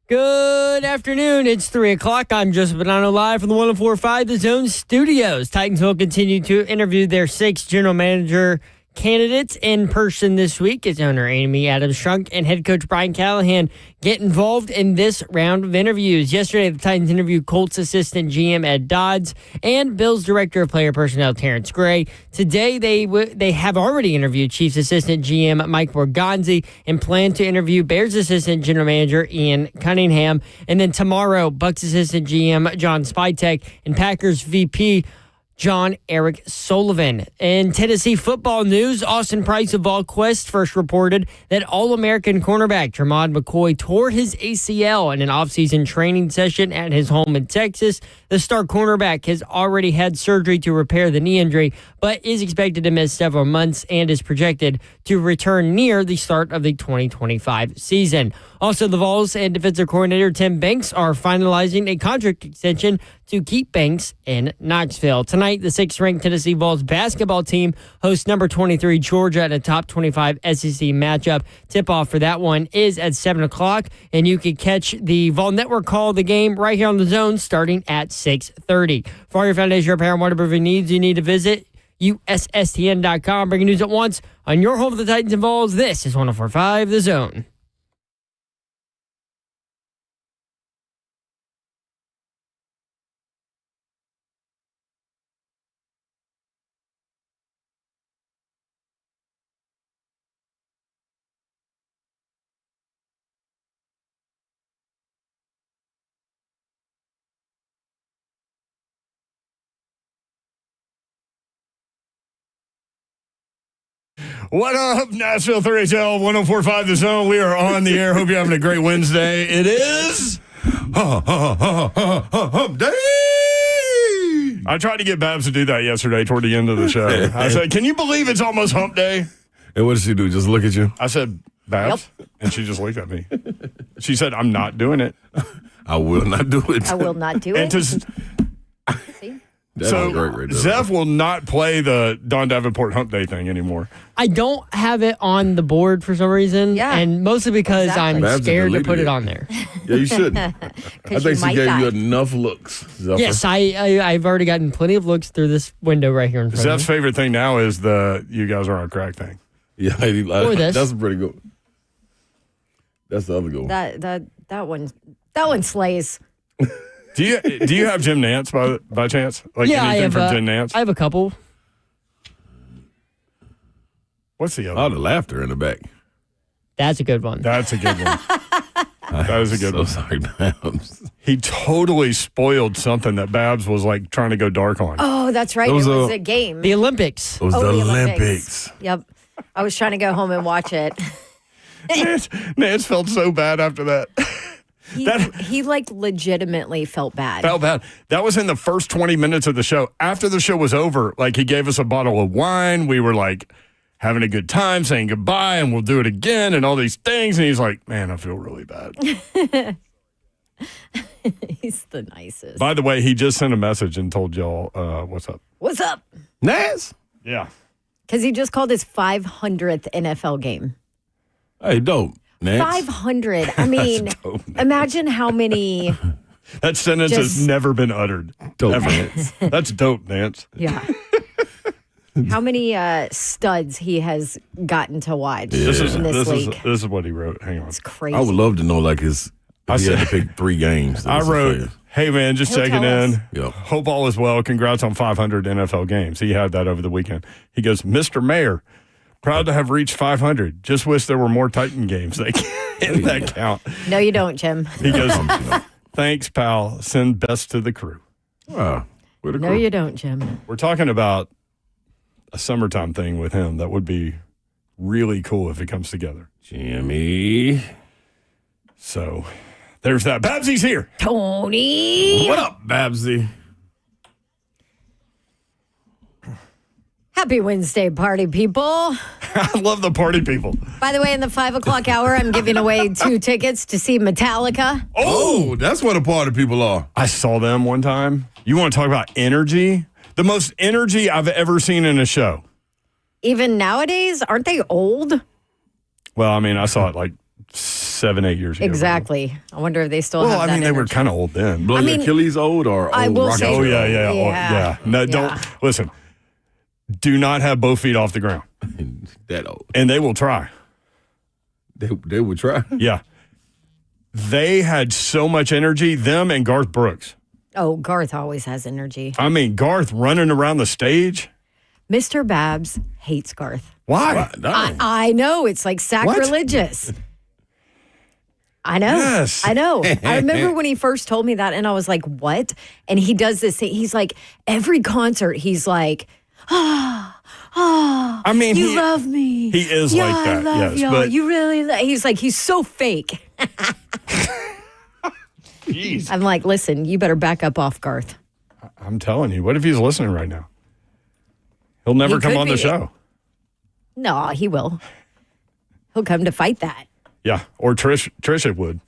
Good afternoon. It's 3 o'clock. I'm Joseph Bonanno live from the 104.5 The Zone Studios. Titans will continue to interview their 6 general manager candidates in person this week as owner Amy Adams-Strunk and head coach Brian Callahan get involved in this round of interviews. Yesterday, the Titans interviewed Colts assistant GM Ed Dodds and Bills director of player personnel Terrence Gray. Today, they have already interviewed Chiefs assistant GM Mike Borgonzi and plan to interview Bears assistant general manager Ian Cunningham. And then tomorrow, Bucs assistant GM John Spytek and Packers VP John Eric Sullivan. In Tennessee football news, Austin Price of VolQuest first reported that All-American cornerback Tremont McCoy tore his ACL in an offseason training session at his home in Texas. The star cornerback has already had surgery to repair the knee injury, but is expected to miss several months and is projected to return near the start of the 2025 season. Also, the Vols and defensive coordinator Tim Banks are finalizing a contract extension to keep Banks in Knoxville. Tonight, the 6th-ranked Tennessee Vols basketball team hosts number 23 Georgia in a top 25 SEC matchup. Tip-off for that one is at 7 o'clock, and you can catch the Vol Network call of the game right here on The Zone starting at 6:30. For all your foundation repair and waterproofing needs, you need to visit USSTN.com. Breaking news at once on your home of the Titans and Vols. This is 104.5 The Zone. What up, Nashville 3HL 104.5 The Zone. We are on the air. Hope you're having a great Wednesday. It is Hump Day. I tried to get Babs to do that yesterday toward the end of the show. I said, can you believe it's almost Hump Day? And what did she do? Just look at you? I said, Babs? Yep. And she just looked at me. She said, I'm not doing it. I will not do it. I will not do it. See? So, Zev will not play the Don Davenport Hump Day thing anymore. I don't have it on the board for some reason, and mostly because I'm scared to put it on there. Yeah, you shouldn't. I think she gave you enough looks, Zephyr. Yes, I've already gotten plenty of looks through this window right here in front of me. Zev's favorite thing now is the you guys are on crack thing. Yeah, that's pretty good. That's the other goal. That one slays. Do you have Jim Nance by chance? Like anything from Jim Nance? I have a couple. What's the other? Oh, the laughter in the back. That's a good one. That's a good one. That is a good one. Sorry, Babs. He totally spoiled something that Babs was like trying to go dark on. Oh, that's right. It was a game. The Olympics. It was the Olympics. Yep. I was trying to go home and watch it. Nance felt so bad after that. He like legitimately felt bad. Felt bad. That was in the first 20 minutes of the show. After the show was over, like he gave us a bottle of wine. We were like having a good time, saying goodbye, and we'll do it again, and all these things. And he's like, man, I feel really bad. He's the nicest. By the way, he just sent a message and told y'all what's up. What's up? Nance? Yeah. Because he just called his 500th NFL game. Hey, dope. Nance. 500. I mean, imagine how many. That sentence has never been uttered. Dope, Nance. That's dope, Nance. Yeah. How many studs he has gotten to watch in this league. This is what he wrote. Hang on. It's crazy. I would love to know, like, he had to pick 3 games. I wrote, hey, man, just checking in. Yep. Hope all is well. Congrats on 500 NFL games. He had that over the weekend. He goes, Mr. Mayor, proud to have reached 500. Just wish there were more Titan games in that count. No, you don't, Jim. He goes, thanks, pal. Send best to the crew. Wow. No, you don't, Jim. We're talking about a summertime thing with him that would be really cool if it comes together. Jimmy. So there's that. Babsy's here. Tony. What up, Babsy? Happy Wednesday, party people. I love the party people. By the way, in the 5 o'clock hour, I'm giving away 2 tickets to see Metallica. Oh, that's what the party people are. I saw them one time. You want to talk about energy? The most energy I've ever seen in a show. Even nowadays, aren't they old? Well, I mean, I saw it like 7-8 years ago. Exactly. I wonder if they still have that they energy. were kind of old then. Bloody Achilles old or I old will Rocky? say- Oh, yeah. Yeah. No, Yeah. don't. Listen, do not have both feet off the ground. That old. And they will try. They would try. Yeah. They had so much energy, them and Garth Brooks. Oh, Garth always has energy. I mean, Garth running around the stage. Mr. Babs hates Garth. Why? No. I know. It's like sacrilegious. I know. Yes. I know. I remember when he first told me that, and I was like, what? And he does this thing. He's like, every concert, he's like, I mean, you love me. He is yeah, like that. I love Yes, y'all. but You really he's like, he's so fake. jeez. I'm like, listen, you better back up off Garth. I'm telling you, what if he's listening right now? He'll never He come could on the be. show. No, he will. He'll come to fight that. Yeah, or Trisha would.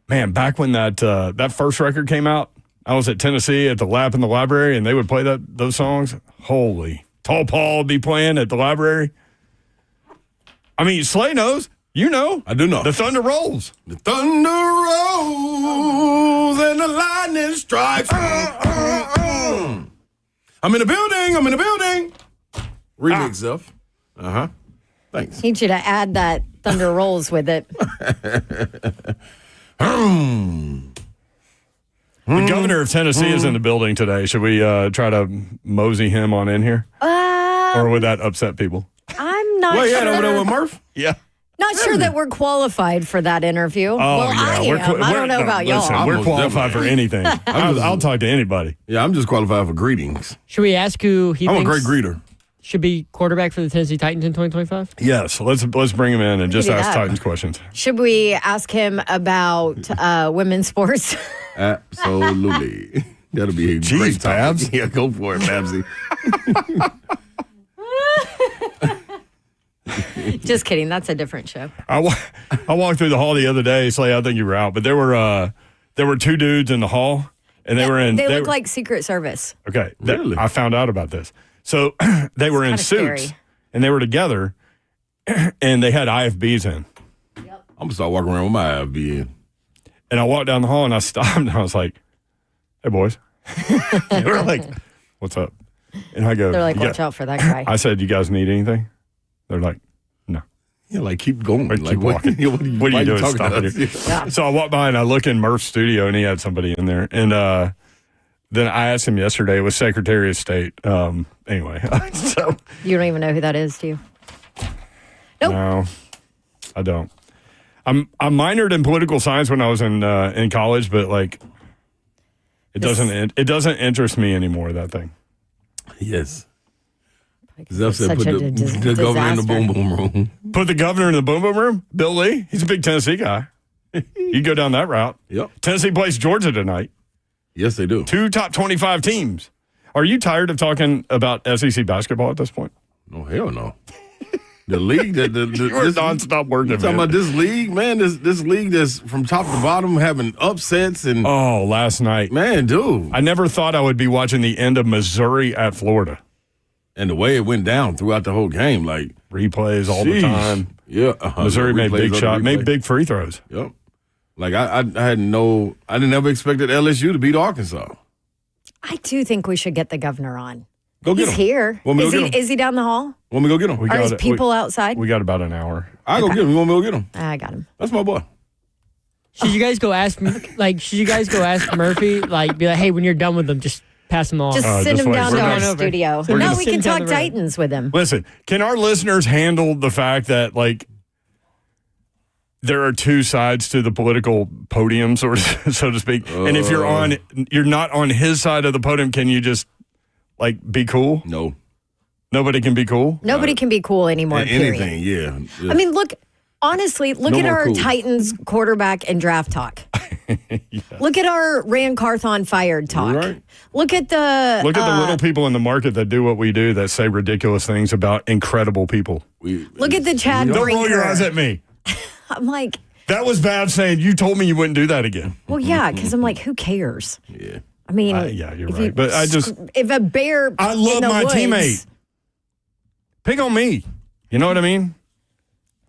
Man, back when that first record came out, I was at Tennessee at the lap in the library, and they would play those songs. Holy, Tall Paul would be playing at the library. I mean, Slay knows. You know. I do know. The thunder rolls. The thunder rolls and the lightning strikes. I'm in the building. Remix of. Thanks. Need you to add that Thunder Rolls with it. The governor of Tennessee is in the building today. Should we try to mosey him on in here? Or would that upset people? I'm not Wait, sure. yeah, over there with Murph? Yeah. Not sure that we're qualified for that interview. Well, I am. I don't know about listen, y'all. We're Almost qualified for anything. I'll talk to anybody. Yeah, I'm just qualified for greetings. Should we ask who he I'm a thinks great greeter. should be quarterback for the Tennessee Titans in 2025? Yes, let's bring him in and just do ask that. Titans questions. Should we ask him about women's sports? Absolutely. That'll be a Jeez, great topic. Babs. Yeah, go for it, Babsy. Just kidding. That's a different show. I walked through the hall the other day. Slay, I think you were out, but there were two dudes in the hall, and they were in. They look were- like Secret Service. okay. Really? I found out about this. So they were in kinda suits, scary. and they were together, and they had IFBs in. I'm going to start walking around with my IFB in. And I walked down the hall, and I stopped, and I was like, "Hey, boys." They were like, "What's up?" And I go, They're like, "You watch got-" out for that guy. I said, "You guys need anything?" They're like, "No." Yeah, like keep going. Like, Like keep walking. What What are why you doing? talking Stop to it us? here. Yeah. So I walked by and I look in Murph's studio and he had somebody in there. And then I asked him yesterday, it was Secretary of State. Anyway, so You don't even know who that is, do you? Nope. no, I don't. I minored in political science when I was in college, but like it doesn't interest me anymore, that thing. Yes. Zeph said Such put a the governor in the boom boom room. Put the governor in the boom boom room? Bill Lee? He's a big Tennessee guy. You go down that route. Yep. Tennessee plays Georgia tonight. Yes, they do. 2 top 25 teams. Are you tired of talking about SEC basketball at this point? No, hell no. The league, You're nonstop working. You talking about this league, man? This league that's from top to bottom having upsets and Oh, last night. man, dude, I never thought I would be watching the end of Missouri at Florida. and the way it went down throughout the whole game, like Replays all the sheesh. time. Yeah, Missouri made Replays big on shot, replay. made big free throws. Yep. Like I didn't ever expected LSU to beat Arkansas. I do think we should get the governor on. Go get He's him. here. Want me to Is go he, get him? is he down the hall? Want me to go get him? We Are his got it. people outside? We got about an hour. I go get him. You want me to go get him? I got him. That's my boy. Should you guys go ask Murphy, like, be like, hey, when you're done with them, just pass them on. Just send just him wait. down We're to our gonna- studio. we're No, gonna we sit can down talk the road. Titans with him. Listen, can our listeners handle the fact that, like, there are two sides to the political podium, so to speak? And if you're not on his side of the podium, can you just, like, be cool? No. Nobody can be cool? Nobody can be cool anymore, period. Anything, yeah. I mean, honestly, look No at more our cool. Titans quarterback and draft talk. Look at our Rand Carthon fired talk. You're right. Look at the little people in the market that do what we do that say ridiculous things about incredible people. look at the Chad Don't roll your eyes Brinker. at me. I'm like, That was bad saying you told me you wouldn't do that again. well, yeah, because I'm like, who cares? Yeah. I mean, Yeah, you're if right. But if a bear, I love in the my woods, teammate. Pick on me. You know what I mean?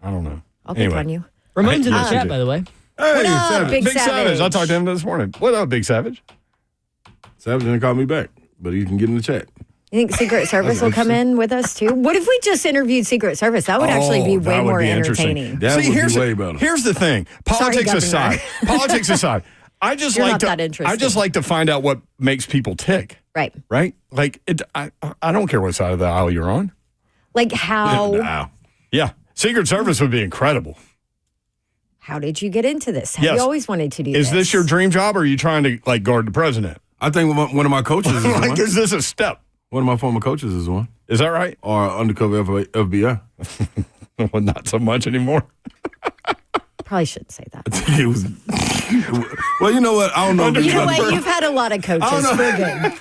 I don't know. I'll pick Anyway. on you. Ramon's in the chat, by the way. Hey, What up, Savage. Big Big Savage. I Savage? talked to him this morning. What up, Big Savage? Savage didn't call me back, but he can get in the chat. You think Secret Service will come in with us too? What if we just interviewed Secret Service? That would actually be way that would more be interesting. entertaining. That would here's be way better. Here's the thing. Politics Governor. aside. Politics aside. I just You're like not to. that interested. I just like to find out what makes people tick. Right. Right. Like I don't care what side of the aisle you're on. Like how Nah. Yeah. Secret Service would be incredible. how did you get into this? Have Yes. you always wanted to do this? Is this your dream job, or are you trying to like guard the president? I think one of my coaches is Like, one. is this a step? One of my former coaches is one. Is that right? Or undercover FBI. Well, not so much anymore. Probably shouldn't say that. It was. Well, you know what? I don't know. If he You know was what? You've had a lot of coaches. I don't know. We're good.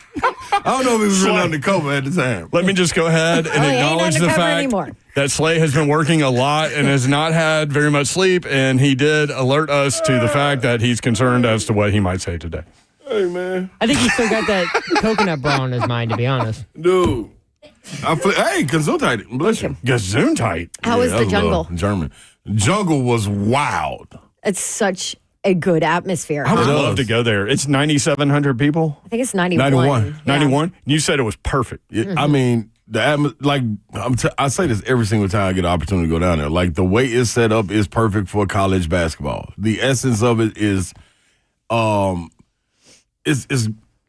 I don't know if he was really undercover at the time. Let me just go ahead and he ain't acknowledge the undercover fact anymore. that Slay has been working a lot and has not had very much sleep, and he did alert us to the fact that he's concerned as to what he might say today. Hey, man. I think he's still got that coconut bra on his mind, to be honest. Dude. Hey, Gesundheit. Bless you. Gesundheit. How was that the a jungle? little German. Jungle was wild. It's such a good atmosphere. I would It love does. to go there. It's 9,700 people. I think it's 91. 91. Yeah. 91? You said it was perfect. I mean, I say this every single time I get an opportunity to go down there. Like, the way it's set up is perfect for college basketball. The essence of it is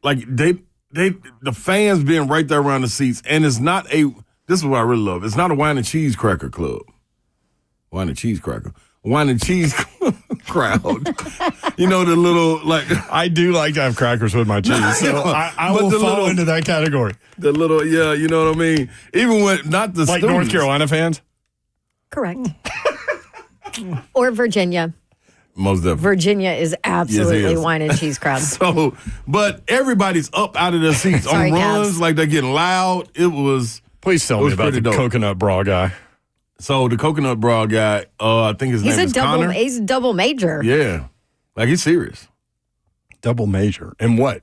like the fans being right there around the seats, and it's not this is what I really love. It's not a wine and cheese cracker club. Wine and cheese cracker. Wine and cheese crowd. You know, the little, like, I do like to have crackers with my cheese, so I But will the fall little- into that category. the little, yeah, you know what I mean? Even when, not the Like students. North Carolina fans? Correct. Or Virginia. Most definitely. Virginia is absolutely is. wine and cheese crowd. So, but everybody's up out of their seats Sorry, on runs, Cavs. like they're getting loud. It was. Please tell It me was about the pretty dope. coconut bra guy. So the coconut bra guy, I think his He's name a is double. Connor. He's a double major. Yeah, like he's serious. Double major. And what?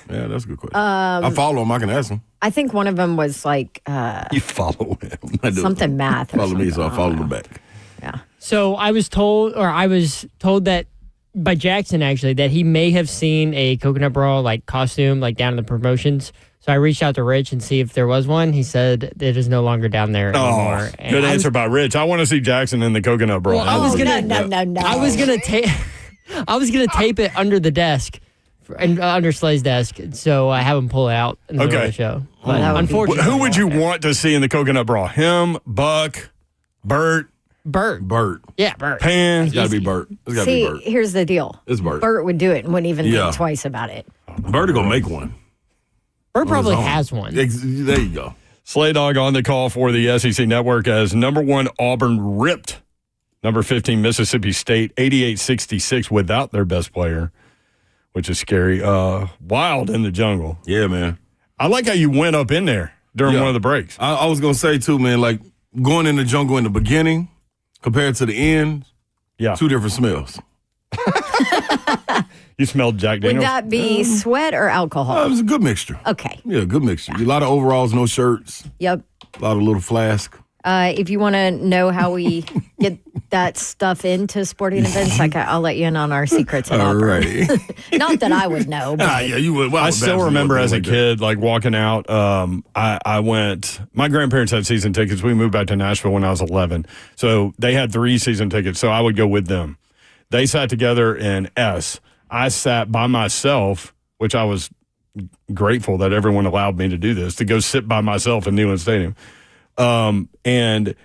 Yeah, that's a good question. I follow him. I can ask him. I think one of them was like You follow him. I do. something math. Or Follow me, something. so I follow him back. Yeah. So I was told that by Jackson, actually, that he may have seen a coconut bra like costume like down in the promotions. So I reached out to Rich and see if there was one. He said it is no longer down there anymore. Oh, good answer by Rich. I want to see Jackson in the coconut bra. Well, I was Oh, gonna- no. I was gonna tape it under the desk, under Slay's desk, so I have him pull it out in the middle of the show. But that would be- unfortunately, Who would you want to see in the coconut bra? Him, Buck, Bert, Bert? Bert. Yeah, Bert. Pan. It's got to be Bert. It's got to See, be Bert. here's the deal. It's Bert. Bert would do it and wouldn't even Yeah. think twice about it. Bert will go make one. Bert probably On his own. has one. There you go. Slay Dog on the call for the SEC Network as number 1 Auburn ripped number 15 Mississippi State 88-66 without their best player, which is scary. Wild in the jungle. Yeah, man. I like how you went up in there during one of the breaks. I was going to say, too, man, like going in the jungle in the beginning compared to the end, Yeah. two different smells. You smelled Jack Would Daniels? that be sweat or It alcohol? was a good mixture. Okay. Yeah, good mixture. A lot of overalls, no shirts, Yep. a lot of little flask. If you want to know how we get that stuff into sporting events, I'll let you in on our secrets at All Auburn. righty. Not that I would know. But Yeah, you would. Well, I still would remember as a like that. kid, like walking out. I went. My grandparents had season tickets. We moved back to Nashville when I was 11, so they had 3 season tickets. So I would go with them. They sat together in S. I sat by myself, which I was grateful that everyone allowed me to do this, to go sit by myself in Neyland Stadium. And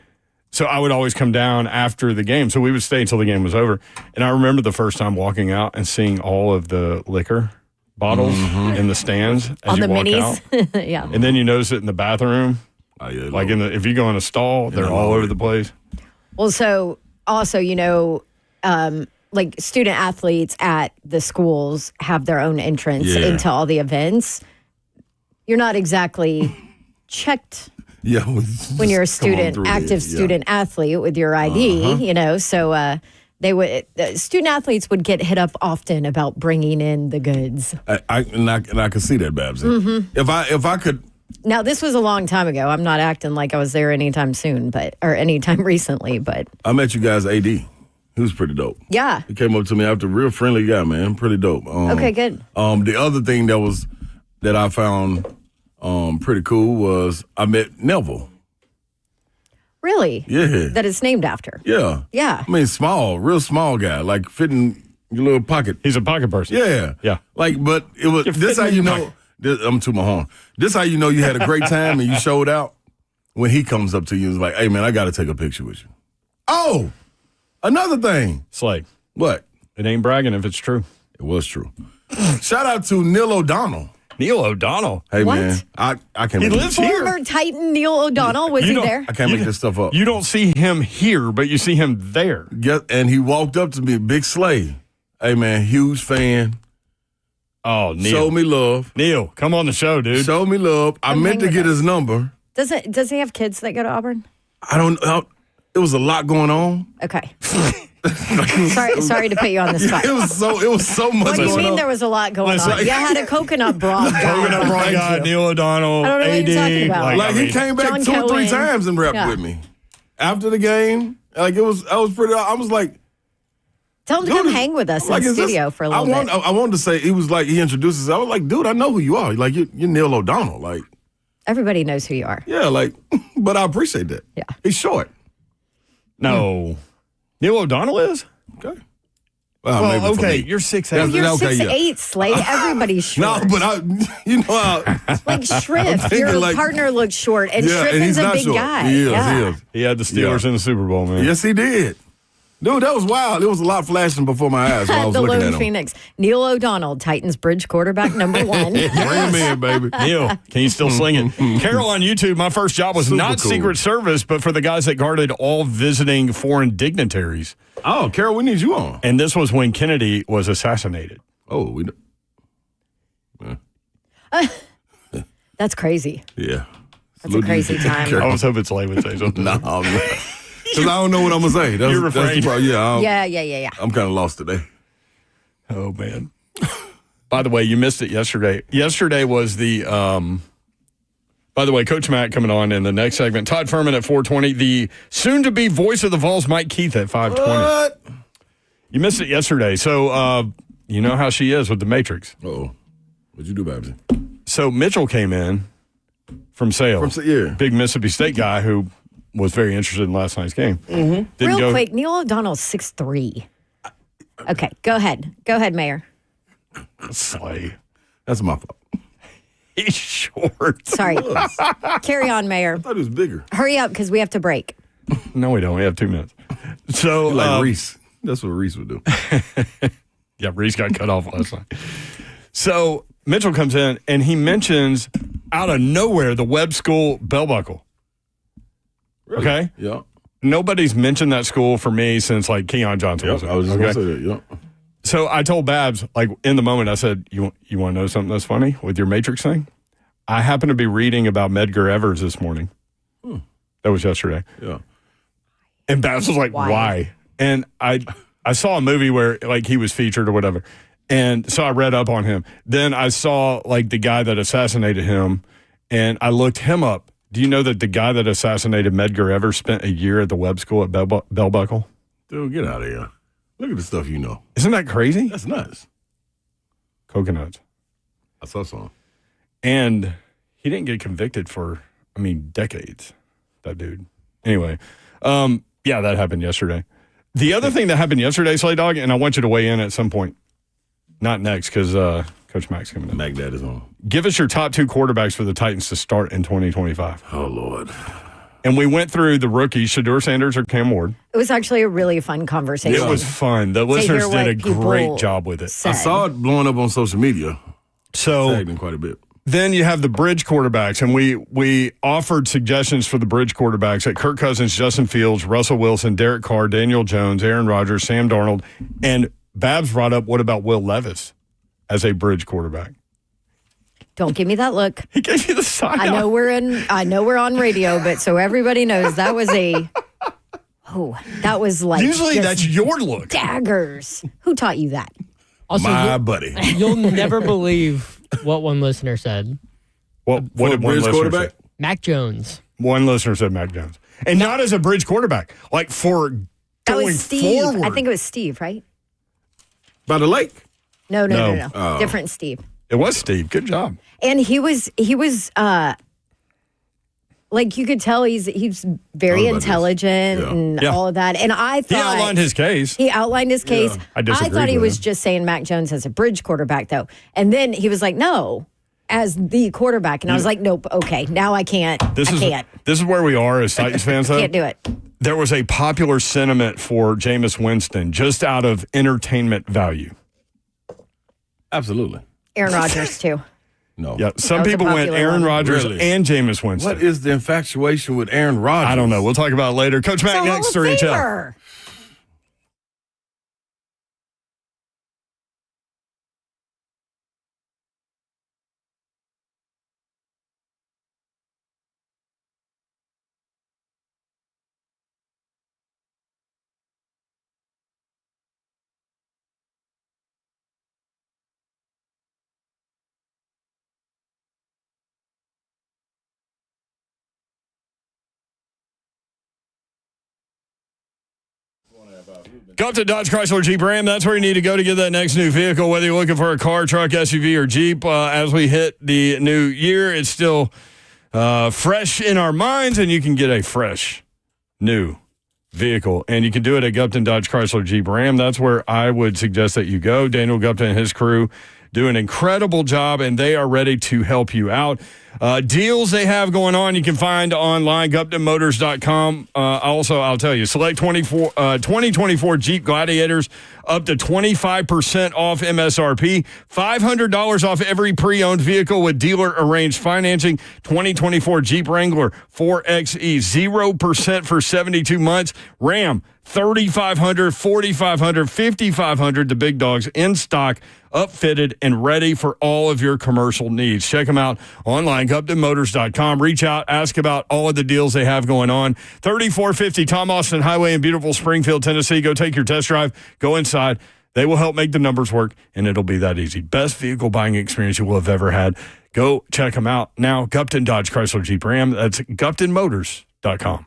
so I would always come down after the game. So we would stay until the game was over. And I remember the first time walking out and seeing all of the liquor bottles in the stands as on you the walk out. minis. Yeah. And then you notice it in the bathroom. Oh, yeah, Like if you go in a stall, they're all over the place. Well, so also, like student athletes at the schools have their own entrance Yeah. into all the events. You're not exactly checked Yeah, when you're a student, active student athlete with your ID, so they would student athletes would get hit up often about bringing in the goods. I could see that, Babsy. Mm-hmm. If I could. Now, this was a long time ago. I'm not acting like I was there anytime soon, or anytime recently, but I met you guys AD. He was pretty dope. Yeah. He came up to me after, real friendly guy, man. Pretty dope. Okay, good. The other thing that I found pretty cool was I met Neville. Really? Yeah. That it's named after. Yeah. Yeah. I mean, real small guy, like fitting your little pocket. He's a pocket person. Yeah. Yeah. Like, but it was, this how you know, I'm to my horn. This how you know you had a great time and you showed out when he comes up to you and is like, hey, man, I got to take a picture with you. Oh, another thing. Slay. What? It ain't bragging if it's true. It was true. Shout out to Neil O'Donnell. Neil O'Donnell. Hey, What? man, I can't He make lives this, here. Former Titan Neil O'Donnell, was he there? I can't make this stuff up. You don't see him here, but you see him there. And he walked up to me, big slay. Hey, man, huge fan. Oh, Neil. Showed me love. Neil, come on the show, dude. Showed me love. I Come meant hang to with get us. his number. Does he have kids that go to Auburn? I don't know. It was a lot going on. Okay. sorry to put you on the spot. It was so much What do you going mean on. there was a lot going on? You had a coconut broth. Coconut Broad guy, Neil O'Donnell, I don't know what AD. you're talking about. Like, he came back John 2 or 3 Cohen. times and rapped Yeah. with me. After the game, I was like, Tell him to dude, come hang with us in like, the is this- studio for a little bit. I wanted to say, he was like, he introduced himself. I was like, dude, I know who you are. Like, you're Neil O'Donnell. Like, Everybody knows who you are. yeah, like, but I appreciate that. Yeah. He's short. No. Neil O'Donnell is? Okay. Well, maybe Well, for okay, me. you're 6'8". That's- You're okay, 6'8", yeah. Slade. Everybody's short. No, but you know how. Like Shrift, thinking your like- partner looks short, and Yeah, and Shriffin's he's a not big short. guy. He is, yeah. he is. He had the Steelers Yeah. in the Super Bowl, man. Yes, he did. Dude, that was wild. There was a lot flashing before my eyes when I was The looking at Lone him. Phoenix. Neil O'Donnell, Titans bridge quarterback number 1. Bring him in, baby. Neil, can you still sling it? Carol on YouTube, my first job was Super not cool. Secret Service, but for the guys that guarded all visiting foreign dignitaries. Oh, Carol, we need you on. And this was when Kennedy was assassinated. Oh, we. That's crazy. Yeah. That's a crazy time. I was hoping Slay would say something. No, because I don't know what I'm gonna say. That's, You're that's afraid. the problem. Yeah, Yeah. I'm kind of lost today. Oh, man. By the way, you missed it yesterday. Yesterday was the, by the way, Coach Matt coming on in the next segment. Todd Furman at 4:20. The soon-to-be voice of the Vols, Mike Keith at 5:20. What? You missed it yesterday. So, you know how she is with the Matrix. Oh, what'd you do, Babsy? So Mitchell came in from Sales. Yeah. Big Mississippi State guy who was very interested in last night's game. Mm-hmm. Real quick, Neil O'Donnell's 6'3". Okay, go ahead. Go ahead, Mayor. Slay. That's my fault. He's short. Sorry. Carry on, Mayor. I thought it was bigger. Hurry up because we have to break. No, we don't. We have 2 minutes. So, Like Reese. That's what Reese would do. yeah, Reese got cut off last night. So Mitchell comes in and he mentions out of nowhere the Webb School bell buckle. Really? Okay? Yeah. Nobody's mentioned that school for me since like Keon Johnson. Yep. Was I was just okay? gonna say that. Yeah. So I told Babs, like in the moment, I said, you want to know something that's funny with your Matrix thing? I happened to be reading about Medgar Evers this morning. That was yesterday. Yeah. And Babs was like, why? And I saw a movie where like he was featured or whatever. And so I read up on him. Then I saw like the guy that assassinated him and I looked him up. Do you know that the guy that assassinated Medgar Evers spent a year at the Webb School at Bell Buckle? Dude, get out of here. Look at the stuff you know. Isn't that crazy? That's nuts. Coconuts. I saw some. And he didn't get convicted for, decades, that dude. Anyway, yeah, that happened yesterday. The other thing that happened yesterday, Slay Dog, and I want you to weigh in at some point. Not next, because Coach Mack's coming in. Mac Dad is on. Give us your top 2 quarterbacks for the Titans to start in 2025. Oh, Lord. And we went through the rookies, Shedeur Sanders or Cam Ward. It was actually a really fun conversation. It was fun. The listeners did a great job with it. Said. I saw it blowing up on social media. So Tagged him quite a bit. then you have the bridge quarterbacks, and we offered suggestions for the bridge quarterbacks at Kirk Cousins, Justin Fields, Russell Wilson, Derek Carr, Daniel Jones, Aaron Rodgers, Sam Darnold, and Babs brought up, what about Will Levis as a bridge quarterback? Don't give me that look. He gave you the side. I know we're on radio, but so everybody knows that was like Usually just that's your look. daggers. Who taught you that? Also, My buddy. you'll never believe what one listener said. What For a did one bridge listener quarterback? Mac Jones. say? One listener said Mac Jones. And not as a bridge quarterback. Like for That going was Steve. forward. I think it was Steve, right? By the lake? No. No. Different Steve. It was Steve. Good job. And he was like, you could tell he's very intelligent and all of that. And I thought He outlined his case. He outlined his case. I disagreed thought he with was him. just saying Mac Jones has a bridge quarterback, though. And then he was like, no, as the quarterback. And I was like, nope, okay, now I can't. This is where we are as Titans fans, though. Can't do it. There was a popular sentiment for Jameis Winston just out of entertainment value. Absolutely. Aaron Rodgers, too. No. Yeah, some was a people went popular Aaron one. Rodgers Really? and Jameis Winston. What is the infatuation with Aaron Rodgers? I don't know. We'll talk about it later. Coach Mac It's a next, Hall of 3HL. Famer. Go up to Dodge Chrysler Jeep Ram. That's where you need to go to get that next new vehicle, whether you're looking for a car, truck, SUV, or Jeep. As we hit the new year, it's still fresh in our minds, and you can get a fresh, new vehicle. And you can do it at Gupton Dodge Chrysler Jeep Ram. That's where I would suggest that you go. Daniel Gupton and his crew do an incredible job, and they are ready to help you out. Deals they have going on, you can find online, GuptonMotors.com. Also, I'll tell you, select 2024 Jeep Gladiators up to 25% off MSRP, $500 off every pre-owned vehicle with dealer-arranged financing. 2024 Jeep Wrangler 4xe, 0% for 72 months. Ram, $3,500, $4,500, $5,500, the big dogs in stock, upfitted, and ready for all of your commercial needs. Check them out online, GuptonMotors.com. Reach out, ask about all of the deals they have going on. 3450 Tom Austin Highway in beautiful Springfield, Tennessee. Go take your test drive. Go inside. They will help make the numbers work, and it'll be that easy. Best vehicle buying experience you will have ever had. Go check them out now. Gupton Dodge Chrysler Jeep Ram. That's GuptonMotors.com.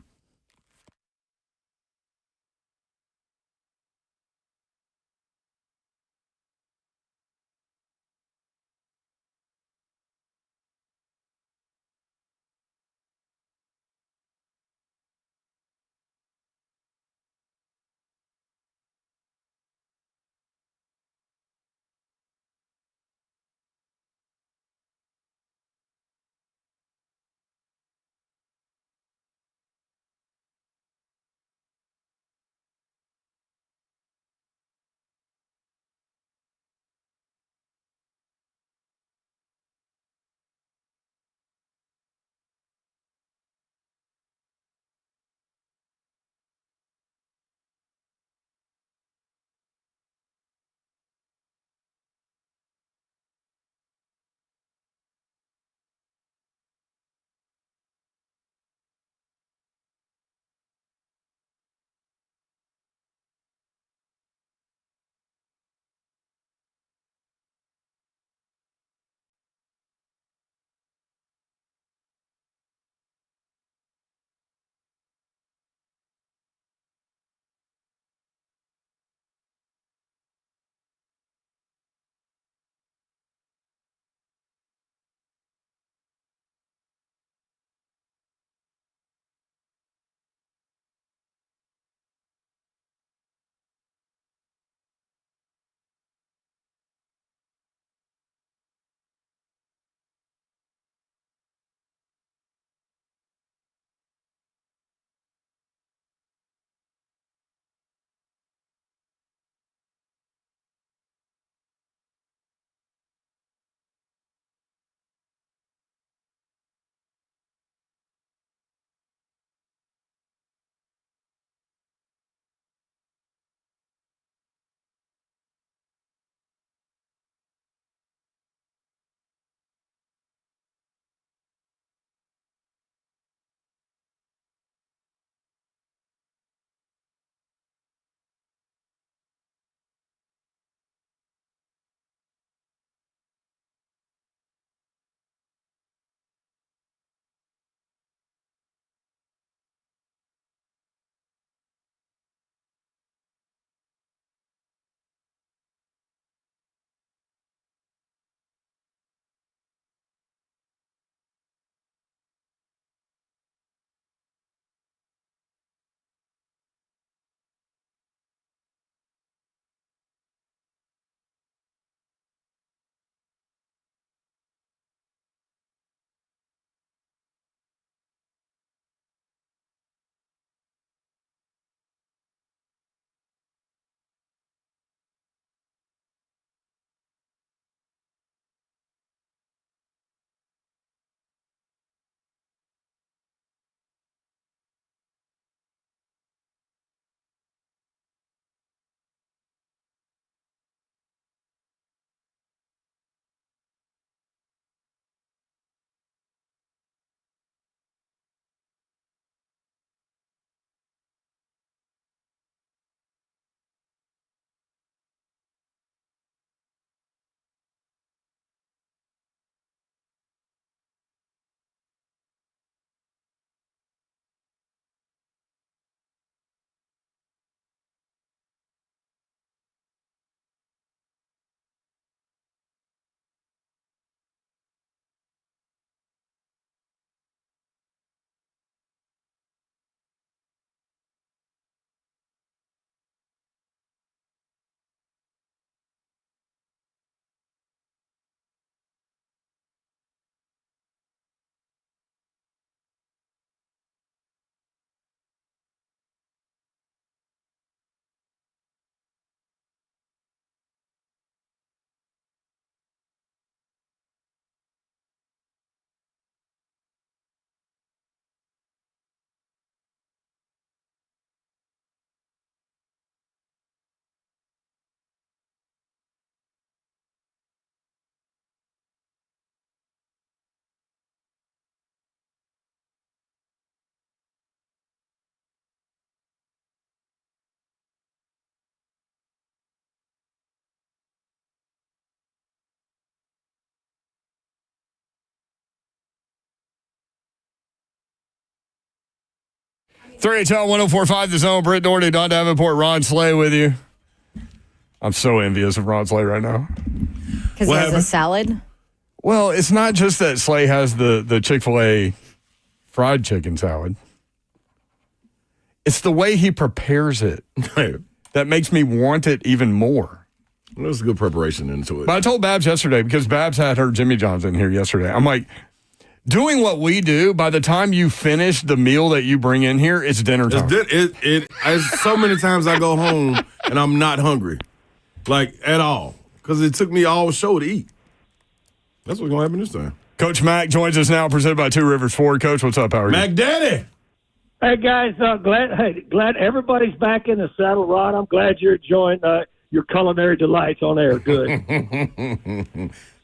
3HL 104.5 The Zone. Britt Doherty, Don Davenport, Ron Slay with you. I'm so envious of Ron Slay right now. Because he has a salad? Well, it's not just that Slay has the Chick-fil-A fried chicken salad. It's the way he prepares it that makes me want it even more. There's a good preparation into it. But I told Babs yesterday, because Babs had her Jimmy John's in here yesterday. I'm like, doing what we do, by the time you finish the meal that you bring in here, it's dinner time. It's so many times I go home and I'm not hungry, like at all, because it took me all show to eat. That's what's going to happen this time. Coach Mack joins us now, presented by Two Rivers Ford. Coach, what's up? How are you? Mac Daddy. Hey guys, glad everybody's back in the saddle, Ron. I'm glad you're enjoying your culinary delights on air. Good.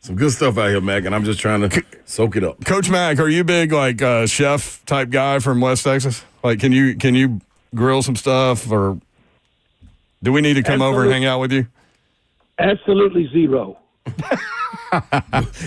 Some good stuff out here, Mac, and I'm just trying to soak it up. Coach Mack, are you big like chef type guy from West Texas? Like, can you grill some stuff, or do we need to come over and hang out with you? Absolutely zero.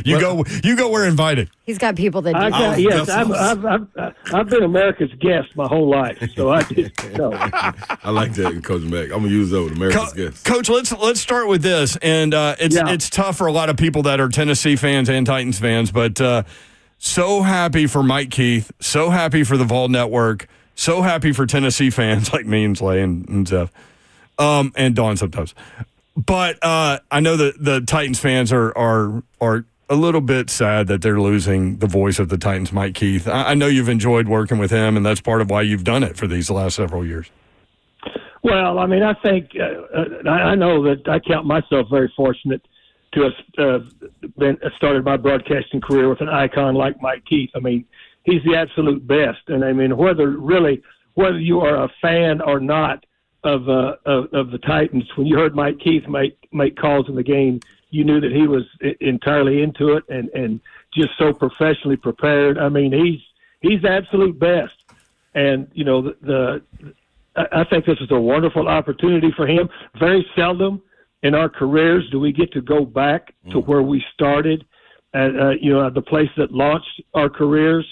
You go where invited. He's got people that do. Yes, I've been America's guest my whole life, so I just know. I like that, Coach Mack. I'm gonna use that with America's guest. Coach, let's start with this, and it's tough for a lot of people that are Tennessee fans and Titans fans, but so happy for Mike Keith, so happy for the Vol Network, so happy for Tennessee fans like me and Slay and Zeph, and Dawn sometimes. But I know that the Titans fans are a little bit sad that they're losing the voice of the Titans, Mike Keith. I know you've enjoyed working with him, and that's part of why you've done it for these last several years. Well, I mean, I think I know that I count myself very fortunate to have started my broadcasting career with an icon like Mike Keith. I mean, he's the absolute best, and I mean, whether you are a fan or not of the Titans, when you heard Mike Keith make calls in the game, you knew that he was entirely into it and just so professionally prepared. I mean, he's the absolute best. And, you know, I think this is a wonderful opportunity for him. Very seldom in our careers do we get to go back to where we started at, the place that launched our careers.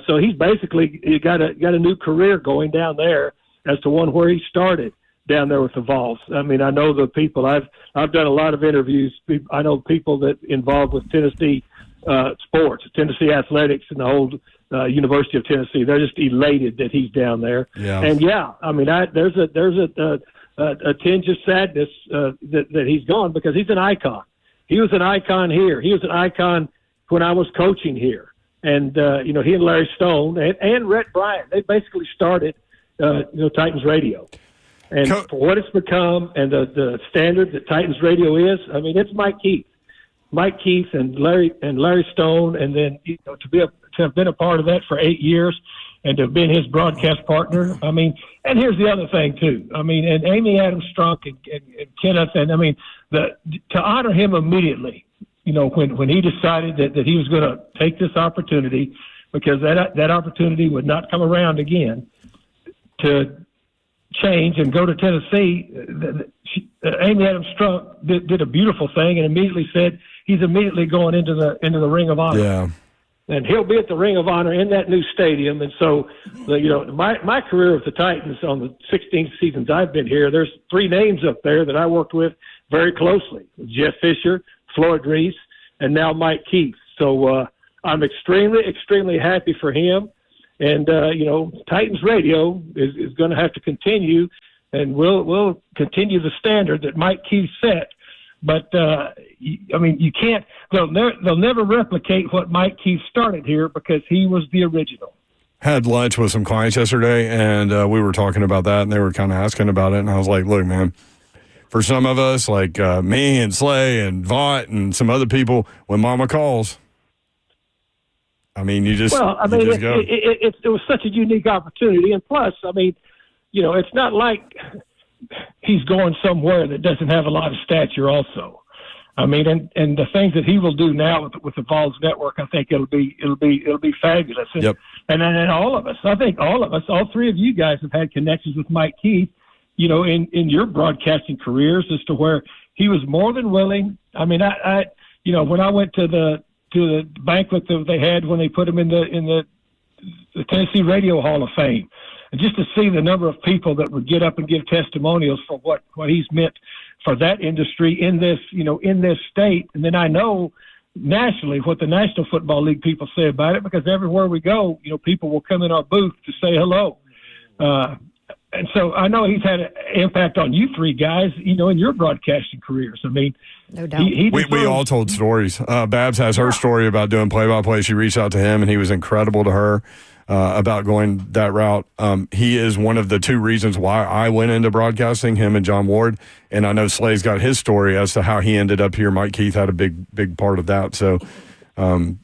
So he's basically got a new career going down there as to one where he started down there with the Vols. I mean, I know the people. I've done a lot of interviews. I know people that involved with Tennessee sports, Tennessee athletics, and the whole University of Tennessee. They're just elated that he's down there. Yeah. And I mean, there's a tinge of sadness that he's gone, because he's an icon. He was an icon here. He was an icon when I was coaching here. And he and Larry Stone and Rhett Bryant, they basically started Titans Radio. And for what it's become and the standard that Titans Radio is, I mean, it's Mike Keith and Larry Stone, and then to have been a part of that for 8 years and to have been his broadcast partner. I mean, and here's the other thing too. I mean, and Amy Adams Strunk and Kenneth, and I mean, to honor him immediately, when he decided that he was going to take this opportunity, because that opportunity would not come around again, to change and go to Tennessee. Amy Adams Strunk did a beautiful thing and immediately said he's immediately going into the Ring of Honor. Yeah. And he'll be at the Ring of Honor in that new stadium. And so, my career with the Titans on the 16 seasons I've been here, there's 3 names up there that I worked with very closely: Jeff Fisher, Floyd Reese, and now Mike Keith. So I'm extremely, extremely happy for him. And, Titans Radio is going to have to continue, and we'll continue the standard that Mike Keith set. But, you can't – they'll never replicate what Mike Keith started here, because he was the original. Had lunch with some clients yesterday, and we were talking about that, and they were kind of asking about it. And I was like, look, man, for some of us, like me and Slay and Vaught and some other people, when mama calls – I mean, you just go. It was such a unique opportunity. And plus, I mean, it's not like he's going somewhere that doesn't have a lot of stature also. I mean, and the things that he will do now with the Vols Network, I think it'll be fabulous. And, yep. And all of us, I think all 3 of you guys have had connections with Mike Keith, in your broadcasting careers, as to where he was more than willing. I mean, I when I went to the banquet that they had when they put him in the Tennessee Radio Hall of Fame, And just to see the number of people that would get up and give testimonials for what he's meant for that industry in this, in this state. And then I know nationally what the National Football League people say about it, because everywhere we go, people will come in our booth to say hello. And so I know he's had an impact on you three guys, in your broadcasting careers. I mean, no doubt. We all told stories. Babs has her story about doing play-by-play. She reached out to him, and he was incredible to her about going that route. He is one of the two reasons why I went into broadcasting, him and John Ward. And I know Slay's got his story as to how he ended up here. Mike Keith had a big part of that. So, I'm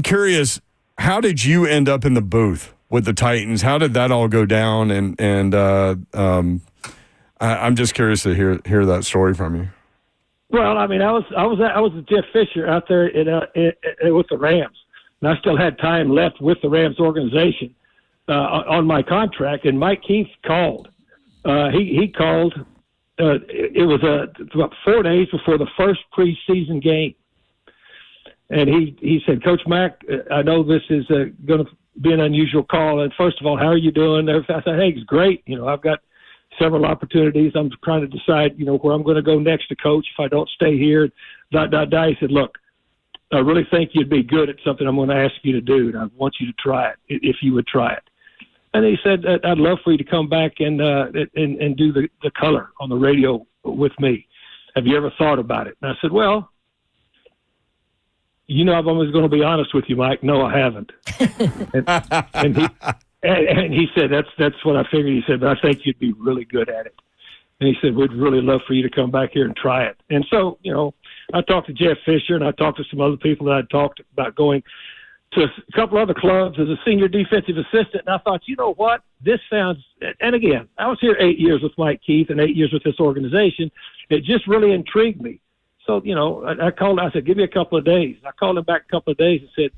curious, how did you end up in the booth with the Titans? How did that all go down? And I'm just curious to hear that story from you. Well, I mean, I was with Jeff Fisher out there with the Rams, and I still had time left with the Rams organization on my contract. And Mike Keith called. He called. It was about 4 days before the first preseason game, and he said, "Coach Mack, I know this is going to be an unusual call. And first of all, how are you doing?" I said, "Hey, it's great. I've got several opportunities. I'm trying to decide, where I'm going to go next to coach if I don't stay here." He said, "Look, I really think you'd be good at something I'm going to ask you to do, and I want you to try it if you would try it." And he said, "I'd love for you to come back and do the color on the radio with me. Have you ever thought about it?" And I said, "Well, I'm always going to be honest with you, Mike. No, I haven't." and he said, "That's what I figured." He said, "But I think you'd be really good at it." And he said, "We'd really love for you to come back here and try it." And so, I talked to Jeff Fisher, and I talked to some other people that I'd talked about going to a couple other clubs as a senior defensive assistant. And I thought, you know what? This sounds – and again, I was here 8 years with Mike Keith and 8 years with this organization. It just really intrigued me. So, I called. I said, "Give me a couple of days." I called him back a couple of days and said,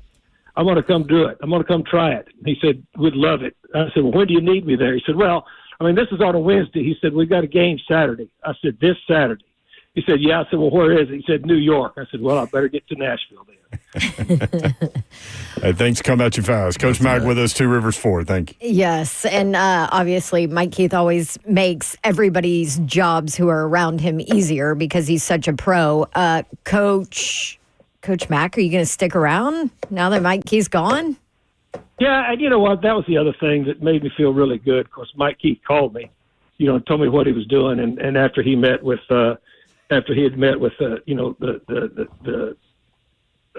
"I'm going to come do it. I'm going to come try it." And he said, "We'd love it." I said, "Well, when do you need me there?" He said, "Well, this is on a Wednesday." He said, "We've got a game Saturday." I said, "This Saturday?" He said, "Yeah." I said, "Well, where is it?" He said, "New York." I said, "Well, I better get to Nashville then." Hey, things come at you fast. Coach Mack with us, Two Rivers 4. Thank you. Yes, and obviously Mike Keith always makes everybody's jobs who are around him easier because he's such a pro. Coach Mack, are you going to stick around now that Mike Keith's gone? Yeah, and you know what? That was the other thing that made me feel really good. Of course, Mike Keith called me, told me what he was doing, and after he met with, the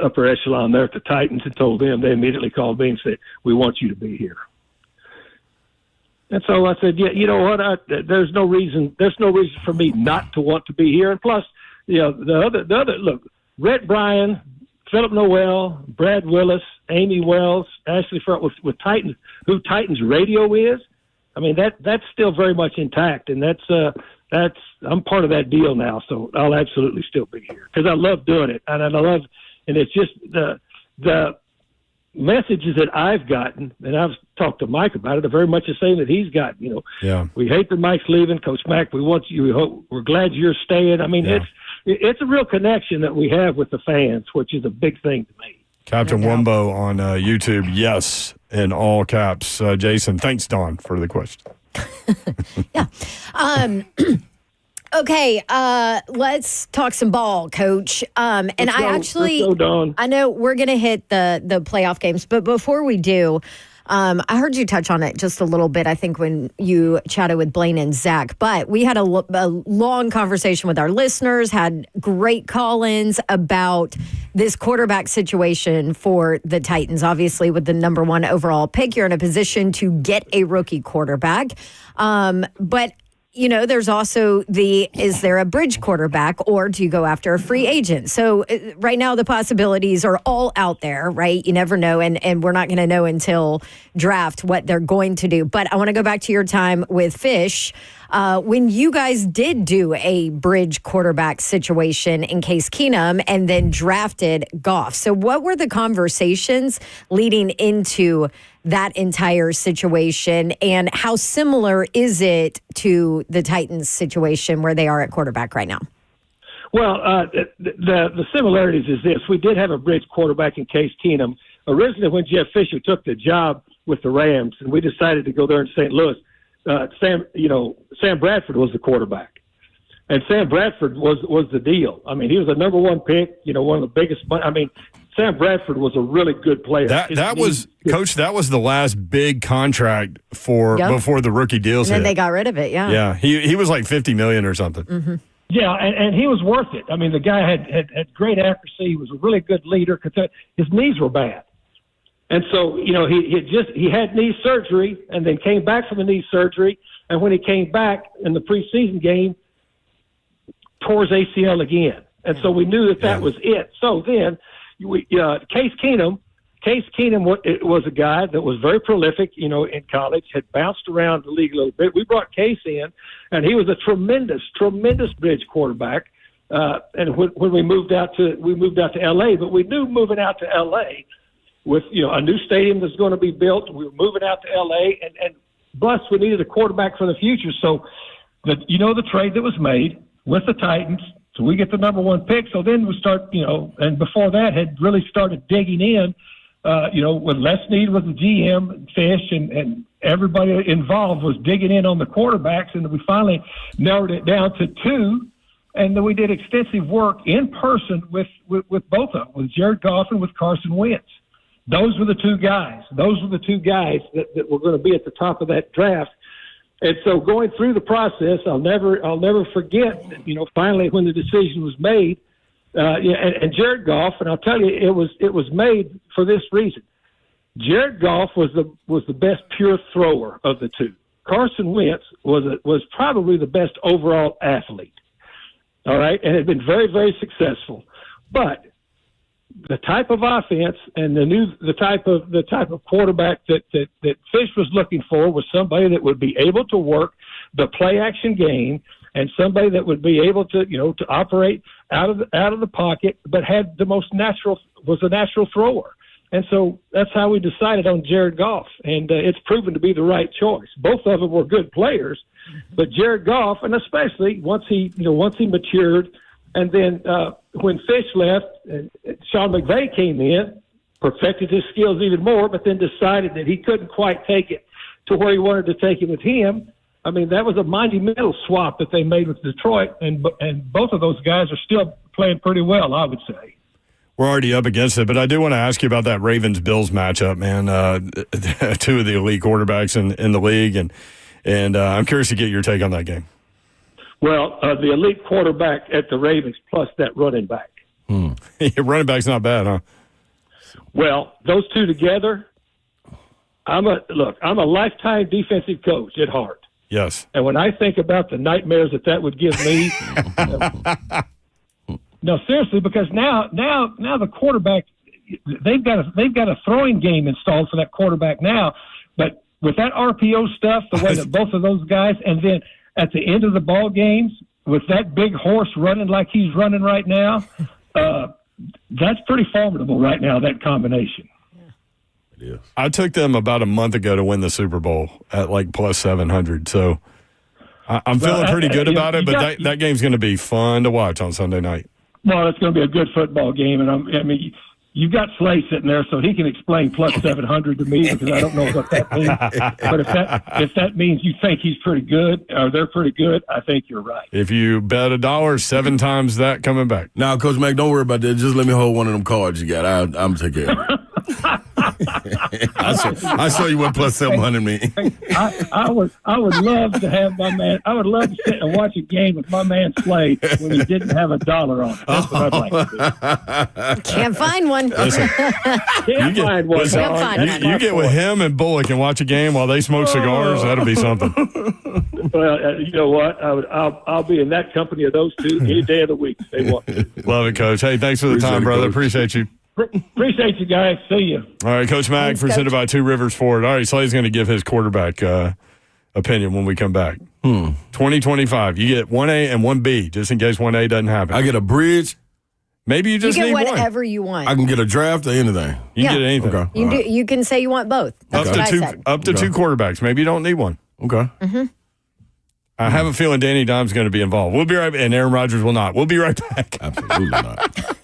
upper echelon there at the Titans and told them, they immediately called me and said, "We want you to be here." And so I said, "Yeah, you know what? There's no reason for me not to want to be here." And plus, the other look, Rhett Bryan, Philip Noel, Brad Willis, Amy Wells, Ashley Front with Titans, who Titans radio is. I mean, that's still very much intact, and that's I'm part of that deal now, so I'll absolutely still be here because I love doing it, and it's just the messages that I've gotten, and I've talked to Mike about it, are very much the same that he's got. We hate that Mike's leaving, Coach Mack. We want you. We're glad you're staying. I mean, it's a real connection that we have with the fans, which is a big thing to me. Captain Wumbo on YouTube, yes, in all caps. Jason, thanks, Don, for the question. Yeah. Okay, let's talk some ball, Coach. And let's go, Don. I know we're going to hit the playoff games, but before we do, I heard you touch on it just a little bit, I think, when you chatted with Blaine and Zach. But we had a long conversation with our listeners, had great call-ins about this quarterback situation for the Titans. Obviously, with the number 1 overall pick, you're in a position to get a rookie quarterback. But there's also is there a bridge quarterback, or do you go after a free agent? So right now the possibilities are all out there, right? You never know, and we're not going to know until draft what they're going to do. But I want to go back to your time with Fish. When you guys did do a bridge quarterback situation in Case Keenum and then drafted Goff. So what were the conversations leading into that entire situation, and how similar is it to the Titans situation where they are at quarterback right now? Well, the similarities is this. We did have a bridge quarterback in Case Keenum. Originally, when Jeff Fisher took the job, with the Rams, and we decided to go there in St. Louis. Sam Bradford was the quarterback, and Sam Bradford was the deal. I mean, he was a number one pick. One of the biggest. I mean, Sam Bradford was a really good player. Coach. That was the last big contract before the rookie deals. And then they got rid of it. Yeah. Yeah. He was like $50 million or something. Mm-hmm. Yeah, and he was worth it. I mean, the guy had great accuracy. He was a really good leader. His knees were bad, and so he had knee surgery, and then came back from the knee surgery. And when he came back in the preseason game, tore his ACL again. And so we knew that was it. So then, Case Keenum was a guy that was very prolific, in college, had bounced around the league a little bit. We brought Case in, and he was a tremendous bridge quarterback. And when we moved out to LA, but we knew moving out to LA with a new stadium that's going to be built, we were moving out to LA, and plus we needed a quarterback for the future. So the trade that was made with the Titans. So we get the number one pick. So then we start, and before that had really started digging in, with Les Snead was the GM, Fish, and everybody involved was digging in on the quarterbacks. And we finally narrowed it down to two. And then we did extensive work in person with both of them, with Jared Goff and with Carson Wentz. Those were the two guys. That were going to be at the top of that draft. And so going through the process, I'll never forget, finally when the decision was made, and Jared Goff, and I'll tell you, it was made for this reason. Jared Goff was the best pure thrower of the two. Carson Wentz was probably the best overall athlete. All right, and had been very, very successful. But the type of offense and the type of quarterback that Fish was looking for was somebody that would be able to work the play action game and somebody that would be able to to operate out of the pocket, but had was a natural thrower. And so that's how we decided on Jared Goff, and it's proven to be the right choice. Both of them were good players, but Jared Goff, and especially once he matured. And then when Fish left, and Sean McVay came in, perfected his skills even more, but then decided that he couldn't quite take it to where he wanted to take it with him. I mean, that was a monumental swap that they made with Detroit, and both of those guys are still playing pretty well, I would say. We're already up against it, but I do want to ask you about that Ravens-Bills matchup, man. Two of the elite quarterbacks in the league, and I'm curious to get your take on that game. Well, the elite quarterback at the Ravens plus that running back. Running back's not bad, huh? Well, those two together, I'm a lifetime defensive coach at heart. Yes. And when I think about the nightmares that would give me, no, seriously, because now the quarterback, they've got a throwing game installed for that quarterback now, but with that RPO stuff, the way that both of those guys, and then at the end of the ball games, with that big horse running like he's running right now, that's pretty formidable right now, that combination. It is. I took them about a month ago to win the Super Bowl at like plus 700. So I'm feeling pretty good about it, but that game's going to be fun to watch on Sunday night. Well, it's going to be a good football game, and you've got Slay sitting there, so he can explain plus 700 to me because I don't know what that means. But if that means you think he's pretty good or they're pretty good, I think you're right. If you bet $1, 7 times that coming back. Now, Coach Mac, don't worry about that. Just let me hold one of them cards you got. I'm take care of it. I saw you what plus 700 mean. I would love to have my man. I would love to sit and watch a game with my man Slay when he didn't have $1 on it. That's what I'd like to do. Can't find one. Can't find one. You get with him and Bullock and watch a game while they smoke cigars. That'll be something. Well, you know what? I'll be in that company of those two any day of the week if they want to. Love it, Coach. Hey, thanks for the time, brother. Appreciate you. Appreciate you guys. See you. All right, Coach Mack, presented by Two Rivers Ford. All right, Slay's going to give his quarterback opinion when we come back. 2025, you get 1A and 1B, just in case 1A doesn't happen. I get a bridge. Maybe you just you need get one. whatever you want. I can get a draft or anything. You can get anything. Okay. You can say you want both. That's what I said. Up to two quarterbacks. Maybe you don't need one. Okay. Mm-hmm. I have a feeling Danny Dimes going to be involved. We'll be right back, and Aaron Rodgers will not. We'll be right back. Absolutely not.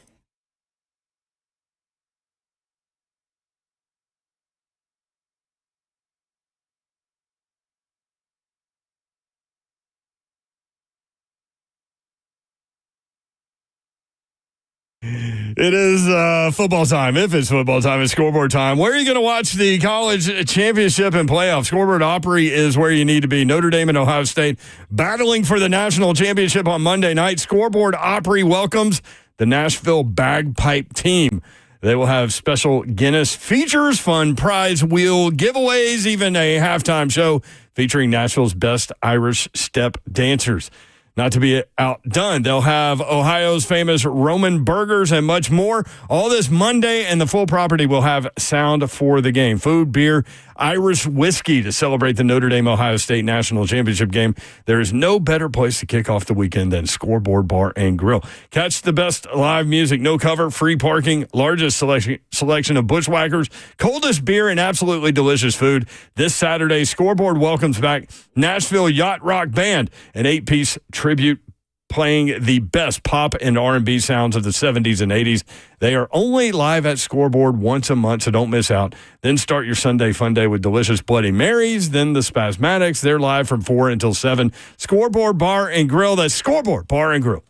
It is football time. If it's football time, it's scoreboard time. Where are you going to watch the college championship and playoff? Scoreboard Opry is where you need to be. Notre Dame and Ohio State battling for the national championship on Monday night. Scoreboard Opry welcomes the Nashville Bagpipe team. They will have special Guinness features, fun prize wheel giveaways, even a halftime show featuring Nashville's best Irish step dancers. Not to be outdone, they'll have Ohio's famous Roman burgers and much more. All this Monday, and the full property will have sound for the game. Food, beer, Irish whiskey to celebrate the Notre Dame-Ohio State National Championship game. There is no better place to kick off the weekend than Scoreboard Bar and Grill. Catch the best live music, no cover, free parking, largest selection of bushwhackers, coldest beer, and absolutely delicious food. This Saturday, Scoreboard welcomes back Nashville Yacht Rock Band, an 8-piece tribute playing the best pop and R&B sounds of the 70s and 80s. They are only live at Scoreboard once a month, so don't miss out. Then start your Sunday fun day with delicious Bloody Marys, then the Spasmatics. They're live from 4 until 7. Scoreboard Bar and Grill. That's Scoreboard Bar and Grill.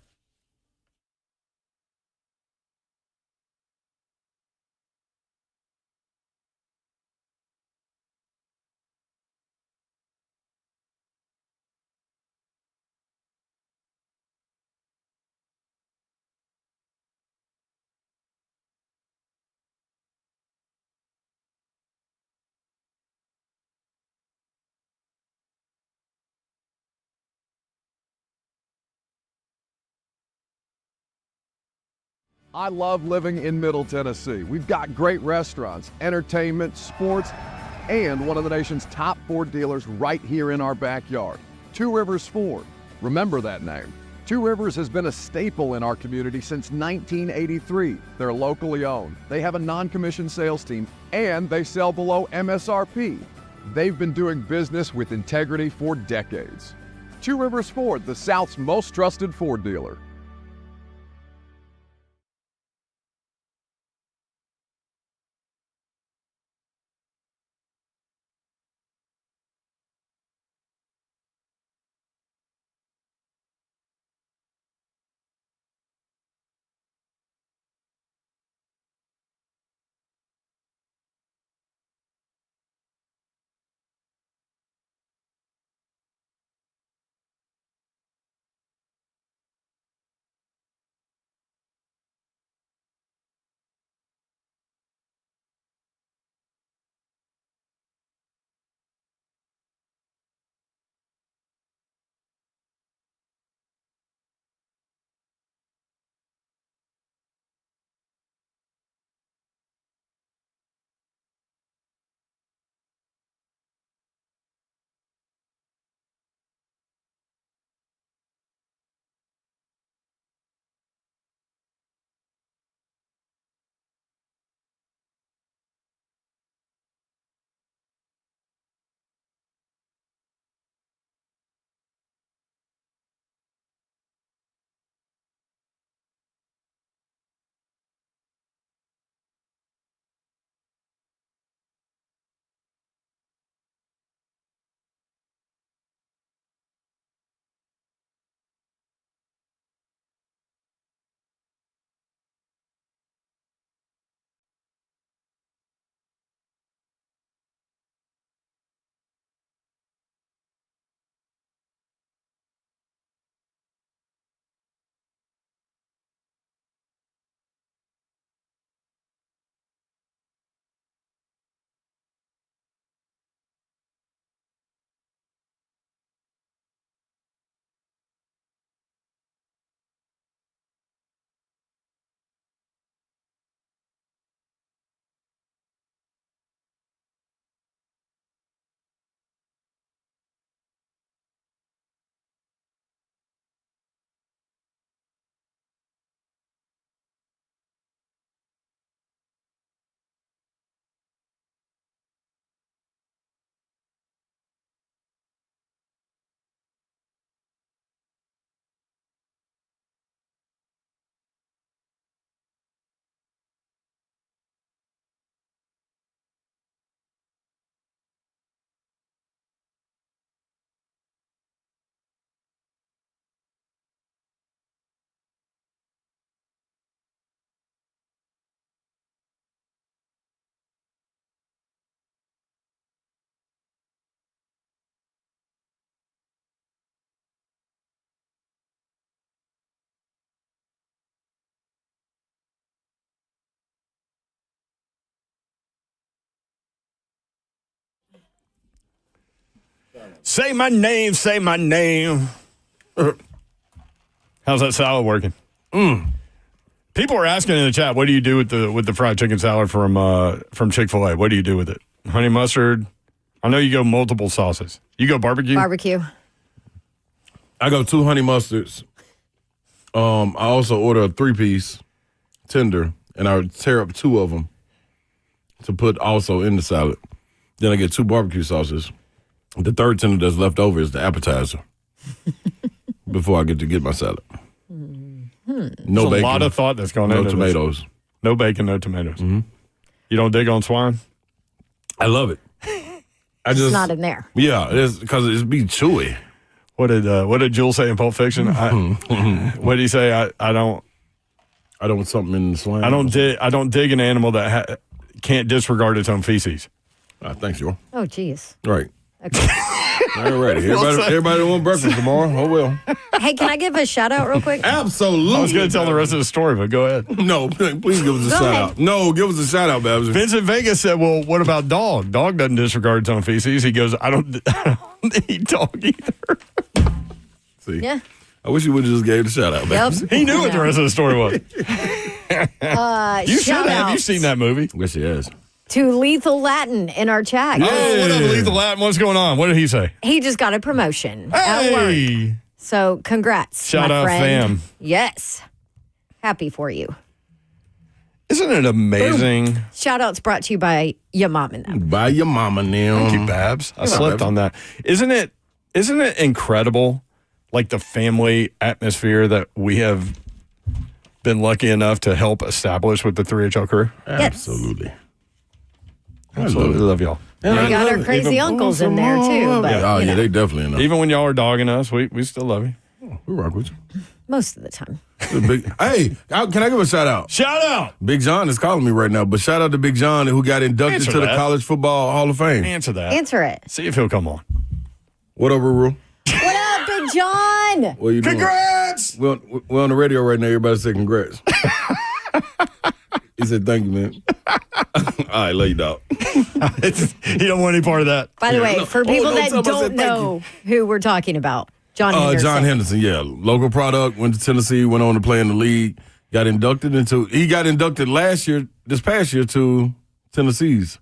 I love living in Middle Tennessee. We've got great restaurants, entertainment, sports, and one of the nation's top Ford dealers right here in our backyard. Two Rivers Ford. Remember that name. Two Rivers has been a staple in our community since 1983. They're locally owned. They have a non-commissioned sales team, and they sell below MSRP. They've been doing business with integrity for decades. Two Rivers Ford, the South's most trusted Ford dealer. Say my name, say my name. How's that salad working? People are asking in the chat, what do you do with the fried chicken salad from Chick-fil-A? What do you do with it? Honey mustard? I know you go multiple sauces. You go barbecue? Barbecue. I go 2 honey mustards. I also order a 3-piece tender, and I would tear up 2 of them to put also in the salad. Then I get 2 barbecue sauces. The third tender that's left over is the appetizer before I get my salad. No There's bacon. a lot of thought that's going No into tomatoes. This. No bacon, no tomatoes. You don't dig on swine? I love it. It's not in there. Yeah, it's because it's be chewy. What did Jules say in Pulp Fiction? What did he say? I don't want something in the swine. I don't dig an animal that can't disregard its own feces. Thanks, Joel. Oh, geez. Right. Okay. All right. Everybody want breakfast tomorrow. Oh, well. Hey, can I give a shout out real quick? Absolutely. I was going to tell the rest of the story, but go ahead. No, please give us a Go shout ahead. out. No, give us a shout out, Babs. Vincent Vegas said, well, what about dog? Dog doesn't disregard its own feces. He goes, I don't eat dog either. See? Yeah. I wish you would have just gave the shout out, Babs. Yep. He knew what the rest of the story was. You should shout have. out You've seen that movie. Yes, he has. to Lethal Latin in our chat. Oh, what up, Lethal Latin? What's going on? What did he say? He just got a promotion at work. Hey! So congrats, Shout my out, friend. fam. Yes. Happy for you. Isn't it amazing? Shout outs brought to you by your mom and them. By your mama now. Thank you, Babs. I slept Babs. on that. Isn't it incredible, like the family atmosphere that we have been lucky enough to help establish with the 3HL crew? Absolutely. Absolutely love y'all. We got our crazy uncles in there too. But, Oh, you yeah, know, they definitely know. Even when y'all are dogging us, we still love you. We rock with you. most of the time. Hey, can I give a shout out? Shout out. Big John is calling me right now, but shout out to Big John who got inducted Answer to the that. College Football Hall of Fame. Answer that. Answer it. See if he'll come on. What up, Ruru? What up, Big John? What you doing? Congrats. We're on the radio right now. Everybody say congrats. He said, thank you, man. All right, love you, dog. He don't want any part of that. By the way, for people don't that tell him I don't said thank know who we're talking about, John Henderson. John Henderson, yeah. Local product, went to Tennessee, went on to play in the league, he got inducted this past year to Tennessee's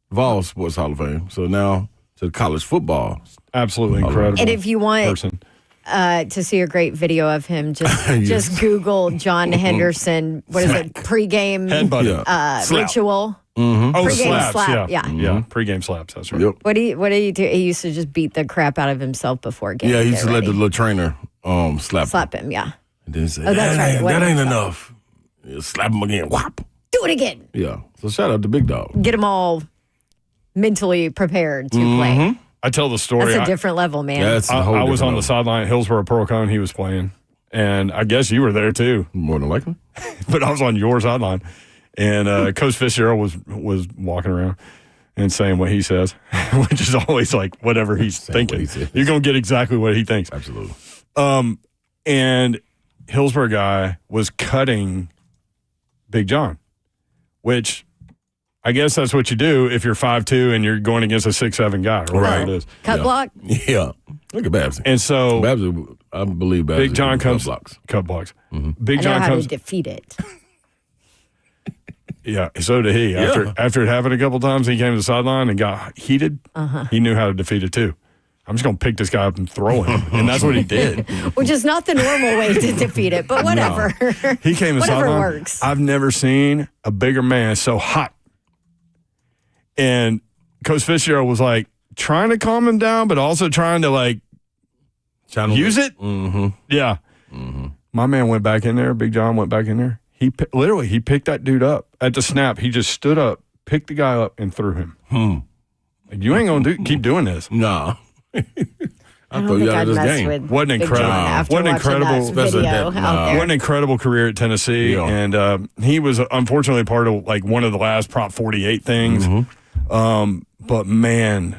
Vols Sports Hall of Fame. So now to college football. Absolutely incredible. And if you want person. to see a great video of him, just Google John Henderson. What is it? Pregame Headbutt. Slap. ritual. Oh, Pregame slaps. slap. Yeah. Yeah. Yeah. Pregame slaps. That's right. Yep. What do you do? He used to just beat the crap out of himself before games. Yeah, he used to let the ready. little trainer slap him. Slap him. Yeah. And then say, Oh, that's right. What that ain't was that? enough. Yeah, slap him again. Whop. Do it again. Yeah. So shout out to Big Dog. Get them all mentally prepared to play. I tell the story. That's a different level, man. That's a whole I was on different the sideline at Hillsborough Pearl Cone. He was playing. And I guess you were there too. level. More than likely. But I was on your sideline. And Coach Fitzgerald was walking around and saying what he says, which is always like whatever he's thinking. what he says. You're going to get exactly what he thinks. Absolutely. And Hillsborough guy was cutting Big John, which I guess that's what you do if you're 5'2" and you're going against a 6'7" guy or whatever it is. Cut block. Yeah. Look at Babs. And so Babs, I believe Babs. Big John comes blocks. cut blocks. Mm-hmm. Big I know John how comes. to defeat it. Yeah, so did he. After it happened a couple times, he came to the sideline and got heated. He knew how to defeat it too. I'm just going to pick this guy up and throw him, and that's what he did. Which is not the normal way to defeat it, but whatever. He came to the Whatever sideline. works. I've never seen a bigger man so hot. And Coach Fitzgerald was like trying to calm him down, but also trying to like use it. Mm-hmm. Yeah. My man went back in there. Big John went back in there. He picked that dude up at the snap. He just stood up, picked the guy up, and threw him. Like, you ain't gonna keep doing this. Nah. I I thought don't you think out I'd of this mess game. with What an Big incredible- John after what an watching incredible- that video especially that- out there. What an incredible career at Tennessee. Yeah. And he was unfortunately part of like one of the last Prop 48 things. But man,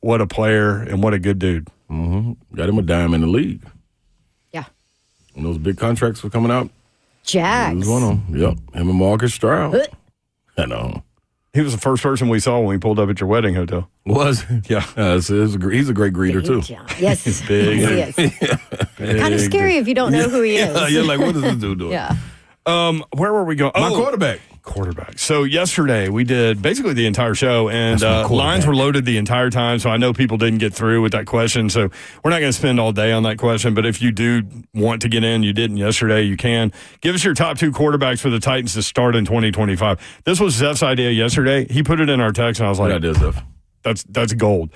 what a player and what a good dude. Got him a dime in the league. Yeah. When those big contracts were coming out, he Jags. was one of them. Yep. Him and Marcus Stroud. I know. He was the first person we saw when we pulled up at your wedding hotel. Was? Yeah. He's a great greeter, too. Yes, Big. yes, he is. Kind of scary if you don't know who he is. Yeah, you're like, what is this dude doing? Yeah. Where were we going? My quarterback. Quarterback. So yesterday we did basically the entire show, and lines were loaded the entire time. So I know people didn't get through with that question. So we're not going to spend all day on that question. But if you do want to get in, you didn't yesterday, you can. Give us your top 2 quarterbacks for the Titans to start in 2025. This was Zeph's idea yesterday. He put it in our text, and I was like, "That is Zeph. That's gold."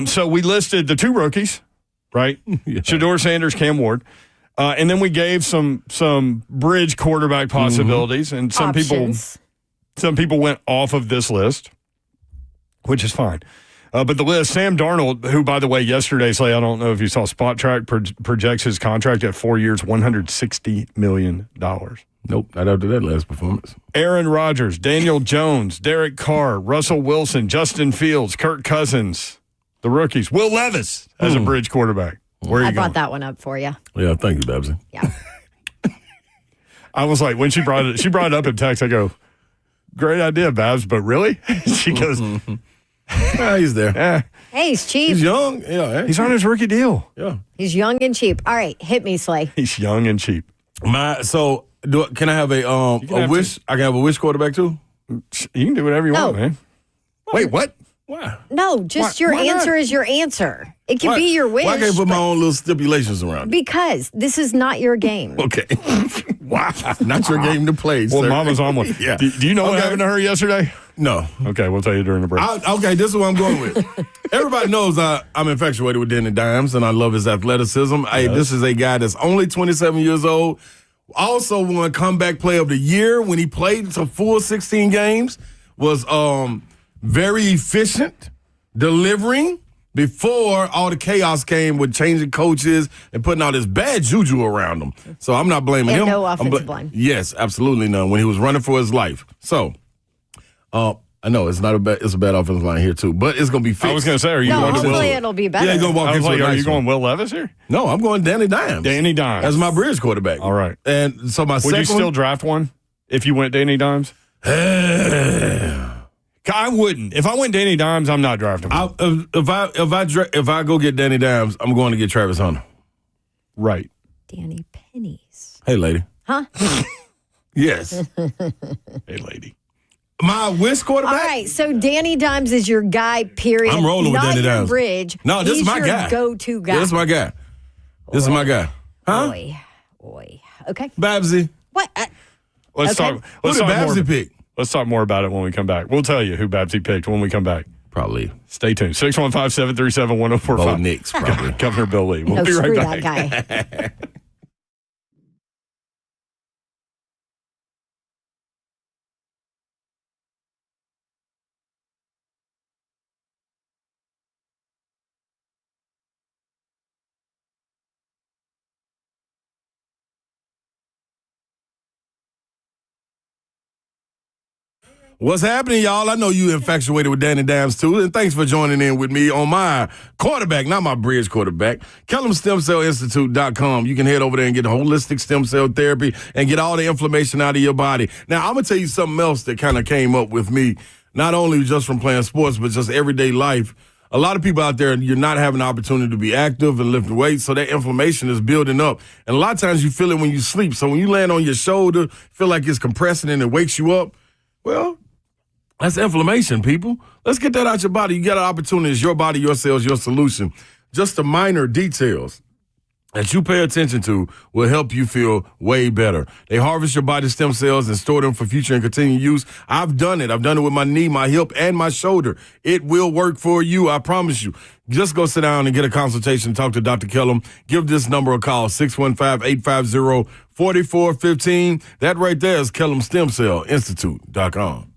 So we listed the 2 rookies, right? Yeah. Shedeur Sanders, Cam Ward. And then we gave some bridge quarterback possibilities, and some people went off of this list, which is fine. But the list, Sam Darnold, who, by the way, yesterday, I don't know if you saw Spot Track, projects his contract at 4 years, $160 million. Nope, not after that last performance. Aaron Rodgers, Daniel Jones, Derek Carr, Russell Wilson, Justin Fields, Kirk Cousins, the rookies. Will Levis as a bridge quarterback. Where are you I going? brought that one up for you. Yeah, thank you, Babsy. Yeah. I was like, when she brought it up in text, I go, great idea, Babs, but really? She goes, He's there. yeah. Hey, he's cheap. He's young. Yeah, He's on his rookie deal. yeah. He's young and cheap. All right, hit me, Slay. He's young and cheap. Can I have a wish? I can have a wish quarterback too. You can do whatever you want, man. Wait, what? Why? No, just your why answer not? is your answer. It can be your wish. Why can't I put my own little stipulations around it? Because this is not your game. Okay. Wow. Not your game to play, Well, sir. Mama's on one. Yeah. Do you know what Okay. happened to her yesterday? No. Okay, we'll tell you during the break. Okay, this is what I'm going with. Everybody knows I'm infatuated with Danny Dimes, and I love his athleticism. This is a guy that's only 27 years old. Also won comeback player of the year when he played to full 16 games. Was very efficient, delivering before all the chaos came with changing coaches and putting all this bad juju around him. So I'm not blaming And him. no offensive blame. Yes, absolutely none. When he was running for his life. So, I know it's a bad offensive line here too, but it's gonna be fixed. I was going to say, are you No, going to hopefully Will? it'll be better. Yeah, he's gonna walk I was into like, a are nice you going one. Will Levis here? No, I'm going Danny Dimes. Danny Dimes. As my bridge quarterback. All right. And so my Would second you still draft one if you went Danny Dimes? I wouldn't. If I went Danny Dimes, I'm not drafting him. If I go get Danny Dimes, I'm going to get Travis Hunter. Right. Danny Pennies. Hey, lady. Huh? Yes. Hey, lady. My wish quarterback. All right, so Danny Dimes is your guy, period. I'm rolling with Not Danny your Dimes. bridge. No, this He's is my your guy. go-to guy. Yeah, this is my guy. This is my guy. Huh? Boy. Okay. Babsy. What? Let's Okay. talk. Who Let's did talk Babsy more. pick? Let's talk more about it when we come back. We'll tell you who Babsy picked when we come back. Probably. Stay tuned. 615-737-1045. Bo Nix, probably. Governor Bill Lee. We'll No, be right screw back. that guy. What's happening, y'all? I know you infatuated with Danny Dimes, too, and thanks for joining in with me on my quarterback, not my bridge quarterback, KellumStemCellInstitute.com. You can head over there and get holistic stem cell therapy and get all the inflammation out of your body. Now, I'm going to tell you something else that kind of came up with me, not only just from playing sports, but just everyday life. A lot of people out there, you're not having the opportunity to be active and lift weights, so that inflammation is building up. And a lot of times you feel it when you sleep. So when you land on your shoulder, feel like it's compressing and it wakes you up, well, that's inflammation, people. Let's get that out your body. You got an opportunity. It's your body, your cells, your solution. Just the minor details that you pay attention to will help you feel way better. They harvest your body's stem cells and store them for future and continued use. I've done it. I've done it with my knee, my hip, and my shoulder. It will work for you. I promise you. Just go sit down and get a consultation. Talk to Dr. Kellum. Give this number a call, 615-850-4415. That right there is KellumStemCellInstitute.com.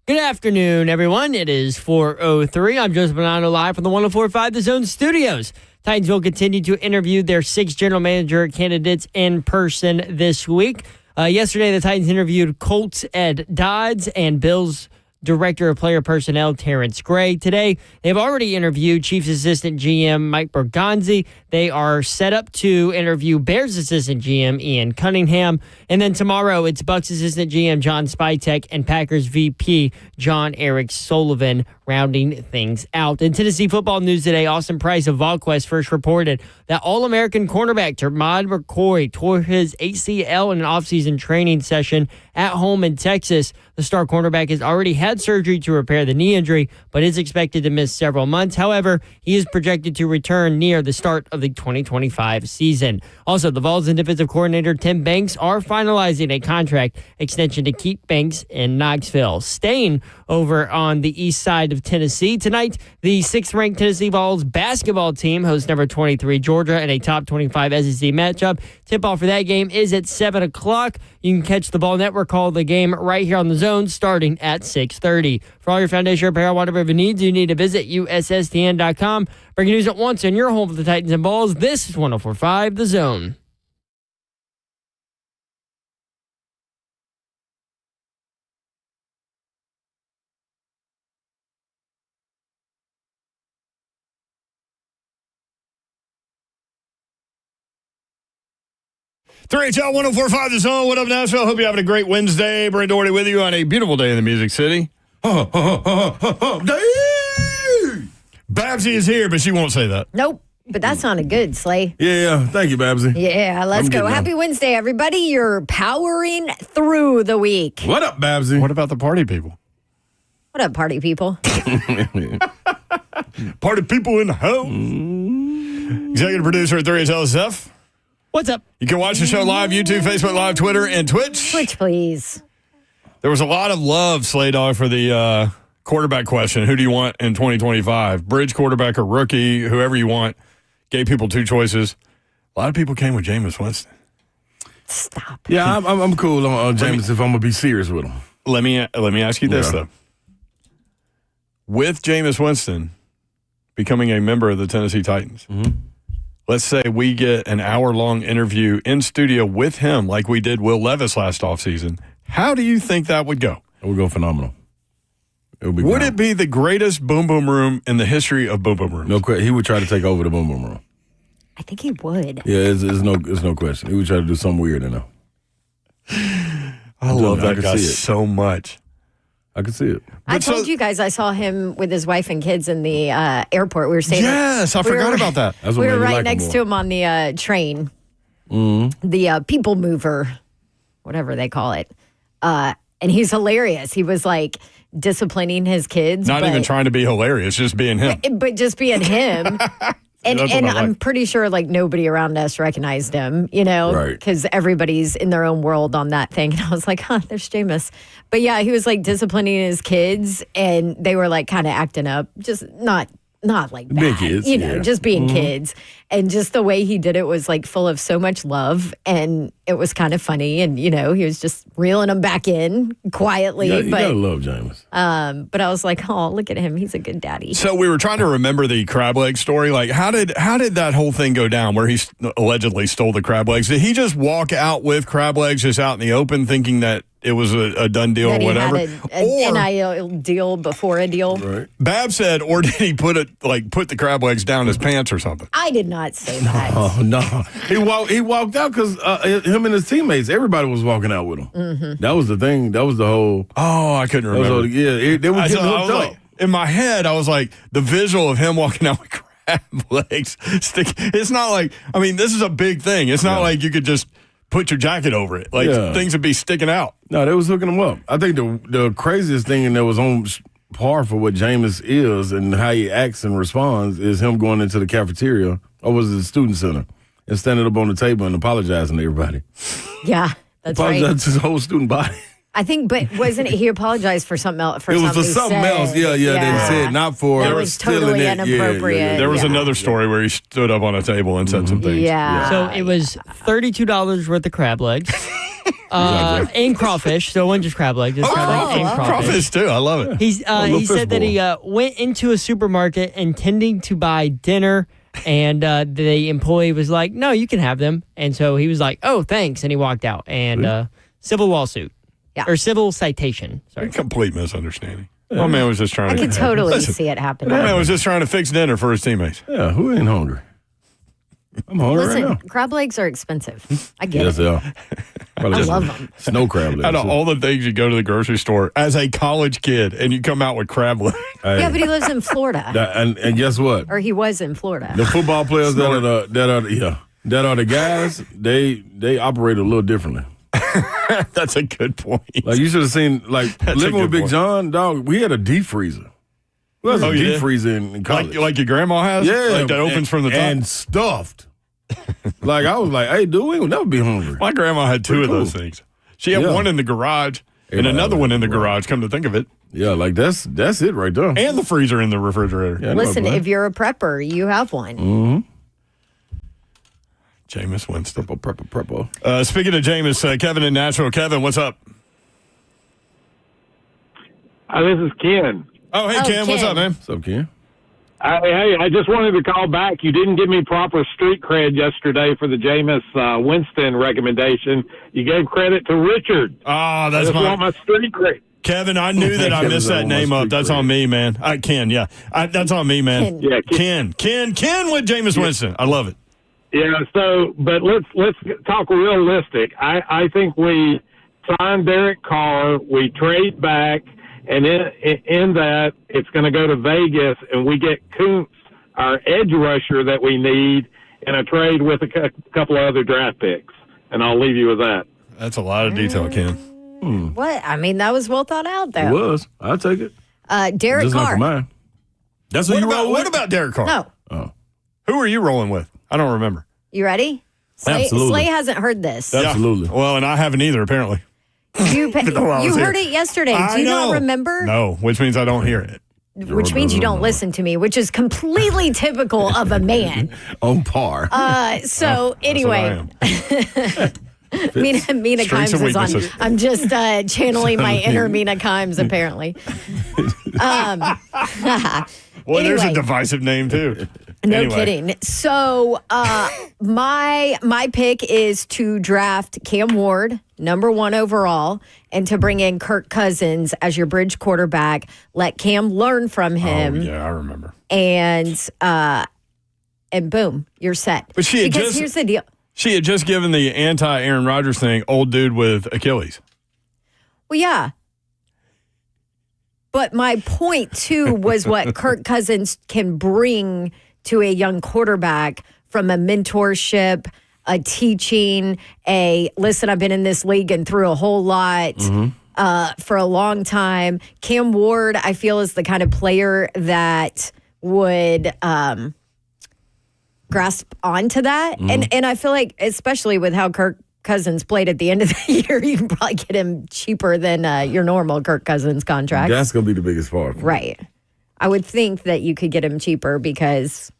Good afternoon, everyone. It is 4:03. I'm Joseph Bonanno live from the 104.5 The Zone studios. Titans will continue to interview their 6 general manager candidates in person this week. Yesterday, the Titans interviewed Colts Ed Dodds and Bills Director of Player Personnel Terrence Gray. Today, they've already interviewed Chiefs Assistant GM Mike Bergonzi. They are set up to interview Bears Assistant GM Ian Cunningham. And then tomorrow, it's Bucs Assistant GM John Spytek and Packers VP John Eric Sullivan rounding things out. In Tennessee football news today, Austin Price of VolQuest first reported that All-American cornerback Termod McCoy tore his ACL in an offseason training session at home in Texas. The star cornerback has already had surgery to repair the knee injury, but is expected to miss several months. However, he is projected to return near the start of the 2025 season. Also, the Vols and defensive coordinator Tim Banks are finalizing a contract extension to keep Banks in Knoxville. Staying over on the east side of Tennessee tonight, the 6th-ranked Tennessee Vols basketball team hosts number 23 Georgia in a top 25 SEC matchup. Tip-off for that game is at 7 o'clock. You can catch the Ball Network call the game right here on the Zone starting at 6:30. For all your foundation apparel, whatever needs, you need to visit USSTN.com. Breaking news at once on your home for the Titans and Balls. This is 104.5 The Zone. HL 104.5 The Zone. What up, Nashville? Hope you're having a great Wednesday. Brent Doherty with you on a beautiful day in the Music City. Babsy is here, but she won't say that. Nope. But that sounded good, Slay. Yeah. Thank you, Babsy. Yeah, let's go. Happy Wednesday, everybody. You're powering through the week. What up, Babsy? What about the party people? What up, party people? Party people in the house. Executive producer at 3HLSF. What's up? You can watch the show live, YouTube, Facebook Live, Twitter, and Twitch. Twitch, please. There was a lot of love, Slay Dog, for the quarterback question. Who do you want in 2025? Bridge quarterback or rookie, whoever you want. Gave people 2 choices. A lot of people came with Jameis Winston. Stop. Yeah, I'm cool on Jameis if I'm going to be serious with him. Let me ask you this, though. With Jameis Winston becoming a member of the Tennessee Titans, let's say we get an hour-long interview in studio with him like we did Will Levis last offseason. How do you think that would go? It would go phenomenal. Would it be the greatest Boom Boom Room in the history of Boom Boom Rooms? No question. He would try to take over the Boom Boom Room. I think he would. Yeah, it's no question. He would try to do something weird in there. I love that guy so much. I can see it. I told you guys I saw him with his wife and kids in the airport. We were staying. Yes, I forgot about that. We were right next to him on the train, the people mover, whatever they call it. And he's hilarious. He was like disciplining his kids. Not even trying to be hilarious, just being him. But just being him. And I'm pretty sure like nobody around us recognized him, Right. Because everybody's in their own world on that thing. And I was like, there's Jameis. But yeah, he was like disciplining his kids and they were like kind of acting up, just not like that. Being kids, just being kids. And just the way he did it was like full of so much love and it was kind of funny. And, he was just reeling them back in quietly. You gotta love Jameis. But I was like, oh, look at him. He's a good daddy. So we were trying to remember the crab leg story. Like, how did that whole thing go down where he allegedly stole the crab legs? Did he just walk out with crab legs just out in the open thinking that it was a done deal or whatever? Had an NIL deal before a deal. Right. Bab said, or did he put the crab legs down his pants or something? I did not say that. Oh, no. He walked out because him and his teammates, everybody was walking out with him. Mm-hmm. That was the thing. That was the whole. Oh, I couldn't remember. They were getting hooked up. Like, in my head, I was like, the visual of him walking out with crab legs. It's not like, this is a big thing. It's not like you could just put your jacket over it. Like, things would be sticking out. No, they was hooking him up. I think the craziest thing, and that was on par for what Jameis is and how he acts and responds, is him going into the cafeteria, or was it the student center, and standing up on the table and apologizing to everybody. Yeah, that's right. Apologizing to his whole student body. I think, but wasn't it? He apologized for something else. It was for something else. Yeah. They said not for. That was totally inappropriate. Yeah. There was another story where he stood up on a table and said some things. Yeah. So it was $32 worth of crab legs. And crawfish. So it wasn't just crab legs. It was crab legs and Crawfish too. I love it. He said that he went into a supermarket intending to buy dinner, and the employee was like, "No, you can have them." And so he was like, "Oh, thanks," and he walked out. And civil lawsuit, or civil citation. Sorry, Complete misunderstanding. My man was just trying I to. could totally see it happening. My man was just trying to fix dinner for his teammates. Yeah, who ain't hungry? I'm hungry Listen, right now. crab legs are expensive. I get Yes, it. they are. I love them. Snow crab legs. Out of all the things you go to the grocery store as a college kid and you come out with crab legs. Hey, Yeah, but he lives in Florida, and guess what? or he was in Florida. The football players that are the guys, they operate a little differently. That's a good point. Like you should have seen, like That's a living with good Big point. John, dog. We had a deep freezer. We had a you deep did? freezer in college. Like your grandma has? yeah, Like that opens from the top? and stuffed. Like I was like, hey, dude, we will never be hungry. My grandma had two of those cool. things. She had one in the garage and another one in the garage, come to think of it. Yeah, like that's it right there. And the freezer in the refrigerator. Yeah, Listen, no, if you're a prepper, you have one. Jameis Winston. prepper. Speaking of Jameis, Kevin in Nashville. Kevin, what's up? This is Ken. Oh, hey, Ken. What's Ken. up, man? What's up, Ken? Hey, I just wanted to call back. You didn't give me proper street cred yesterday for the Jameis Winston recommendation. You gave credit to Richard. Oh, I that's just want my street cred. Kevin, I knew that I messed that name up. That's on me, man. Ken, yeah. That's on me, man. Yeah, Ken with Jameis Winston. I love it. Yeah. So, but let's talk realistic. I think we sign Derek Carr. We trade back. And in that, it's going to go to Vegas, and we get Kuntz, our edge rusher that we need, in a trade with a couple of other draft picks. And I'll leave you with that. That's a lot of detail, Ken. What? I mean, that was well thought out, though. It was. I'll take it. Derek Just not for Carr. mine. That's who you roll What with? about Derek Carr? No. Oh. Who are you rolling with? I don't remember. You ready? Absolutely. Slay hasn't heard this. Absolutely. Yeah. Well, and I haven't either, apparently. You was heard here. it yesterday. I Do you know. not remember? No, which means I don't hear it. Which means you don't listen to me, which is completely typical of a man. On par. So anyway, Mina Strengths Kimes and is on. weaknesses. I'm just channeling my inner Mina Kimes, apparently. Well, there's a Anyway. divisive name, too. No Anyway. kidding. So my pick is to draft Cam Ward, number 1 overall, and to bring in Kirk Cousins as your bridge quarterback. Let Cam learn from him, Oh, yeah, I remember. and boom, you're set. But she had because just- here's the deal. She had just given the anti-Aaron Rodgers thing, old dude with Achilles. Well, yeah. But my point, too, was what Kirk Cousins can bring to a young quarterback from a mentorship, a teaching, listen, I've been in this league and through a whole lot for a long time. Cam Ward, I feel, is the kind of player that would grasp onto that. And I feel like, especially with how Kirk Cousins played at the end of the year, you can probably get him cheaper than your normal Kirk Cousins contract. That's going to be the biggest part. Right. I would think that you could get him cheaper because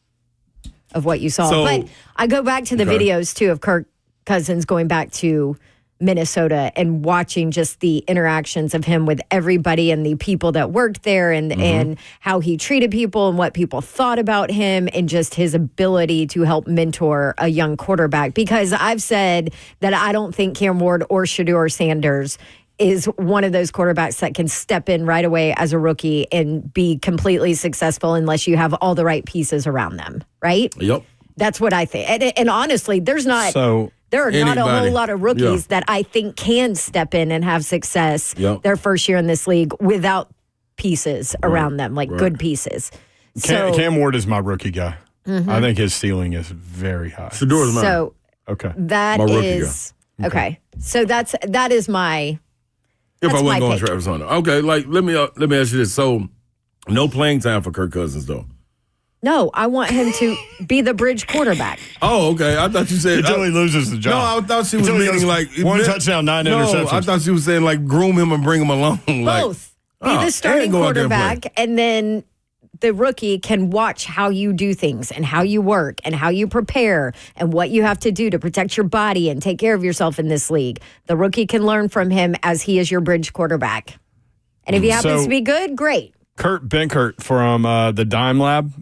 of what you saw. So- but I go back to the videos, too, of Kirk Cousins going back to Minnesota and watching just the interactions of him with everybody and the people that worked there and how he treated people and what people thought about him and just his ability to help mentor a young quarterback. Because I've said that I don't think Cam Ward or Shedeur Sanders is one of those quarterbacks that can step in right away as a rookie and be completely successful unless you have all the right pieces around them, right? Yep. That's what I think. And honestly, there are not a whole Anybody. lot of rookies Yeah. that I think can step in and have success Yep. their first year in this league without pieces around them, like good pieces. Cam Ward is my rookie guy. I think his ceiling is very high. Shadour's mine. So Okay. that My rookie is okay. So that is my if that's I my wasn't going pick. Travis Hunter. Okay, like let me ask you this. So no playing time for Kirk Cousins though. No, I want him to be the bridge quarterback. Oh, okay. I thought you said Until he loses the job. No, I thought she was meaning like one touchdown, 9 interceptions. I thought she was saying like groom him and bring him along. Both. Be the starting go out there and play. quarterback, and then the rookie can watch how you do things and how you work and how you prepare and what you have to do to protect your body and take care of yourself in this league. The rookie can learn from him as he is your bridge quarterback. And if he happens to be good, great. Kurt Benkert from the Dime Lab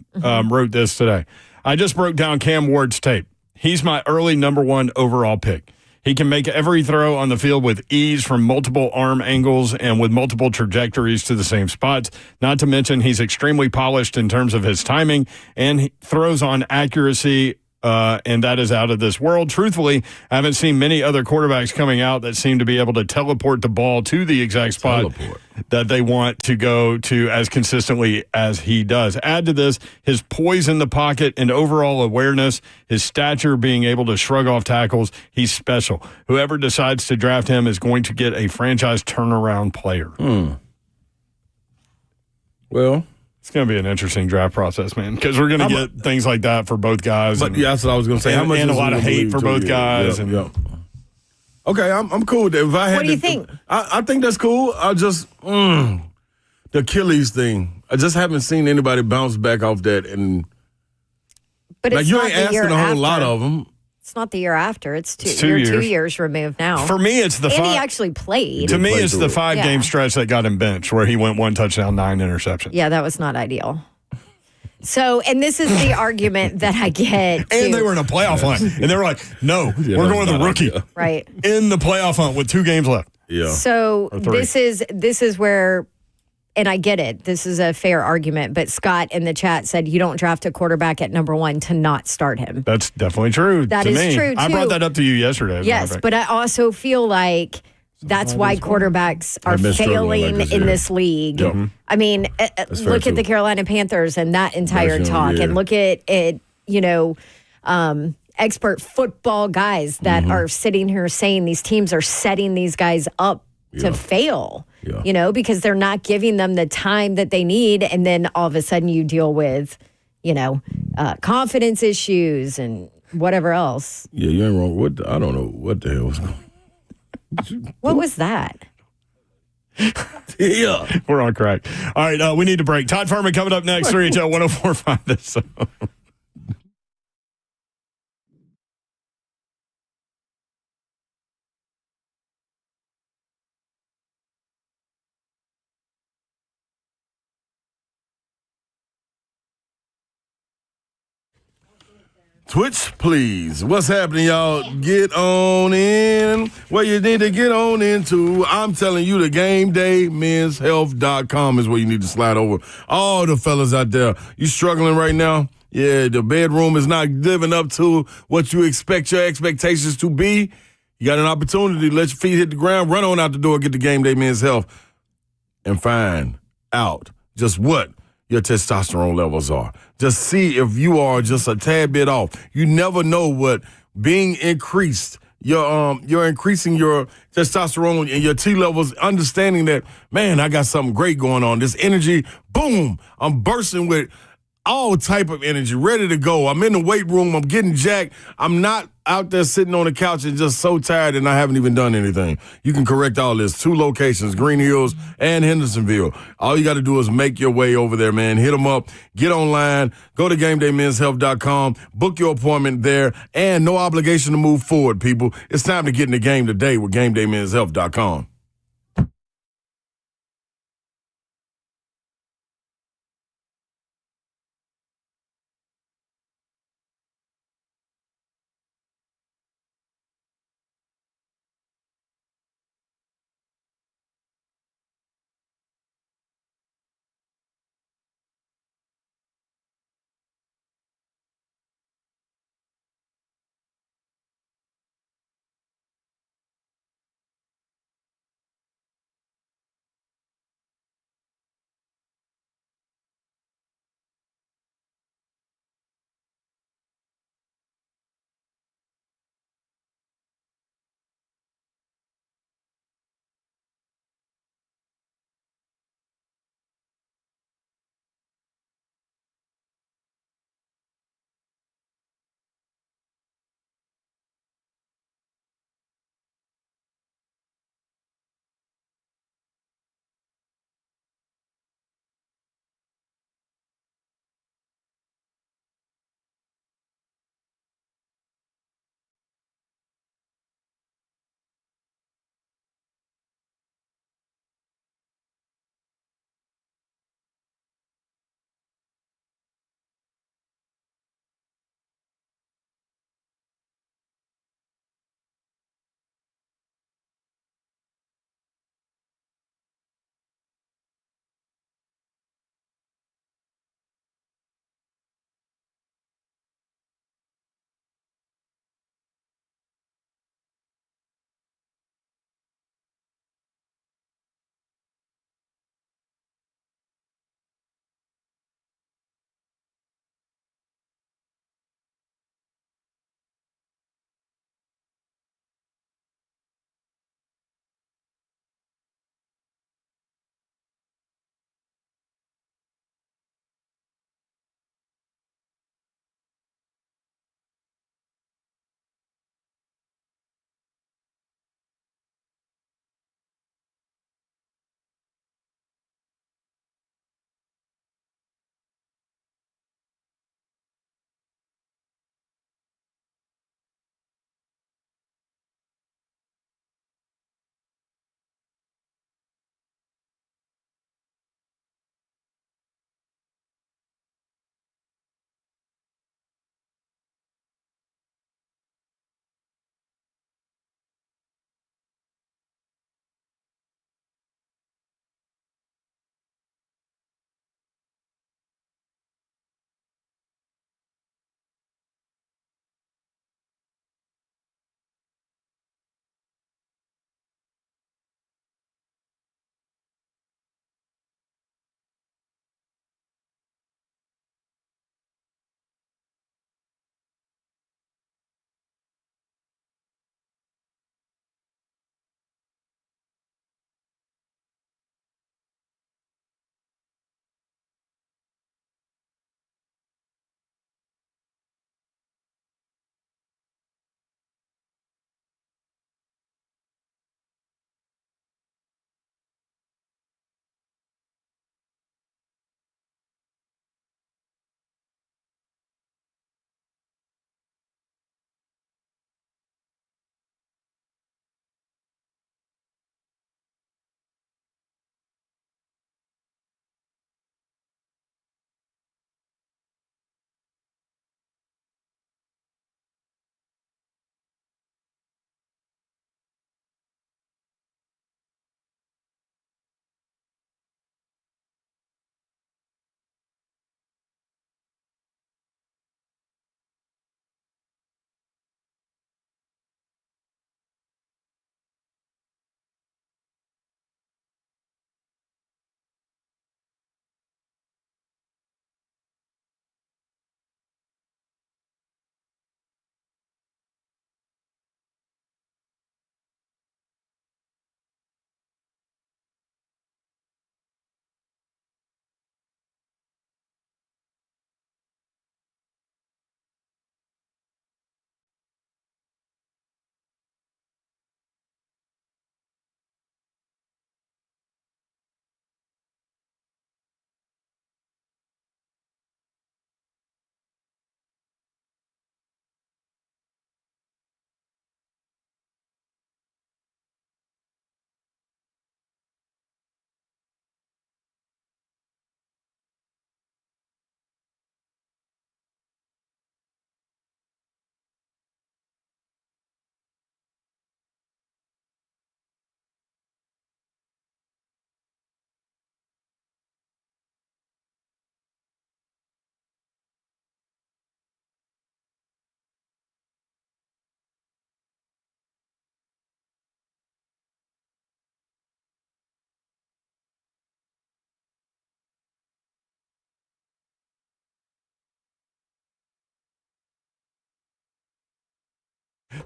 wrote this today. I just broke down Cam Ward's tape. He's my early number 1 overall pick. He can make every throw on the field with ease from multiple arm angles and with multiple trajectories to the same spots. Not to mention he's extremely polished in terms of his timing, and he throws on accuracy, and that is out of this world. Truthfully, I haven't seen many other quarterbacks coming out that seem to be able to teleport the ball to the exact spot that they want to go to as consistently as he does. Add to this his poise in the pocket and overall awareness, his stature, being able to shrug off tackles. He's special. Whoever decides to draft him is going to get a franchise turnaround player. Well, it's going to be an interesting draft process, man, because we're going to get things like that for both guys. But that's what I was going to say. And, How much and a lot of hate for both guys. Okay, I'm cool with that. If I had What do you think? I think that's cool. I just the Achilles thing. I just haven't seen anybody bounce back off that. And But it's you not ain't the year asking a whole after. lot of them. It's not the year after. It's It's 2 years. 2 years removed now. For me, it's the and he five. actually played. To me, Play it's through the it. 5-game stretch that got him benched, where he went 1 touchdown, 9 interceptions. Yeah, that was not ideal. So, and this is the argument that I get. And too. they were in a playoff hunt, and they were like, "No, we're going the rookie right. in the playoff hunt with 2 games left." Yeah. So Or 3. this is where, and I get it. This is a fair argument, but Scott in the chat said you don't draft a quarterback at number 1 to not start him. That's definitely true. That to is me. true, I too. brought that up to you yesterday. as a matter of Yes, fact. but I also feel like that's why quarterbacks are Have been struggling failing like this in year. this league. I mean, fair, look too. at the Carolina Panthers and that entire That's talk, young, and look at expert football guys that are sitting here saying these teams are setting these guys up to fail. Yeah. Because they're not giving them the time that they need, and then all of a sudden you deal with, confidence issues and whatever else. Yeah, you ain't wrong. I don't know what the hell was going on. What was that? Yeah. We're on crack. All right, we need to break. Todd Furman coming up next. 3HL 104.5 This Zone. Twitch, please. What's happening, y'all? Get on in. Where you need to get on into. I'm telling you, the GameDayMen'sHealth.com is where you need to slide over. All the fellas out there, you struggling right now? Yeah, the bedroom is not living up to what you expect your expectations to be. You got an opportunity to let your feet hit the ground, run on out the door, get the Game Day Men's Health, and find out just what your testosterone levels are. Just see if you are just a tad bit off. You never know what being increased, you're increasing your testosterone and your T levels, understanding that, man, I got something great going on. This energy, boom, I'm bursting with all type of energy, ready to go. I'm in the weight room. I'm getting jacked. I'm not out there sitting on the couch and just so tired and I haven't even done anything. You can correct all this. 2 locations, Green Hills and Hendersonville. All you got to do is make your way over there, man. Hit them up. Get online. Go to GameDayMen'sHealth.com. Book your appointment there. And no obligation to move forward, people. It's time to get in the game today with GameDayMen'sHealth.com.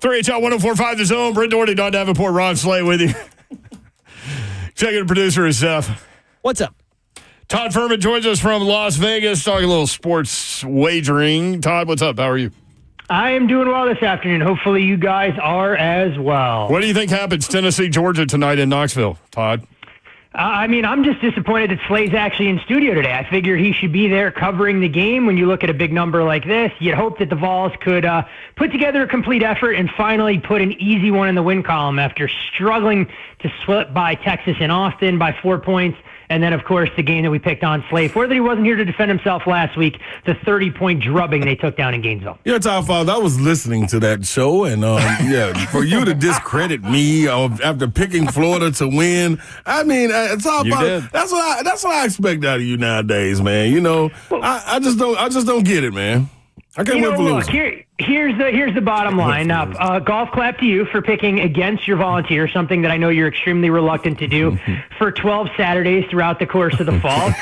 3HL 104.5 The Zone. Brent Doherty, Don Davenport, Ron Slay with you. Executive producer is Seth. What's up? Todd Furman joins us from Las Vegas, talking a little sports wagering. Todd, what's up? How are you? I am doing well this afternoon. Hopefully you guys are as well. What do you think happens Tennessee, Georgia tonight in Knoxville, Todd? I'm just disappointed that Slay's actually in studio today. I figure he should be there covering the game. When you look at a big number like this, you'd hope that the Vols could put together a complete effort and finally put an easy one in the win column after struggling to slip by Texas in Austin by 4 points. And then, of course, the game that we picked on Slay for that he wasn't here to defend himself last week, the 30-point drubbing they took down in Gainesville. Yeah, Tom Father, I was listening to that show, and for you to discredit me after picking Florida to win, I mean, Tom Father, that's what I expect out of you nowadays, man. You know, I just don't get it, man. I can't wait for losing. Here's the bottom line. Golf clap to you for picking against your Volunteer, something that I know you're extremely reluctant to do, for 12 Saturdays throughout the course of the fall.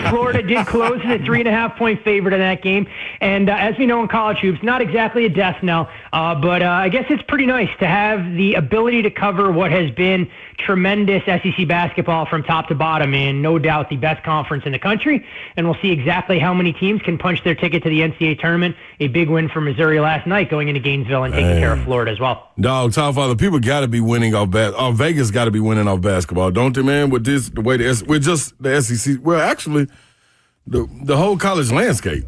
Florida did close as a 3.5-point favorite in that game. And as we know in college hoops, not exactly a death knell, but I guess it's pretty nice to have the ability to cover what has been tremendous SEC basketball from top to bottom, and no doubt the best conference in the country. And we'll see exactly how many teams can punch their ticket to the NCAA tournament. A big win for Missouri last night going into Gainesville and taking care of Florida as well. Dog, Tom Father, people got to be winning off Vegas got to be winning off basketball, don't they, man? With this, the way we're just the SEC. Well, actually, the whole college landscape.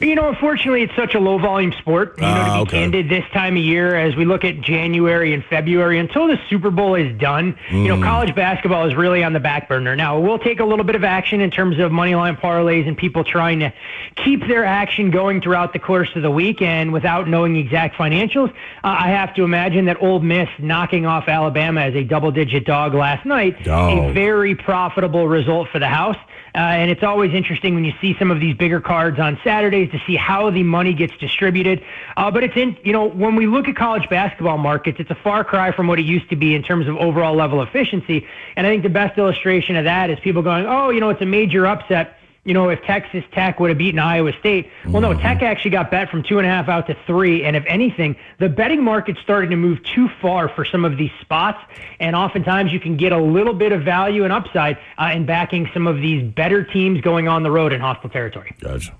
You know, unfortunately, it's such a low-volume sport. You know, to be candid, this time of year, as we look at January and February, until the Super Bowl is done, you know, college basketball is really on the back burner. Now, we'll take a little bit of action in terms of money line parlays and people trying to keep their action going throughout the course of the week. And without knowing exact financials, I have to imagine that Ole Miss knocking off Alabama as a double-digit dog last night, a very profitable result for the house. And it's always interesting when you see some of these bigger cards on Saturdays to see how the money gets distributed. But when we look at college basketball markets, it's a far cry from what it used to be in terms of overall level efficiency. And I think the best illustration of that is people going, it's a major upset. You know, if Texas Tech would have beaten Iowa State. Well, no, Tech actually got bet from 2.5 out to 3. And if anything, the betting market started to move too far for some of these spots. And oftentimes you can get a little bit of value and upside in backing some of these better teams going on the road in hostile territory. Gotcha.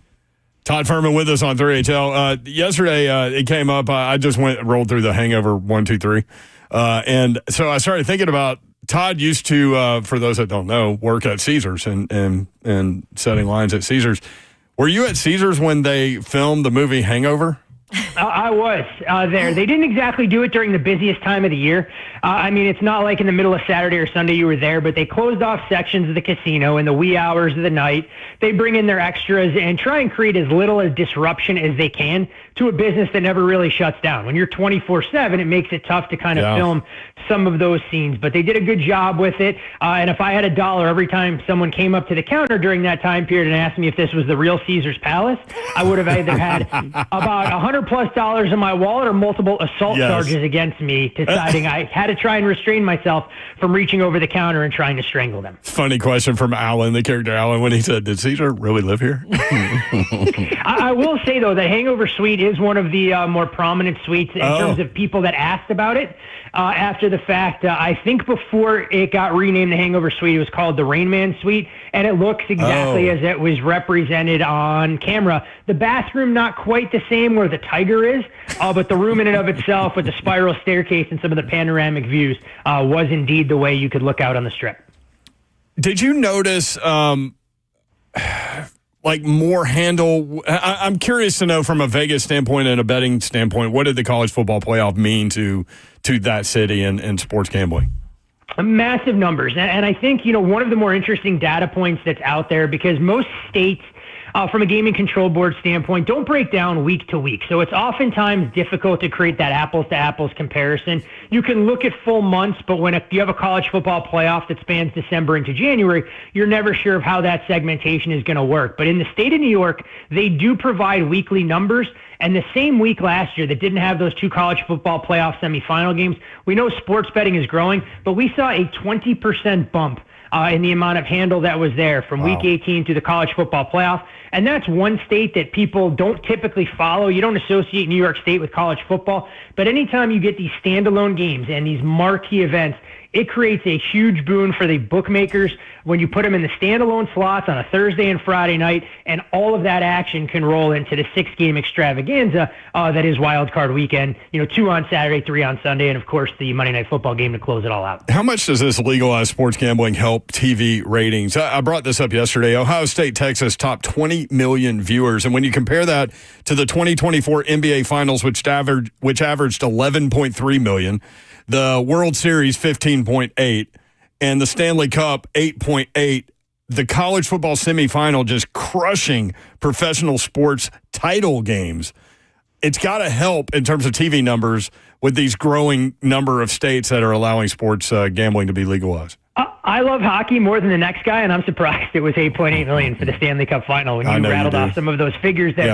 Todd Furman with us on 3HL. Yesterday, it came up. I just rolled through the Hangover 1, 2, 3. And so I started thinking about Todd used to, for those that don't know, work at Caesars and setting lines at Caesars. Were you at Caesars when they filmed the movie Hangover? I was there. They didn't exactly do it during the busiest time of the year. It's not like in the middle of Saturday or Sunday you were there, but they closed off sections of the casino in the wee hours of the night. They bring in their extras and try and create as little as disruption as they can to a business that never really shuts down. When you're 24/7, it makes it tough to kind of film some of those scenes, but they did a good job with it. And if I had $1 every time someone came up to the counter during that time period and asked me if this was the real Caesars Palace, I would have either had about $100+ in my wallet or multiple assault charges against me, deciding I had to try and restrain myself from reaching over the counter and trying to strangle them. Funny question from Alan, the character Alan, when he said, "Did Caesar really live here?" I will say, though, the Hangover Suite is one of the more prominent suites in terms of people that asked about it. After the fact, I think before it got renamed the Hangover Suite, it was called the Rain Man Suite, and it looks exactly as it was represented on camera. The bathroom, not quite the same where the tiger is, but the room in and of itself with the spiral staircase and some of the panoramic views was indeed the way you could look out on the Strip. Did you notice more handle? I'm curious to know from a Vegas standpoint and a betting standpoint, what did the college football playoff mean to that city and sports gambling? Massive numbers. And I think, one of the more interesting data points that's out there, because most states, from a gaming control board standpoint, don't break down week to week. So it's oftentimes difficult to create that apples to apples comparison. You can look at full months, but when you have a college football playoff that spans December into January, you're never sure of how that segmentation is going to work. But in the state of New York, they do provide weekly numbers. And the same week last year that didn't have those 2 college football playoff semifinal games, we know sports betting is growing, but we saw a 20% bump in the amount of handle that was there from Week 18 to the college football playoff. And that's one state that people don't typically follow. You don't associate New York State with college football. But anytime you get these standalone games and these marquee events, it creates a huge boon for the bookmakers when you put them in the standalone slots on a Thursday and Friday night, and all of that action can roll into the 6-game extravaganza that is Wild Card Weekend. 2 on Saturday, 3 on Sunday, and of course the Monday Night Football game to close it all out. How much does this legalized sports gambling help TV ratings? I brought this up yesterday. Ohio State, Texas topped 20 million viewers, and when you compare that to the 2024 NBA Finals, which averaged 11.3 million, the World Series 15.8, and the Stanley Cup 8.8. The college football semifinal just crushing professional sports title games. It's got to help in terms of TV numbers with these growing number of states that are allowing sports gambling to be legalized. I love hockey more than the next guy, and I'm surprised it was 8.8 million for the Stanley Cup final when you rattled off some of those figures there.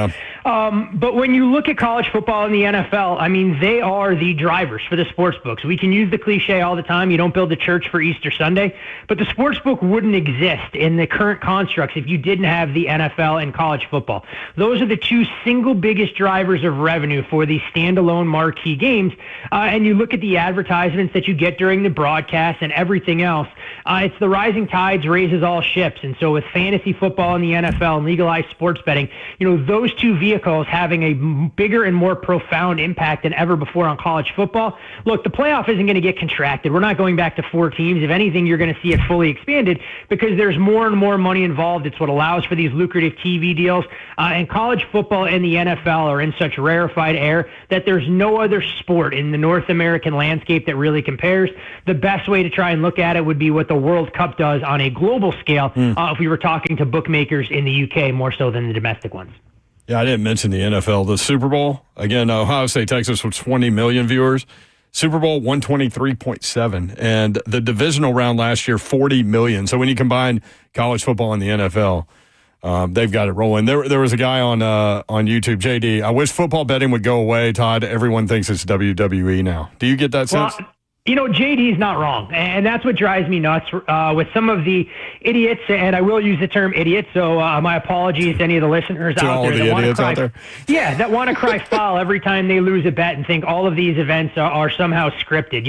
Yeah. But when you look at college football and the NFL, I mean, they are the drivers for the sports books. We can use the cliche all the time, you don't build a church for Easter Sunday, but the sports book wouldn't exist in the current constructs if you didn't have the NFL and college football. Those are the two single biggest drivers of revenue for these standalone marquee games. And you look at the advertisements that you get during the broadcast and everything else. It's the rising tides raises all ships. And so with fantasy football in the NFL and legalized sports betting, those two vehicles having a bigger and more profound impact than ever before on college football. Look, the playoff isn't going to get contracted. We're not going back to 4 teams. If anything, you're going to see it fully expanded because there's more and more money involved. It's what allows for these lucrative TV deals. And college football and the NFL are in such rarefied air that there's no other sport in the North American landscape that really compares. The best way to try and look at it would be what the World Cup does on a global scale if we were talking to bookmakers in the UK more so than the domestic ones. Yeah, I didn't mention the NFL. The Super Bowl, again, Ohio State, Texas with 20 million viewers. Super Bowl, 123.7. And the divisional round last year, 40 million. So when you combine college football and the NFL, they've got it rolling. There was a guy on YouTube, JD. I wish football betting would go away, Todd. Everyone thinks it's WWE now. Do you get that sense? JD's not wrong, and that's what drives me nuts with some of the idiots, and I will use the term idiot, so my apologies to any of the listeners out there that want to cry. Yeah, that want to cry foul every time they lose a bet and think all of these events are somehow scripted.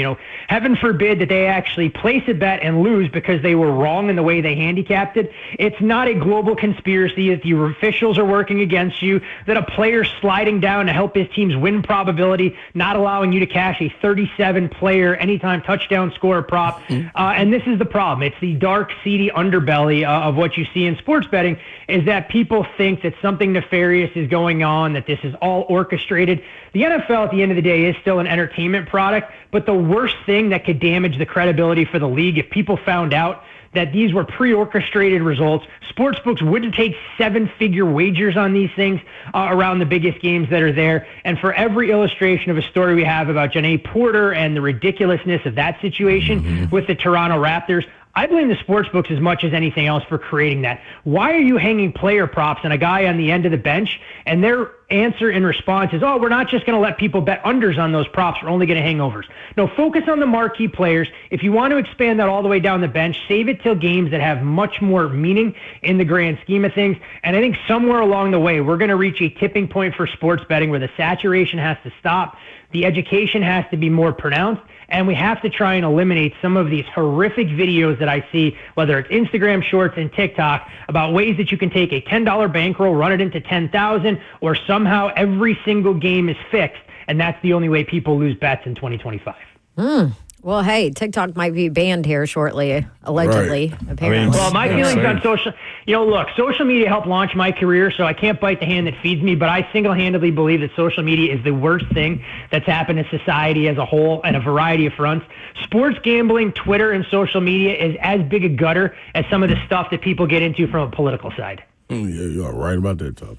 Heaven forbid that they actually place a bet and lose because they were wrong in the way they handicapped it. It's not a global conspiracy that the officials are working against you, that a player sliding down to help his team's win probability, not allowing you to cash a 37-player anytime touchdown score prop. And this is the problem. It's the dark, seedy underbelly of what you see in sports betting is that people think that something nefarious is going on, that this is all orchestrated. The NFL at the end of the day is still an entertainment product, but the worst thing that could damage the credibility for the league if people found out that these were pre-orchestrated results. Sportsbooks wouldn't take 7-figure wagers on these things around the biggest games that are there. And for every illustration of a story we have about Janae Porter and the ridiculousness of that situation with the Toronto Raptors, I blame the sportsbooks as much as anything else for creating that. Why are you hanging player props on a guy on the end of the bench? And their answer in response is, we're not just going to let people bet unders on those props. We're only going to hang overs. No, focus on the marquee players. If you want to expand that all the way down the bench, save it till games that have much more meaning in the grand scheme of things. And I think somewhere along the way, we're going to reach a tipping point for sports betting where the saturation has to stop. The education has to be more pronounced. And we have to try and eliminate some of these horrific videos that I see, whether it's Instagram Shorts and TikTok, about ways that you can take a $10 bankroll, run it into $10,000, or somehow every single game is fixed. And that's the only way people lose bets in 2025. Well, hey, TikTok might be banned here shortly, allegedly, apparently. Well, my feelings on social, look, social media helped launch my career, so I can't bite the hand that feeds me, but I single-handedly believe that social media is the worst thing that's happened to society as a whole on a variety of fronts. Sports gambling, Twitter, and social media is as big a gutter as some of the stuff that people get into from a political side. Yeah, you are right about that, Todd.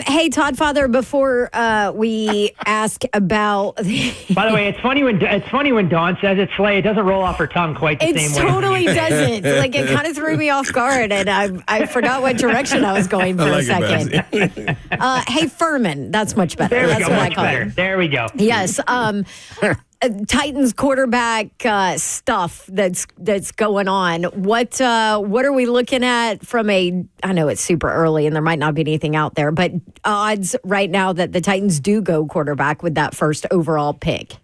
Hey, Todd Father, before we ask about By the way, it's funny when Dawn says it, Slay. It doesn't roll off her tongue quite the same way. It totally doesn't. Like, it kind of threw me off guard, and I forgot what direction I was going for a second. Hey, Furman. That's much better. There we That's go. what Much I call better. it. There we go. Yes. Titans quarterback stuff that's going on. What are we looking at from I know it's super early and there might not be anything out there, but odds right now that the Titans do go quarterback with that first overall pick?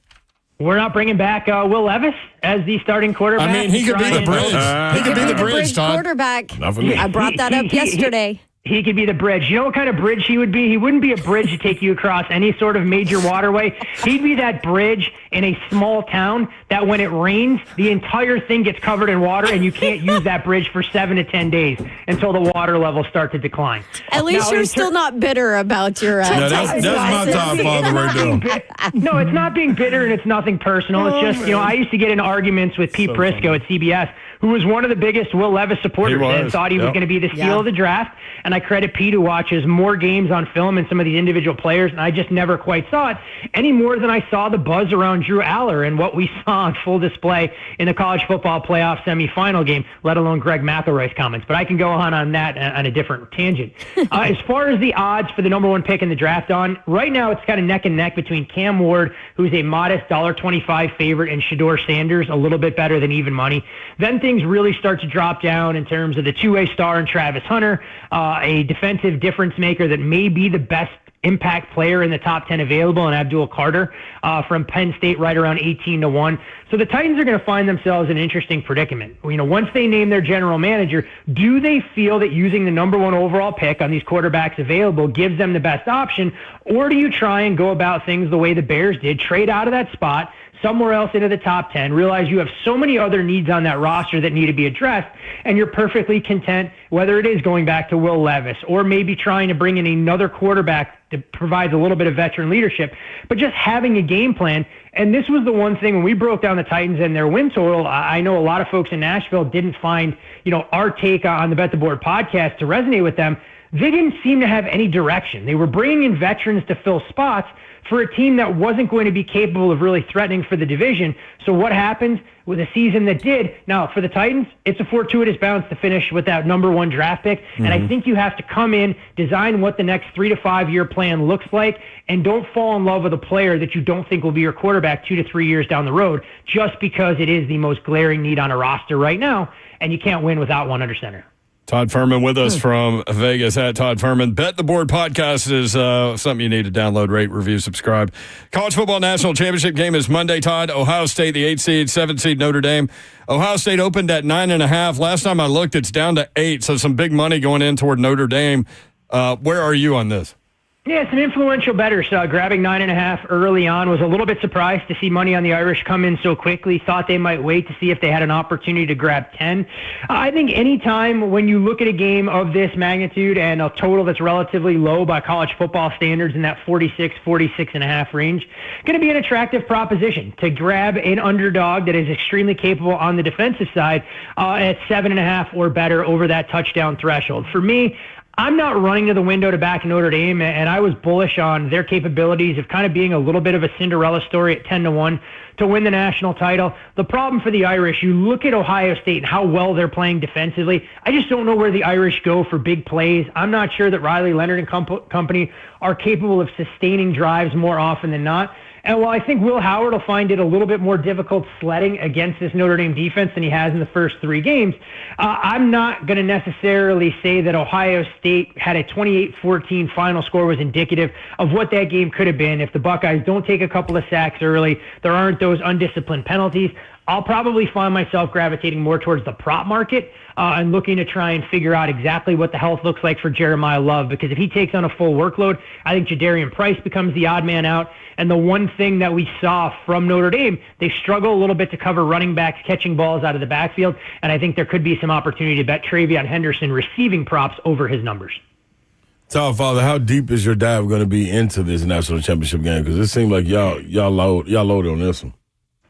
We're not bringing back Will Levis as the starting quarterback. I mean, he could be the bridge. He could be the bridge, Todd. Quarterback. I brought that up yesterday. He could be the bridge. You know what kind of bridge he would be? He wouldn't be a bridge to take you across any sort of major waterway. He'd be that bridge in a small town that when it rains, the entire thing gets covered in water and you can't use that bridge for 7 to 10 days until the water levels start to decline. At least you're still not bitter about your that's my top father right there. No, it's not being bitter and it's nothing personal. It's just, I used to get in arguments with Pete Briscoe at CBS, who was one of the biggest Will Levis supporters and thought he was going to be the steal of the draft. And I credit Pete, who watches more games on film and some of these individual players, and I just never quite saw it any more than I saw the buzz around Drew Aller and what we saw on full display in the college football playoff semifinal game, let alone Greg McElroy's comments. But I can go on that on a different tangent. As far as the odds for the number one pick in the draft right now it's kind of neck and neck between Cam Ward, who's a modest $1.25 favorite, and Shedeur Sanders, a little bit better than even money. Then things really start to drop down in terms of the two-way star in Travis Hunter, a defensive difference maker that may be the best impact player in the top 10 available, and Abdul Carter from Penn State right around 18-1. So the Titans are going to find themselves in an interesting predicament. Once they name their general manager, do they feel that using the number one overall pick on these quarterbacks available gives them the best option, or do you try and go about things the way the Bears did, trade out of that spot, somewhere else into the top 10, realize you have so many other needs on that roster that need to be addressed, and you're perfectly content, whether it is going back to Will Levis or maybe trying to bring in another quarterback that provides a little bit of veteran leadership, but just having a game plan. And this was the one thing when we broke down the Titans and their win total, I know a lot of folks in Nashville didn't find, our take on the Bet the Board podcast to resonate with them. They didn't seem to have any direction. They were bringing in veterans to fill spots for a team that wasn't going to be capable of really threatening for the division. So what happens with a season that did? Now, for the Titans, it's a fortuitous bounce to finish with that number one draft pick. Mm-hmm. And I think you have to come in, design what the next 3 to 5 year plan looks like, and don't fall in love with a player that you don't think will be your quarterback 2 to 3 years down the road, just because it is the most glaring need on a roster right now, and you can't win without one under center. Todd Furman with us from Vegas at Todd Furman. Bet the Board podcast is something you need to download, rate, review, subscribe. College football national championship game is Monday, Todd. Ohio State, the 8 seed, 7 seed Notre Dame. Ohio State opened at 9.5. Last time I looked, it's down to 8. So some big money going in toward Notre Dame. Where are you on this? Yeah, some influential bettors grabbing 9.5 early on. Was a little bit surprised to see money on the Irish come in so quickly. Thought they might wait to see if they had an opportunity to grab 10. I think anytime when you look at a game of this magnitude and a total that's relatively low by college football standards in that 46.5 range, going to be an attractive proposition to grab an underdog that is extremely capable on the defensive side at 7.5 or better over that touchdown threshold. For me, I'm not running to the window to back Notre Dame, and I was bullish on their capabilities of kind of being a little bit of a Cinderella story at 10-1 to win the national title. The problem for the Irish, you look at Ohio State and how well they're playing defensively. I just don't know where the Irish go for big plays. I'm not sure that Riley Leonard and company are capable of sustaining drives more often than not. And while I think Will Howard will find it a little bit more difficult sledding against this Notre Dame defense than he has in the first 3 games, I'm not going to necessarily say that Ohio State had a 28-14 final score was indicative of what that game could have been. If the Buckeyes don't take a couple of sacks early, there aren't those undisciplined penalties, I'll probably find myself gravitating more towards the prop market and looking to try and figure out exactly what the health looks like for Jeremiah Love, because if he takes on a full workload, I think Jadarian Price becomes the odd man out. And the one thing that we saw from Notre Dame, they struggle a little bit to cover running backs catching balls out of the backfield, and I think there could be some opportunity to bet Travion Henderson receiving props over his numbers. Tell Father, how deep is your dive going to be into this national championship game? Because it seems like y'all loaded on this one.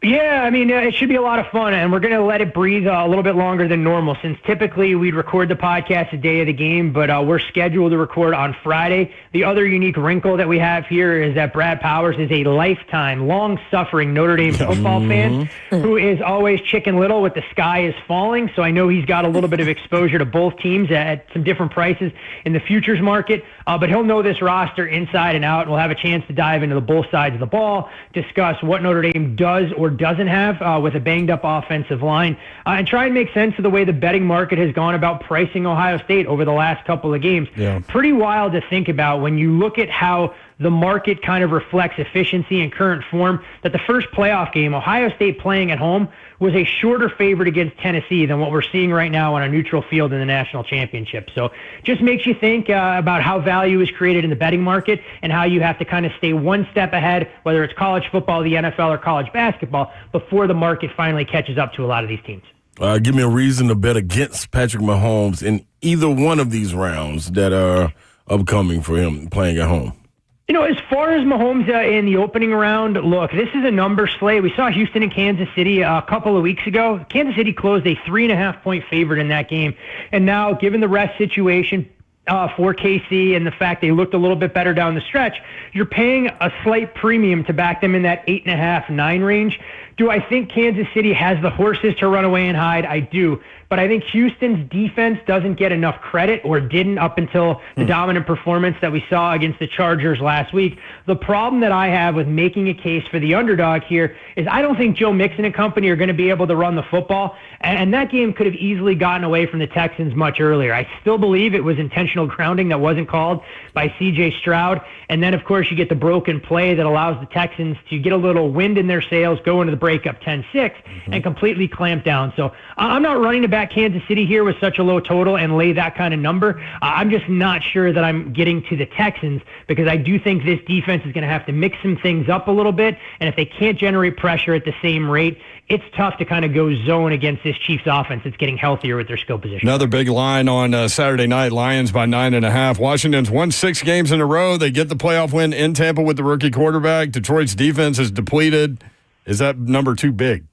Yeah, I mean, it should be a lot of fun, and we're going to let it breathe a little bit longer than normal, since typically we'd record the podcast the day of the game, but we're scheduled to record on Friday. The other unique wrinkle that we have here is that Brad Powers is a lifetime, long-suffering Notre Dame football fan who is always Chicken Little with the sky is falling, so I know he's got a little bit of exposure to both teams at some different prices in the futures market, but he'll know this roster inside and out, and we'll have a chance to dive into both sides of the ball, discuss what Notre Dame does or doesn't have with a banged-up offensive line, and try and make sense of the way the betting market has gone about pricing Ohio State over the last couple of games. Yeah. Pretty wild to think about when you look at how the market kind of reflects efficiency and current form, that the first playoff game, Ohio State playing at home, was a shorter favorite against Tennessee than what we're seeing right now on a neutral field in the national championship. So just makes you think about how value is created in the betting market and how you have to kind of stay one step ahead, whether it's college football, the NFL, or college basketball, before the market finally catches up to a lot of these teams. Give me a reason to bet against Patrick Mahomes in either one of these rounds that are upcoming for him playing at home. You know, as far as Mahomes in the opening round, look, this is a number slate. We saw Houston and Kansas City a couple of weeks ago. Kansas City closed a 3.5-point favorite in that game. And now, given the rest situation for KC and the fact they looked a little bit better down the stretch, you're paying a slight premium to back them in that 8.5, 9 range. Do I think Kansas City has the horses to run away and hide? I do. But I think Houston's defense doesn't get enough credit, or didn't up until the dominant performance that we saw against the Chargers last week. The problem that I have with making a case for the underdog here is I don't think Joe Mixon and company are going to be able to run the football, and that game could have easily gotten away from the Texans much earlier. I still believe it was intentional grounding that wasn't called by C.J. Stroud, and then, of course, you get the broken play that allows the Texans to get a little wind in their sails, go into the breakup 10-6, and completely clamp down. So I'm not running to back Kansas City here with such a low total and lay that kind of number. I'm just not sure that I'm getting to the Texans, because I do think this defense is going to have to mix some things up a little bit, and if they can't generate pressure at the same rate, it's tough to kind of go zone against this Chiefs offense that's getting healthier with their skill position. Another big line on Saturday night, Lions by 9.5. Washington's won 6 games in a row. They get the playoff win in Tampa with the rookie quarterback. Detroit's defense is depleted. Is that number too big?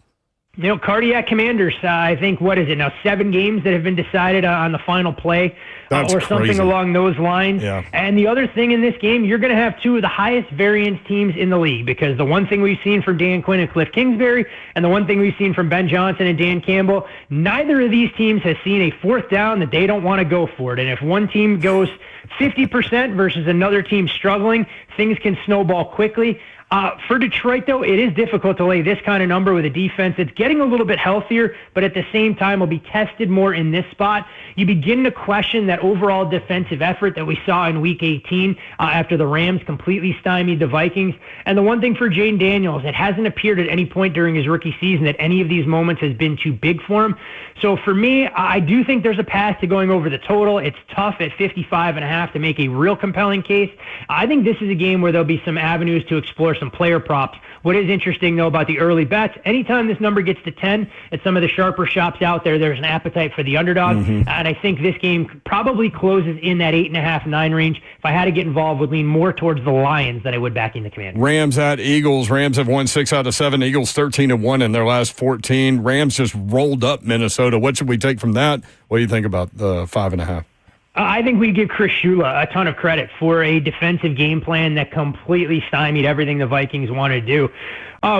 You know, Cardiac Commanders, I think, what is it now, 7 games that have been decided on the final play or something crazy. along those lines. Yeah. And the other thing in this game, you're going to have 2 of the highest variance teams in the league, because the one thing we've seen from Dan Quinn and Cliff Kingsbury and the one thing we've seen from Ben Johnson and Dan Campbell, neither of these teams has seen a 4th down that they don't want to go for it. And if one team goes 50% versus another team struggling, things can snowball quickly. For Detroit, though, it is difficult to lay this kind of number with a defense that's getting a little bit healthier, but at the same time will be tested more in this spot. You begin to question that overall defensive effort that we saw in Week 18 after the Rams completely stymied the Vikings. And the one thing for Jane Daniels, it hasn't appeared at any point during his rookie season that any of these moments has been too big for him. So for me, I do think there's a path to going over the total. It's tough at 55.5 to make a real compelling case. I think this is a game where there'll be some avenues to explore some player props. What is interesting, though, about the early bets, anytime this number gets to 10 at some of the sharper shops out there, there's an appetite for the underdog. And I think this game probably closes in that 8.5, 9 range. If I had to get involved, would lean more towards the Lions than I would backing the Commanders. Rams at Eagles. Rams have won 6 out of 7. Eagles 13-1 in their last 14. Rams just rolled up Minnesota. What should we take from that? What do you think about the 5.5? I think we give Chris Shula a ton of credit for a defensive game plan that completely stymied everything the Vikings want to do.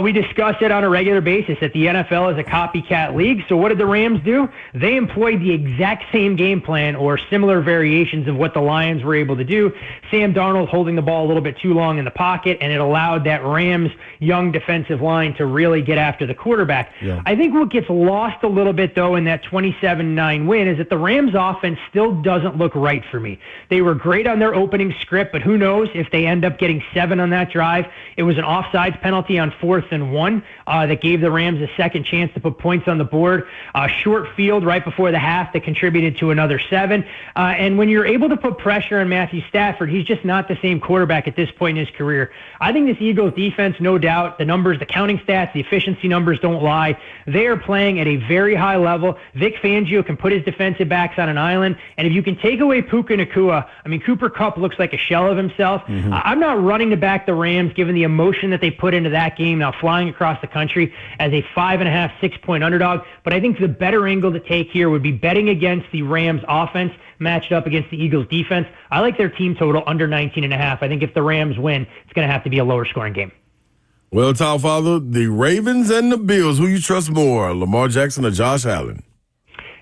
We discuss it on a regular basis that the NFL is a copycat league. So what did the Rams do? They employed the exact same game plan or similar variations of what the Lions were able to do. Sam Darnold holding the ball a little bit too long in the pocket, and it allowed that Rams young defensive line to really get after the quarterback. Yeah. I think what gets lost a little bit, though, in that 27-9 win is that the Rams offense still doesn't look right for me. They were great on their opening script, but who knows if they end up getting 7 on that drive. It was an offsides penalty on 4th and 1 that gave the Rams a second chance to put points on the board. Short field right before the half that contributed to another 7. And when you're able to put pressure on Matthew Stafford, he's just not the same quarterback at this point in his career. I think this Eagles defense, no doubt, the numbers, the counting stats, the efficiency numbers don't lie. They are playing at a very high level. Vic Fangio can put his defensive backs on an island, and if you can take take away Puka Nacua. I mean, Cooper Kupp looks like a shell of himself. I'm not running to back the Rams given the emotion that they put into that game, now flying across the country as a 5.5, 6-point underdog. But I think the better angle to take here would be betting against the Rams offense matched up against the Eagles defense. I like their team total under 19.5. I think if the Rams win, it's going to have to be a lower scoring game. Well, Tom Father, the Ravens and the Bills, who you trust more, Lamar Jackson or Josh Allen?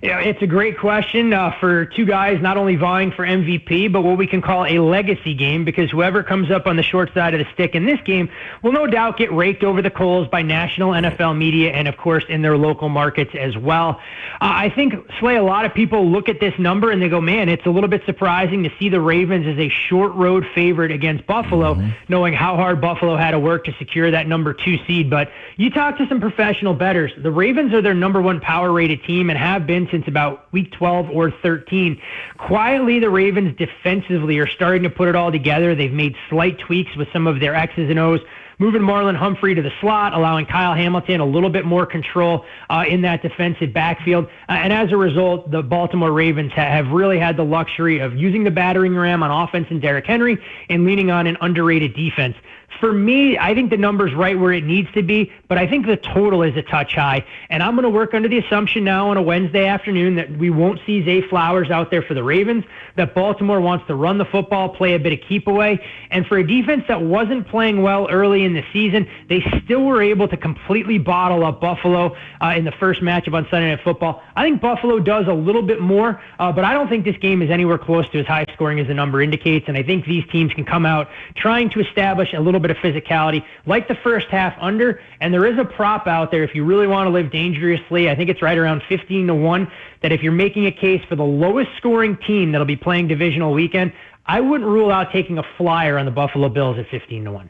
Yeah, it's a great question for two guys not only vying for MVP, but what we can call a legacy game, because whoever comes up on the short side of the stick in this game will no doubt get raked over the coals by national NFL media and, of course, in their local markets as well. I think, Slay, a lot of people look at this number and they go, man, it's a little bit surprising to see the Ravens as a short road favorite against Buffalo, knowing how hard Buffalo had to work to secure that number 2 seed. But you talk to some professional bettors, the Ravens are their number 1 power-rated team and have been since about week 12 or 13. Quietly, the Ravens defensively are starting to put it all together. They've made slight tweaks with some of their X's and O's, moving Marlon Humphrey to the slot, allowing Kyle Hamilton a little bit more control in that defensive backfield. And as a result, the Baltimore Ravens have really had the luxury of using the battering ram on offense in Derrick Henry and leaning on an underrated defense. For me, I think the number's right where it needs to be, but I think the total is a touch high. And I'm going to work under the assumption now on a Wednesday afternoon that we won't see Zay Flowers out there for the Ravens, that Baltimore wants to run the football, play a bit of keep away. And for a defense that wasn't playing well early in the season, they still were able to completely bottle up Buffalo in the first matchup on Sunday Night Football. I think Buffalo does a little bit more, but I don't think this game is anywhere close to as high scoring as the number indicates. And I think these teams can come out trying to establish a little bit of physicality, like the first half under. And there is a prop out there if you really want to live dangerously. I think it's right around 15-1, that if you're making a case for the lowest scoring team that'll be playing divisional weekend, I wouldn't rule out taking a flyer on the Buffalo Bills at 15-1.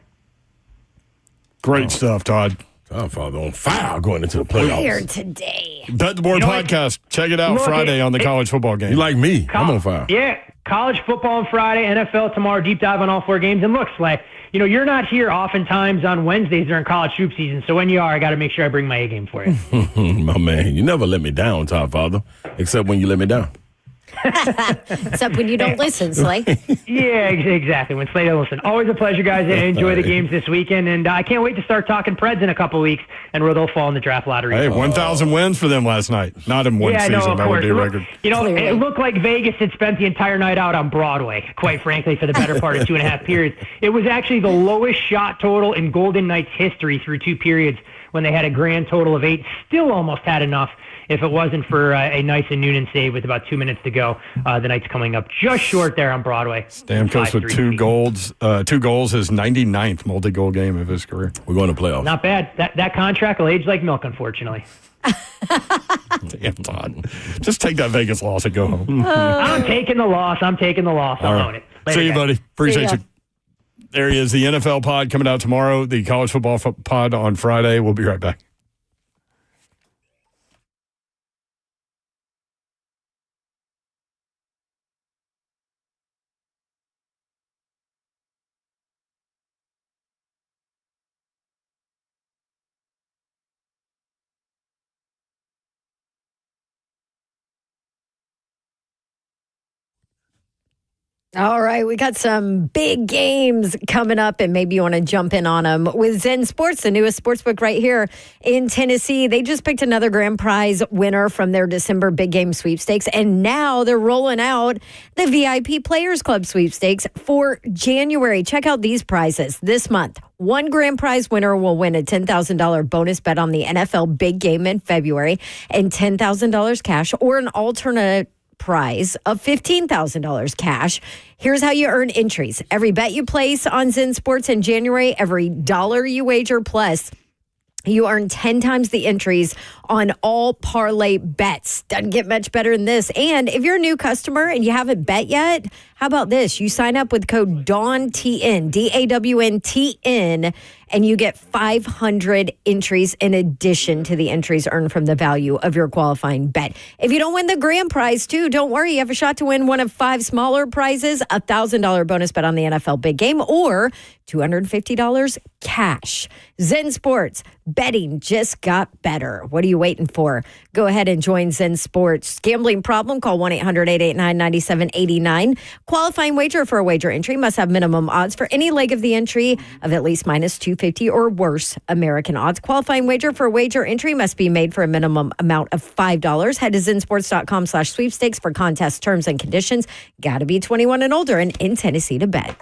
Great stuff, Todd. Tom Father on fire going into the playoffs. Here today. Bet the Board podcast. Check it out Friday on the college football game. You like me? I'm on fire. Yeah, college football on Friday, NFL tomorrow, deep dive on all 4 games. And look, Slay, you're not here oftentimes on Wednesdays during college hoop season, so when you are, I got to make sure I bring my A game for you. My man, you never let me down, Tom Father, except when you let me down. Except when you don't listen, Slay. Yeah, exactly. When Slay don't listen. Always a pleasure, guys. Enjoy the games this weekend, and I can't wait to start talking Preds in a couple weeks and where they'll fall in the draft lottery. Hey, 1,000 wins for them last night. Not in one season. No, that would be a record. It looked like Vegas had spent the entire night out on Broadway, quite frankly, for the better part of 2.5 periods. It was actually the lowest shot total in Golden Knights history through 2 periods when they had a grand total of 8. Still almost had enough if it wasn't for a nice and Noonan save with about 2 minutes to go. The Knights coming up just short there on Broadway. Stamkos with 2 goals. 2 goals, his 99th multi-goal game of his career. We're going to playoffs. Not bad. That contract will age like milk, unfortunately. Damn, Todd. Just take that Vegas loss and go home. I'm taking the loss. I'll own it. Later, See you, guys. buddy. Appreciate you. There he is, the NFL pod coming out tomorrow, the college football pod on Friday. We'll be right back. All right, we got some big games coming up, and maybe you want to jump in on them with Zen Sports, the newest sportsbook right here in Tennessee. They just picked another grand prize winner from their December big game sweepstakes, and now they're rolling out the VIP Players Club sweepstakes for January. Check out these prizes this month. One grand prize winner will win a $10,000 bonus bet on the NFL big game in February and $10,000 cash, or an alternate prize of $15,000 cash. Here's how you earn entries. Every bet you place on Zen Sports in January, every dollar you wager plus, you earn 10 times the entries on all parlay bets. Doesn't get much better than this. And if you're a new customer and you haven't bet yet, how about this? You sign up with code DAWNTN, DAWNTN, and you get 500 entries in addition to the entries earned from the value of your qualifying bet. If you don't win the grand prize, too, don't worry. You have a shot to win one of 5 smaller prizes, a $1,000 bonus bet on the NFL big game, or $250 cash. Zen Sports, betting just got better. What do you you waiting for? Go ahead and join Zen Sports. Gambling problem? Call 1-800-889-9789. Qualifying wager for a wager entry must have minimum odds for any leg of the entry of at least minus 250 or worse American odds. Qualifying wager for a wager entry must be made for a minimum amount of $5. Head to zensports.com/sweepstakes for contest terms and conditions. Got to be 21 and older and in Tennessee to bet.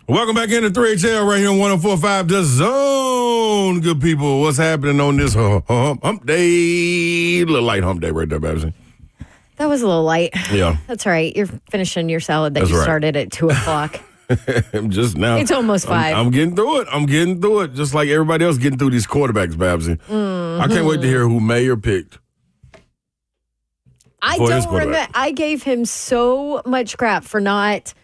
Welcome back into 3HL right here on 104.5 The Zone. Good people, what's happening on this hump day? Little light hump day right there, Babsy. That was a little light. Yeah. That's all right. You're finishing your salad that That's you right. started at 2 o'clock. Just now. It's almost 5. I'm getting through it. Just like everybody else getting through these quarterbacks, Babsy. I can't wait to hear who Mayor picked. I don't remember. I gave him so much crap for not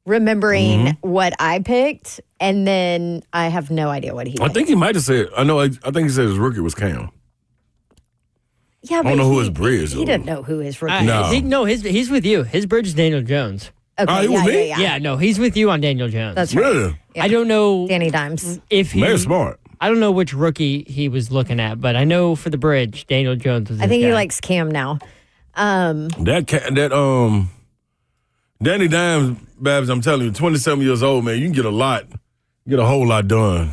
remembering what I picked, and then I have no idea what he picked. I think he might have said, I think he said his rookie was Cam. Yeah, but I don't know who his bridge is. He didn't know who his rookie No. He's with you. His bridge is Daniel Jones. Okay, he with me? Yeah, no, he's with you on Daniel Jones. That's right. Really? Yeah. I don't know Danny Dimes. if he. Very smart. I don't know which rookie he was looking at, but I know for the bridge, Daniel Jones was. I think his he guy. likes Cam now. Danny Dimes, Babs, I'm telling you, 27 years old, man, you can get a whole lot done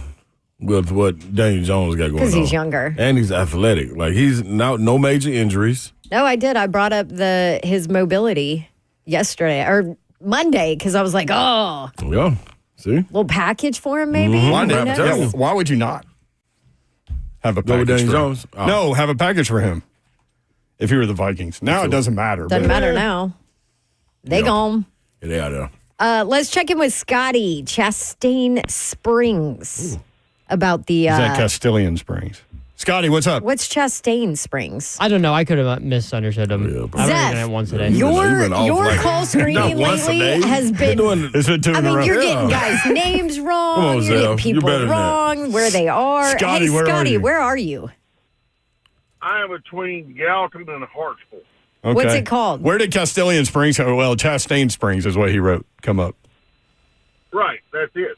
with what Daniel Jones got going on. Because he's younger. And he's athletic. Like, he's no major injuries. No, I did. I brought up his mobility yesterday or Monday because I was like, oh, Yeah. See? little package for him maybe. Why, Mhm. Who not? knows? why would you not have a Go with package Daniel for him? Jones? Oh. No, have a package for him. If you were the Vikings. Now it doesn't matter. Doesn't but- matter now. They gone. Yeah, they are there. Let's check in with Scotty, Chastain Springs, about the. Is that Castilian Springs? Scotty, what's up? What's Chastain Springs? I don't know. I could have misunderstood him. Yeah, I Zeph, read it once today. You've Your been off like- call screening Not once a lately day. has They're been. doing It's been 2 I in a mean, row. you're Yeah. getting guys' names wrong. Come on, you're Zeph. getting You're people better than that. wrong where they are. Scotty, hey, where are Scotty, you? where are you? I am between Gallatin and Hartsville. Okay. What's it called? Where did Castilian Springs, well, Chastain Springs is what he wrote, come up? Right, that's it.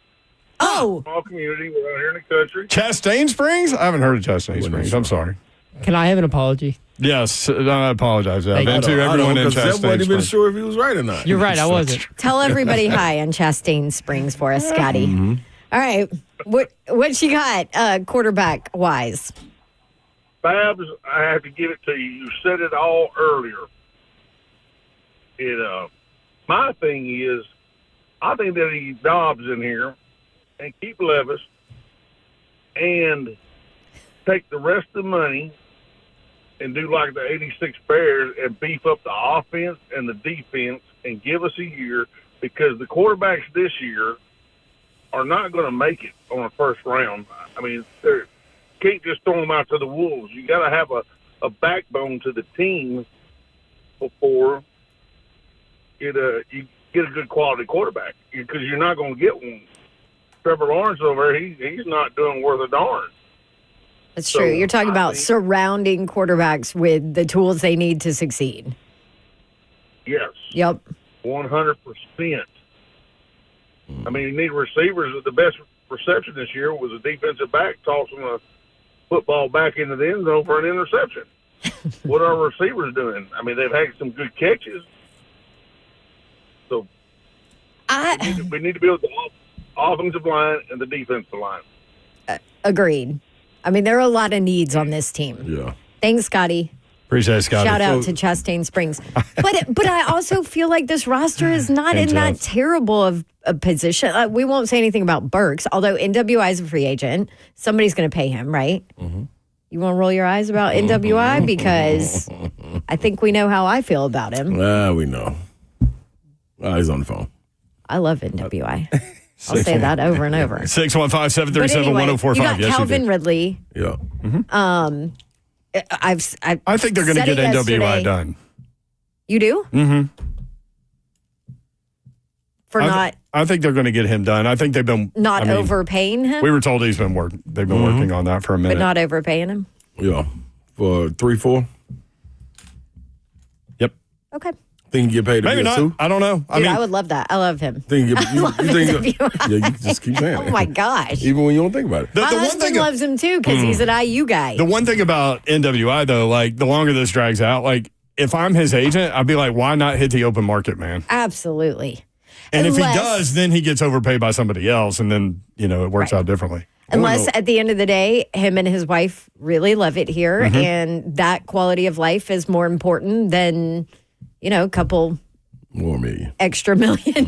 Oh, Small community. We're out here in the country. Chastain Springs? I haven't heard of Chastain Springs. I'm sorry. Can I have an apology? Yes, I apologize. Thank And you. to everyone in Because Zeph Chastain wasn't even Springs. sure if he was right or not. You're right. I wasn't. tell everybody hi on Chastain Springs for us, Scotty. All right, what you got quarterback wise? Babs, I have to give it to you. You said it all earlier. My thing is, I think that he Dobbs in here and keep Levis and take the rest of the money and do like the 86 Bears and beef up the offense and the defense and give us a year, because the quarterbacks this year are not going to make it on the first round. I mean, they can't just throw them out to the wolves. You got to have a backbone to the team before you get a good quality quarterback, because you're not going to get one. Trevor Lawrence over there, he's not doing worth a darn. That's So, true. You're talking I about think- surrounding quarterbacks with the tools they need to succeed. Yes. Yep. 100%. I mean, you need receivers. The best reception this year was a defensive back tossing a football back into the end zone for an interception. What are receivers doing? I mean, they've had some good catches. So we need to build the offensive line and the defensive line. Agreed. I mean, there are a lot of needs on this team. Yeah. Thanks, Scotty. Appreciate it, Scotty. Shout out to Chastain Springs. But I also feel like this roster is not in that terrible of a position. We won't say anything about Burks, although NWI is a free agent. Somebody's going to pay him, right? Mm-hmm. You want to roll your eyes about NWI? Because I think we know how I feel about him. We know. He's on the phone. I love NWI. I'll say that over and over. 615-737-1045. But anyway, you got Yes, you Calvin did. Ridley. Yeah. I think they're going to said get it NWI yesterday. done. You do? Mm-hmm. For I think they're going to get him done. I think they've been not overpaying him? We were told they've been working on that for a minute. But not overpaying him? Yeah. For 3-4. Yep. Okay. Think you get paid Maybe not. too? I don't know. Dude, I would love that. I love him. Think you get, you love think NWI. yeah, you can just keep saying Oh it. my gosh. Even when you don't think about it. The My one husband thing- loves him too because he's an IU guy. The one thing about NWI though, like the longer this drags out, like if I'm his agent, I'd be like, why not hit the open market, man? Absolutely. And if he Unless- does, then he gets overpaid by somebody else, and then it works out differently. Unless at the end of the day, him and his wife really love it here, and that quality of life is more important than, a couple More me. extra $1 million.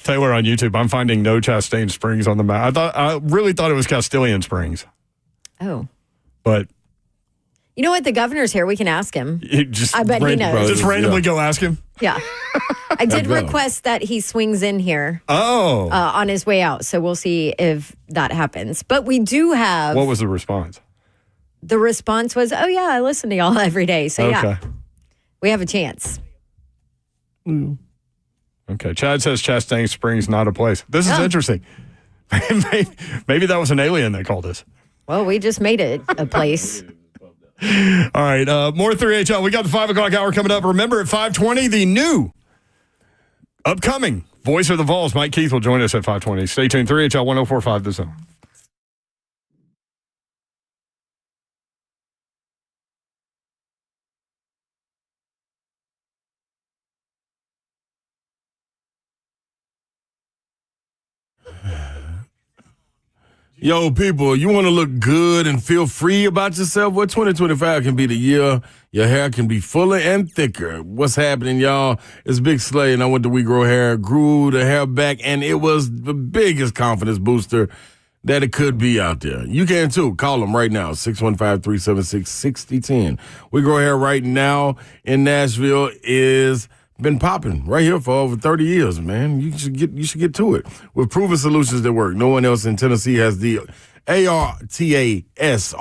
Tell you what, on YouTube, I'm finding no Chastain Springs on the map. I really thought it was Castilian Springs, Oh. but You know what? The governor's here. We can ask him. I bet he knows. Just randomly go ask him. Yeah. I did go. request that he swings in here Oh, on his way out. So we'll see if that happens. But we do have. what was the response? The response was, oh, yeah, I listen to y'all every day. So, Okay. yeah, we have a chance. Okay. Chad says Chastain Springs not a place. This is Oh. interesting. Maybe that was an alien that called us. Well, we just made it a place. All right, more 3HL. We got the 5 o'clock hour coming up. Remember, at 5:20, the new upcoming voice of the Vols, Mike Keith, will join us at 5:20. Stay tuned. 3HL 104.5 The Zone. Yo, people, you want to look good and feel free about yourself? Well, 2025 can be the year your hair can be fuller and thicker. What's happening, y'all? It's Big Slay, and I went to We Grow Hair, grew the hair back, and it was the biggest confidence booster that it could be out there. You can, too. Call them right now, 615-376-6010. We Grow Hair right now in Nashville is been popping right here for over 30 years, man. You should get to it. With proven solutions that work. No one else in Tennessee has the ARTAS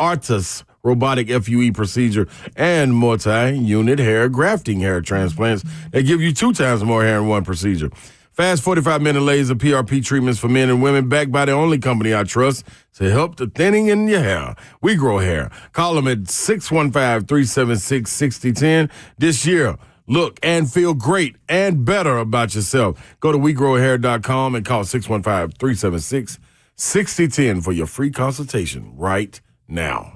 robotic FUE procedure and multi-unit hair grafting hair transplants that give you 2 times more hair in one procedure. Fast 45-minute laser PRP treatments for men and women, backed by the only company I trust to help the thinning in your hair. We Grow Hair. Call them at 615-376-6010 this year. Look and feel great and better about yourself. Go to WeGrowHair.com and call 615-376-6010 for your free consultation right now.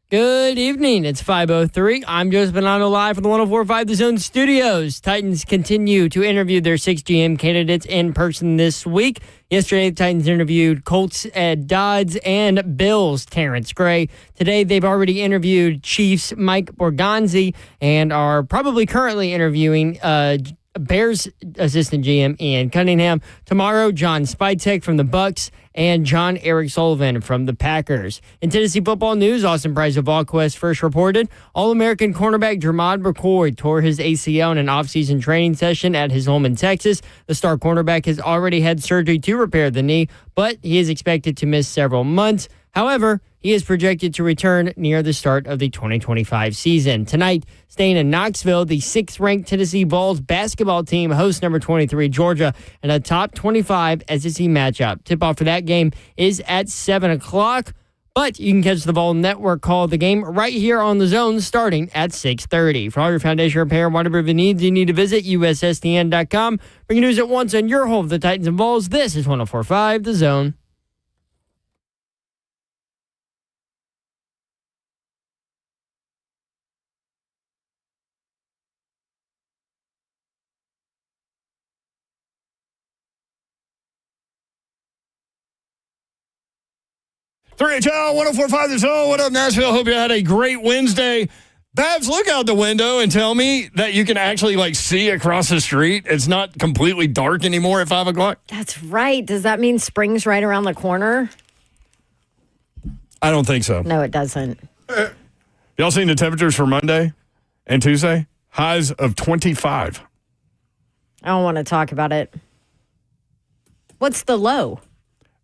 Good evening. It's 5:03. I'm Joseph Bonanno live from the 104.5 The Zone studios. Titans continue to interview their 6 GM candidates in person this week. Yesterday, the Titans interviewed Colts Ed Dodds and Bills Terrence Gray. Today, they've already interviewed Chiefs Mike Borgonzi and are probably currently interviewing Bears assistant GM Ian Cunningham. Tomorrow, John Spytek from the Bucks and John Eric Sullivan from the Packers. In Tennessee football news, Austin Price of VolQuest first reported All-American cornerback Jermod McCoy tore his ACL in an offseason training session at his home in Texas. The star cornerback has already had surgery to repair the knee, but he is expected to miss several months. However, he is projected to return near the start of the 2025 season. Tonight, staying in Knoxville, the 6th-ranked Tennessee Vols basketball team hosts number 23 Georgia in a top 25 SEC matchup. Tip-off for that game is at 7 o'clock, but you can catch the Vol Network call of the game right here on The Zone starting at 6:30. For all your foundation repair and waterproofing needs, you need to visit USSTN.com. Bring news at once on your home of the Titans and Vols. This is 104.5 The Zone. HL 104.5 The Zone. What up, Nashville? Hope you had a great Wednesday. Babs, look out the window and tell me that you can actually see across the street. It's not completely dark anymore at 5 o'clock. That's right. Does that mean spring's right around the corner? I don't think so. No, it doesn't. Y'all seen the temperatures for Monday and Tuesday? Highs of 25. I don't want to talk about it. What's the low?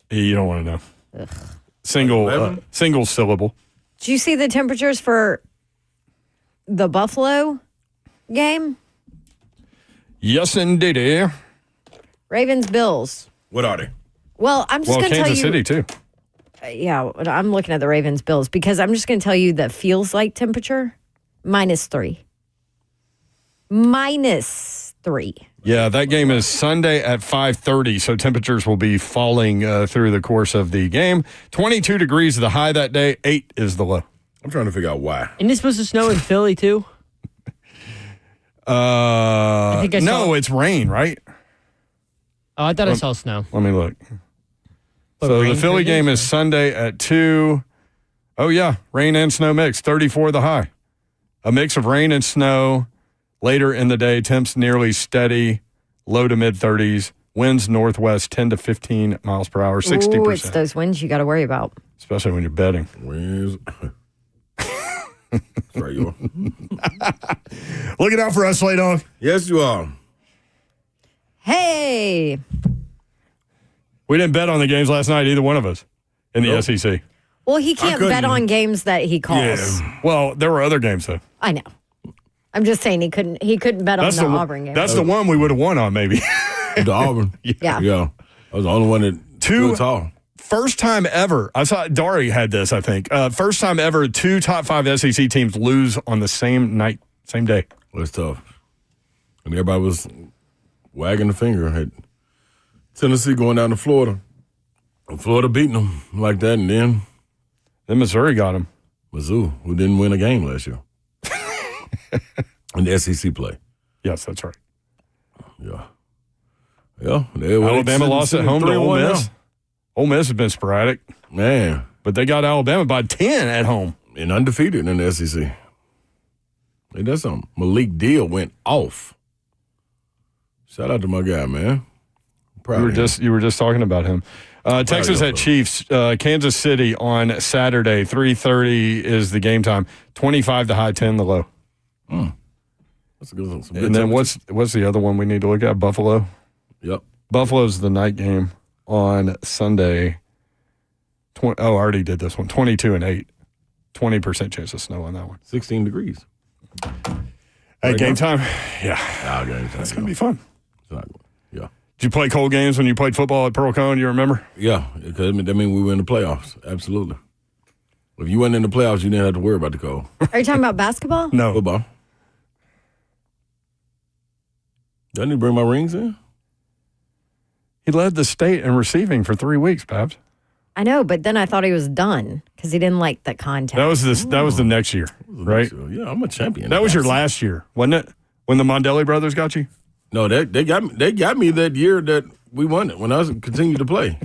You don't want to know. Ugh. Single syllable. Did you see the temperatures for the Buffalo game? Yes, indeed. Ravens, Bills. What are they? Well, I'm just going to tell you. Kansas City, too. Yeah, I'm looking at the Ravens, Bills, because I'm just going to tell you the feels like temperature, -3. -3. Yeah, that game is Sunday at 5:30, so temperatures will be falling through the course of the game. 22 degrees is the high that day, 8 is the low. I'm trying to figure out why. Isn't it supposed to snow in Philly, too? No, it's rain, right? Oh, I thought I saw snow. Let me look. So the Philly game is Sunday at 2. Oh, yeah, rain and snow mix, 34 the high. A mix of rain and snow. Later in the day, temps nearly steady, low to mid-30s. Winds northwest 10 to 15 miles per hour, 60%. Ooh, it's those winds you got to worry about. Especially when you're betting. Right, you are. Looking out for us, Slay Dog. Yes, you are. Hey. We didn't bet on the games last night, either one of us, in the SEC. Well, he can't bet on games that he calls. Yeah. Well, there were other games, though. I know. I'm just saying he couldn't bet on the Auburn game. That's the one we would have won on, maybe. The Auburn. Yeah. Yeah. I was the only one that threw it all. First time ever. I saw Dari had this, I think. First time ever 2 top 5 SEC teams lose on the same night, same day. Well, it's tough. And everybody was wagging the finger at Tennessee going down to Florida. And Florida beating them like that, and then Missouri got them. Mizzou, who didn't win a game last year. In the SEC play. Yes, that's right. Yeah. Yeah. Alabama lost at home to Ole Miss. Now. Ole Miss has been sporadic. Man. But they got Alabama by 10 at home. And undefeated in the SEC. Hey, that's something. Malik Deal went off. Shout out to my guy, man. You were just talking about him. Texas at Chiefs, Kansas City on Saturday, 3:30 is the game time. 25 the high, 10 the low. That's a good one. And then what's the other one we need to look at? Buffalo. Yep. Buffalo's the night game on Sunday. I already did this one. 22 and 8. 20% chance of snow on that one. 16 degrees. Hey, game time. Yeah. Game time. That's going to be fun. Yeah. Did you play cold games when you played football at Pearl Cone? You remember? Yeah, because that means we were in the playoffs. Absolutely. If you weren't in the playoffs, you didn't have to worry about the cold. Are you talking about basketball? No. Football. Do I need to bring my rings in? He led the state in receiving for 3 weeks, Babs. I know, but then I thought he was done because he didn't like the contact. That was the next year, right? Yeah, I'm a champion. That was your last year, wasn't it? When the Mondelli brothers got you? No, they got me that year that we won it when I was continued to play.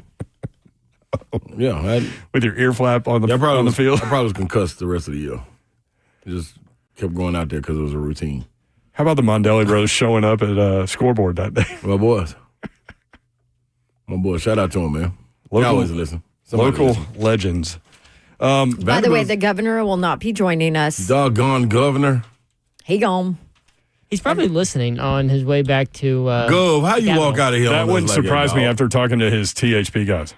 Yeah, with your ear flap on the field. I probably was concussed the rest of the year. Just kept going out there because it was a routine. How about the Mondelli brothers showing up at scoreboard that day? My boys. Shout out to them, man. They always listen. Local legends. By the way, the governor will not be joining us. Doggone governor. He gone. He's probably listening on his way back to. Gov, how you walk out of here? That wouldn't surprise me after talking to his THP guys.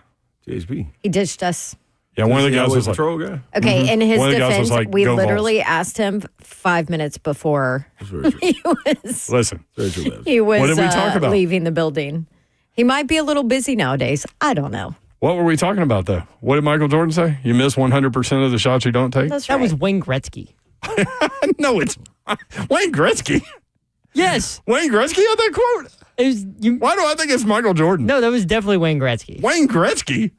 THP. He ditched us. Yeah, one of the guys was like, patrol guy. Okay, in his One of the guys was defense, like, we "Go literally asked him 5 minutes before he was listen. Very true. What did we talk about? leaving the building. He might be a little busy nowadays. I don't know. What were we talking about, though? What did Michael Jordan say? You miss 100% of the shots you don't take? That's That right. was Wayne Gretzky. No, it's Wayne Gretzky. Yes. Wayne Gretzky had that quote? It was, Why do I think it's Michael Jordan? no, that was definitely Wayne Gretzky. Wayne Gretzky?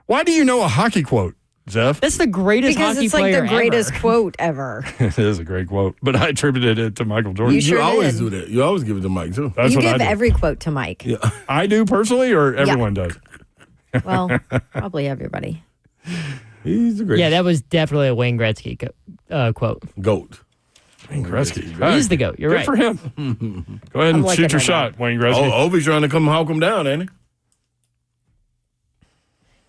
Why do you know a hockey quote, Zeph? That's the greatest because hockey it's like player the greatest ever. quote ever. It is a great quote, but I attributed it to Michael Jordan. You sure You always did. do that. You always give it to Mike, too. That's You what I give do. every quote to Mike. Yeah. I do personally, or everyone does? Well, probably everybody. He's a great Yeah, that was definitely a Wayne Gretzky quote. goat. Wayne Gretzky. He's the GOAT. You're Good right. for him. Go ahead and looking shoot your at shot, Wayne Gretzky. Oh, Ovi's trying to come hawk him down, ain't he?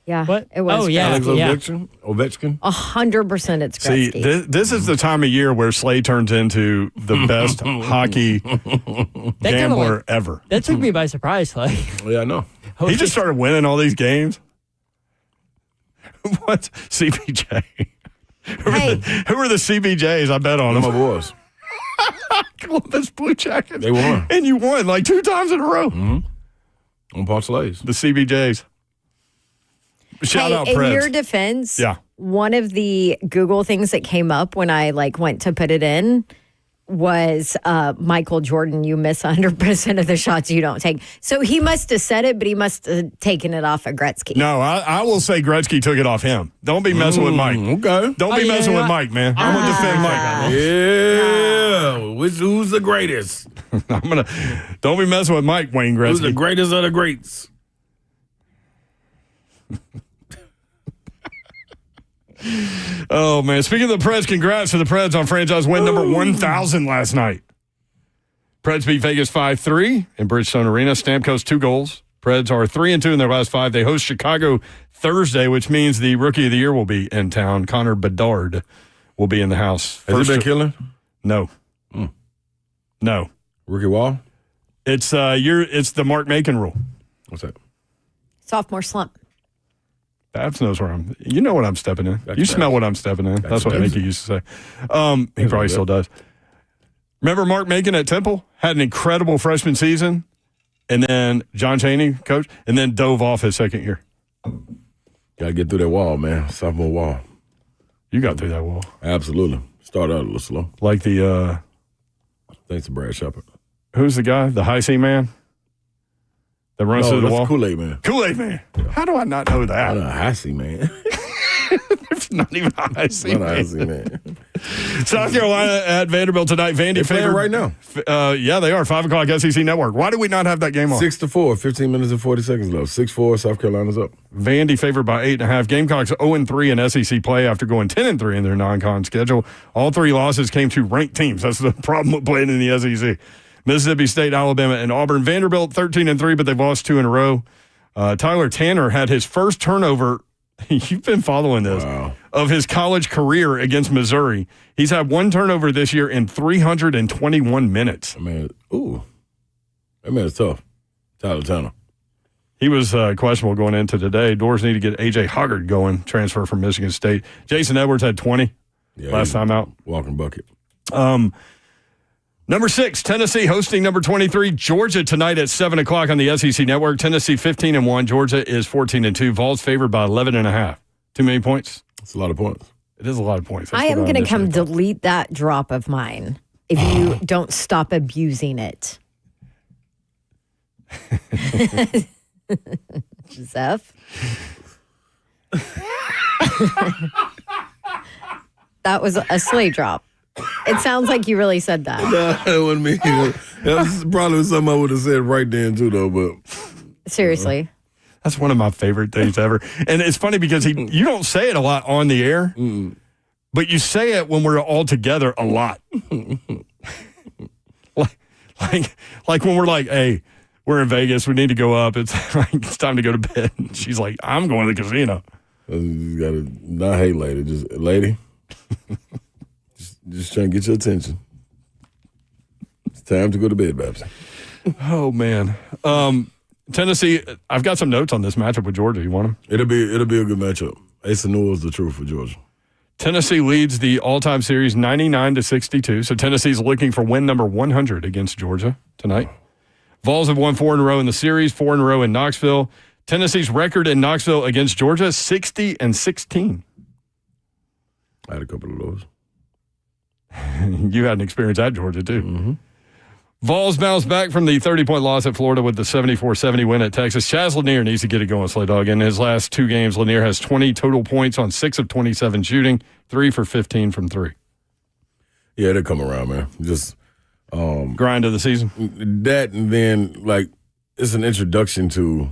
Yeah. What? It was Oh, yeah. Alex Yeah. Ovechkin. 100% it's See, Gretzky. this is the time of year where Slay turns into the best hockey gambler ever. That took me by surprise. Like, Yeah, I know. He just started winning all these games. What? CBJ. Hey. Who are the CBJs? I bet on My them. boys. Columbus Blue Jackets. They won. And you won like 2 times in a row. On Paul Slays. The CBJs. Shout out in Preds. your defense, Yeah. one of the Google things that came up when I went to put it in was Michael Jordan, you miss 100% of the shots you don't take. So he must have said it, but he must have taken it off of Gretzky. No, I will say Gretzky took it off him. Don't be messing with Mike. Okay. Don't be messing with Mike, man. I'm going to defend Mike. Yeah. Who's the greatest? Don't be messing with Mike, Wayne Who's the Gretzky. greatest of the greats? Oh, man. Speaking of the Preds, congrats to the Preds on franchise win number 1,000 last night. Preds beat Vegas 5-3 in Bridgestone Arena. Stamkos 2 goals. Preds are 3-2 in their last 5. They host Chicago Thursday, which means the Rookie of the Year will be in town. Connor Bedard will be in the house. Has he been killing? No. No. Rookie Wall? It's the Mark Macon rule. What's that? Sophomore slump. Babs knows where you know what I'm stepping in. Gotcha, You smell Babs. what I'm stepping in. That's what Babs. Mickey used to say. He probably still does. Remember Mark Macon at Temple? Had an incredible freshman season, and then John Chaney, coach, and then dove off his second year. Got to get through that wall, man. Sophomore wall. You got through that wall. Absolutely. Started out a little slow. Like the, Thanks to Brad Shepard. who's the guy? The high C man? That runs through the that's wall? Kool-Aid man. Kool-Aid man. How do I not know I that? know, I see, man. There's not even a high C Not man. I see, man. South Carolina at Vanderbilt tonight. Vandy They're playing favored right now. Yeah, they are. 5 o'clock SEC Network. Why do we not have that game on? 6-4, 15 minutes and 40 seconds left. 6-4, South Carolina's up. Vandy favored by 8.5. Gamecocks 0-3 in SEC play after going 10-3 in their non-con schedule. All 3 losses came to ranked teams. That's the problem with playing in the SEC. Mississippi State, Alabama, and Auburn. Vanderbilt 13-3, but they've lost 2 in a row. Tyler Tanner had his first turnover. You've been following this. Wow. Of his college career against Missouri. He's had 1 turnover this year in 321 minutes. I mean, that man's tough. Tyler Tanner. He was questionable going into today. Doors need to get A.J. Hoggard going, transfer from Michigan State. Jason Edwards had 20 last time out. Walking bucket. Number 6, Tennessee hosting number 23, Georgia tonight at 7 o'clock on the SEC Network. Tennessee 15-1. Georgia is 14-2. Vols favored by 11.5. Too many points? That's a lot of points. It is a lot of points. I am going to come delete that drop of mine if you don't stop abusing it. Zeph? That was a sleigh drop. It sounds like you really said that. No, that wasn't me. That was probably something I would have said right then, too, though. But seriously. That's one of my favorite things ever. And it's funny because you don't say it a lot on the air, but you say it when we're all together a lot. like when we're like, hey, we're in Vegas, we need to go up. It's time to go to bed. And she's like, I'm going to the casino. You got to not hate lady, just lady. just trying to get your attention. It's time to go to bed, Babs. Oh man. Tennessee, I've got some notes on this matchup with Georgia. You want them? It'll be a good matchup. Ace and Newell is the truth for Georgia. Tennessee leads the all-time series 99-62. So Tennessee's looking for win number 100 against Georgia tonight. Vols have won 4 in a row in the series, 4 in a row in Knoxville. Tennessee's record in Knoxville against Georgia, 60-16. I had a couple of those. You had an experience at Georgia, too. Mm-hmm. Vols bounced back from the 30-point loss at Florida with the 74-70 win at Texas. Chaz Lanier needs to get it going, Slay Dog. In his last 2 games, Lanier has 20 total points on 6 of 27 shooting, 3 for 15 from 3. Yeah, they'll come around, man. Just grind of the season. That, and then, like, it's an introduction to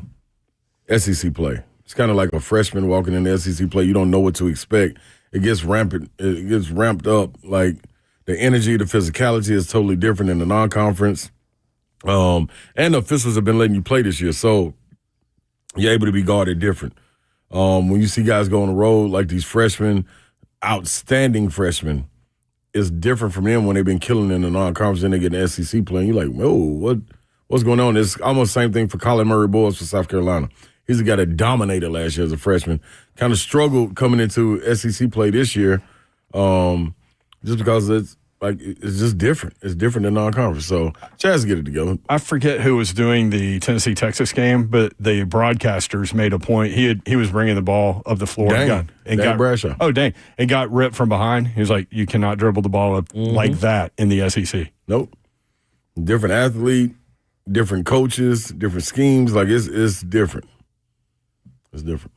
SEC play. It's kind of like a freshman walking into SEC play. You don't know what to expect. It gets ramped up, like, the energy, the physicality is totally different in the non-conference. And the officials have been letting you play this year, so you're able to be guarded different. When you see guys go on the road, like these freshmen, outstanding freshmen, it's different from them when they've been killing in the non-conference and they get an SEC play. And you're like, whoa, what's going on? It's almost the same thing for Colin Murray Boyles for South Carolina. He's a guy that dominated last year as a freshman. Kind of struggled coming into SEC play this year. Just because it's just different. It's different than non-conference. So, Chaz, get it together. I forget who was doing the Tennessee-Texas game, but the broadcasters made a point. He was bringing the ball up the floor. Dang Bradshaw. Oh, dang. And got ripped from behind. He was like, you cannot dribble the ball up like that in the SEC. Nope. Different athlete, different coaches, different schemes. Like, it's different. It's different.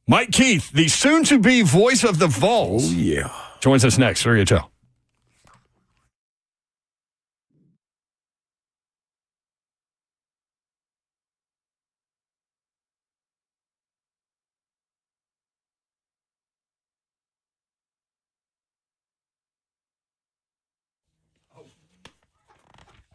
Mike Keith, the soon-to-be voice of the Vols. Oh, yeah. Joins us next. 3HL.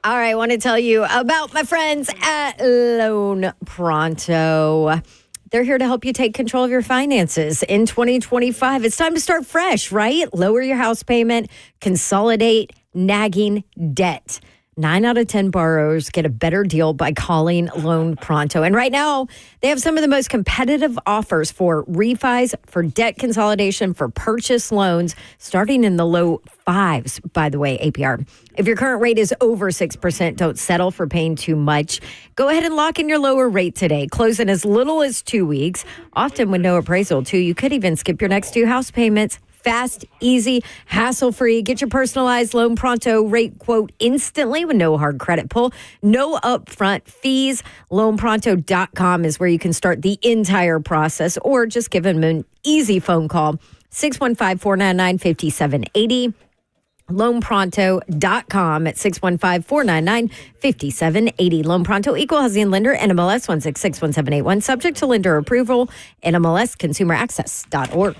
All right, I want to tell you about my friends at Loan Pronto. They're here to help you take control of your finances in 2025. It's time to start fresh, right? Lower your house payment, consolidate nagging debt. 9 out of 10 borrowers get a better deal by calling Loan Pronto. And right now, they have some of the most competitive offers for refis, for debt consolidation, for purchase loans, starting in the low 5s, by the way, APR. If your current rate is over 6%, don't settle for paying too much. Go ahead and lock in your lower rate today. Close in as little as 2 weeks, often with no appraisal, too. You could even skip your next 2 house payments. Fast, easy, hassle-free. Get your personalized Loan Pronto rate quote instantly with no hard credit pull, no upfront fees. LoanPronto.com is where you can start the entire process, or just give them an easy phone call, 615-499-5780. LoanPronto.com at 615-499-5780. Loan Pronto, equal housing lender, NMLS 1661781, subject to lender approval, NMLSconsumeraccess.org.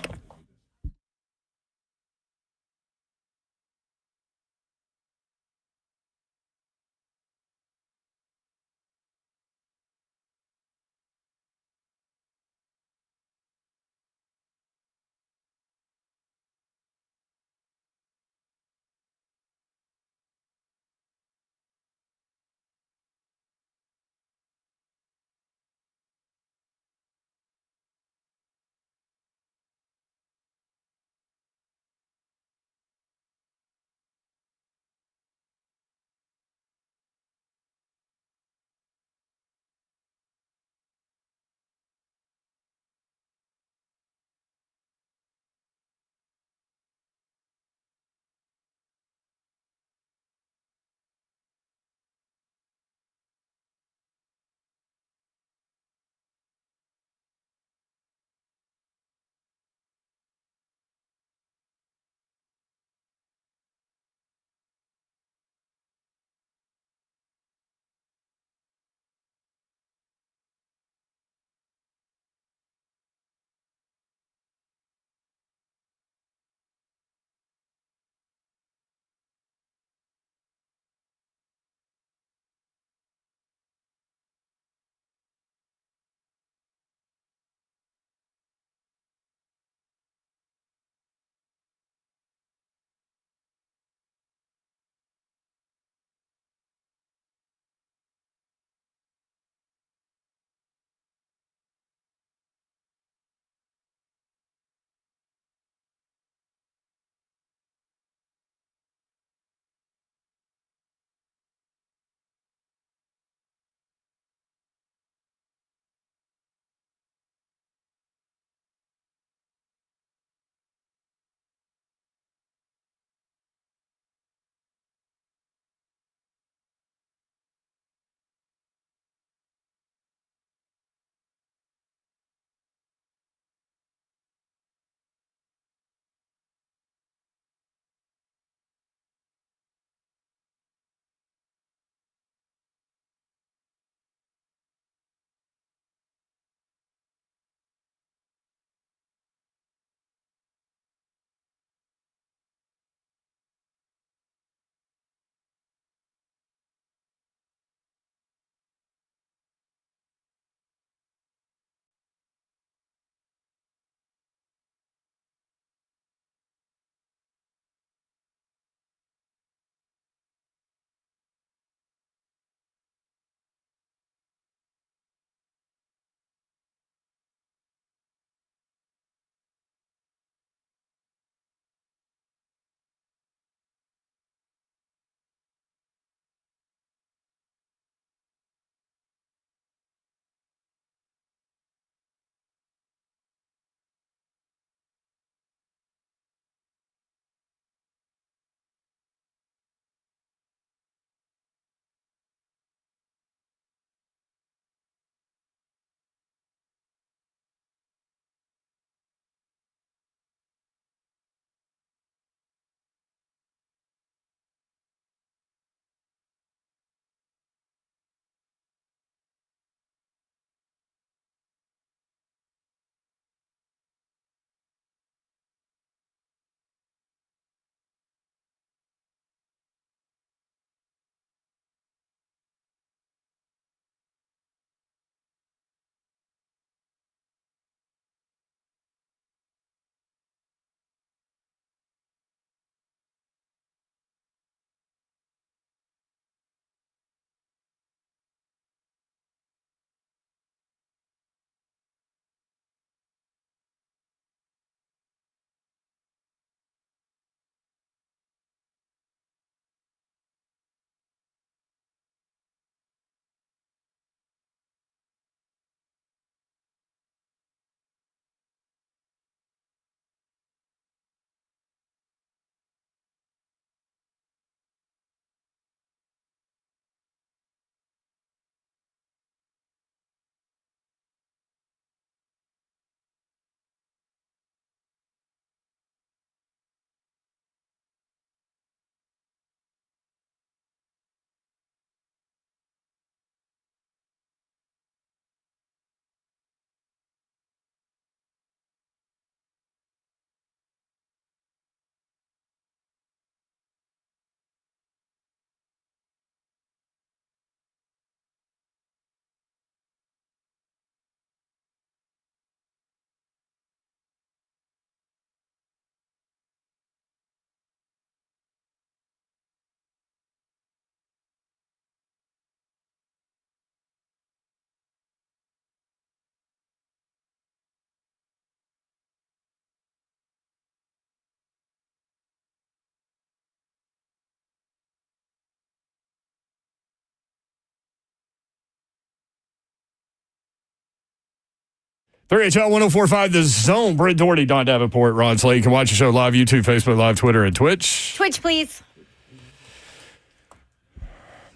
3HL 1045 The Zone. Brent Doherty, Don Davenport, Ron Slade. You can watch the show live, YouTube, Facebook Live, Twitter, and Twitch. Twitch, please.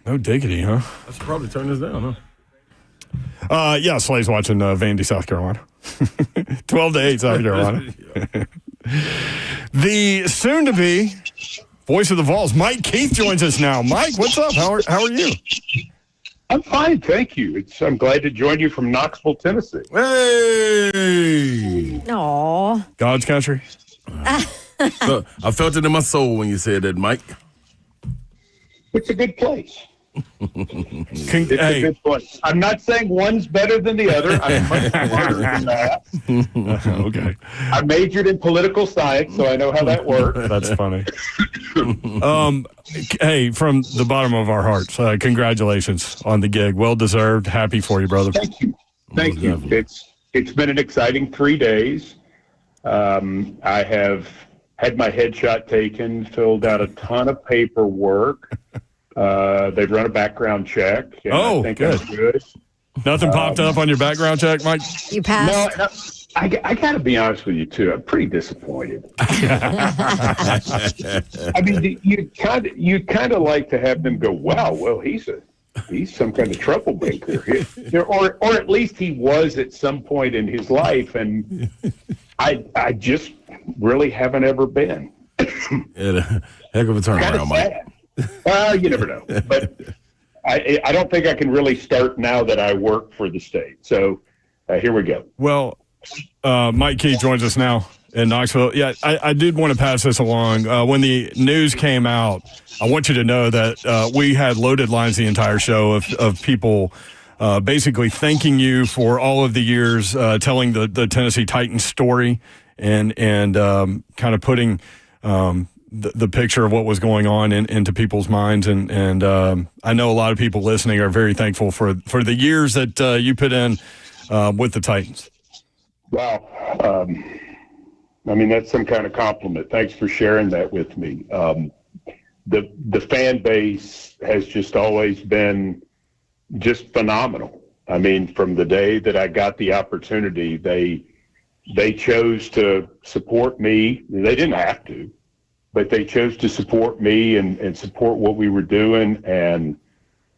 No diggity, huh? I should probably turn this down, huh? Yeah, Slade's watching Vandy, South Carolina. 12-8, South Carolina. The soon-to-be voice of the Vols, Mike Keith, joins us now. Mike, what's up? How are you? I'm fine, thank you. I'm glad to join you from Knoxville, Tennessee. Hey! Aw. God's country. I felt it in my soul when you said that, Mike. It's a good place. It's a good place. I'm not saying one's better than the other. I'm much smarter than that. Okay. I majored in political science, so I know how that works. That's funny. Hey, from the bottom of our hearts, congratulations on the gig. Well deserved. Happy for you, brother. Thank you. Thank you. It's been an exciting 3 days. I have had my headshot taken, filled out a ton of paperwork. They've run a background check. I think good. I'm good. Nothing popped up on your background check, Mike? You passed? No, I got to be honest with you, too. I'm pretty disappointed. I mean, you kind of like to have them go, wow, well, he's some kind of troublemaker. Or at least he was at some point in his life, and I just really haven't ever been. Yeah, heck of a turnaround, Mike. You never know. But I don't think I can really start now that I work for the state. So here we go. Well, Mike Keith joins us now in Knoxville. Yeah, I did want to pass this along. When the news came out, I want you to know that we had loaded lines the entire show of people basically thanking you for all of the years telling the Tennessee Titans story and kind of putting the picture of what was going on into people's minds. And I know a lot of people listening are very thankful for the years that you put in with the Titans. Wow. I mean, that's some kind of compliment. Thanks for sharing that with me. The fan base has just always been just phenomenal. I mean, from the day that I got the opportunity, they chose to support me. They didn't have to, but they chose to support me and support what we were doing. And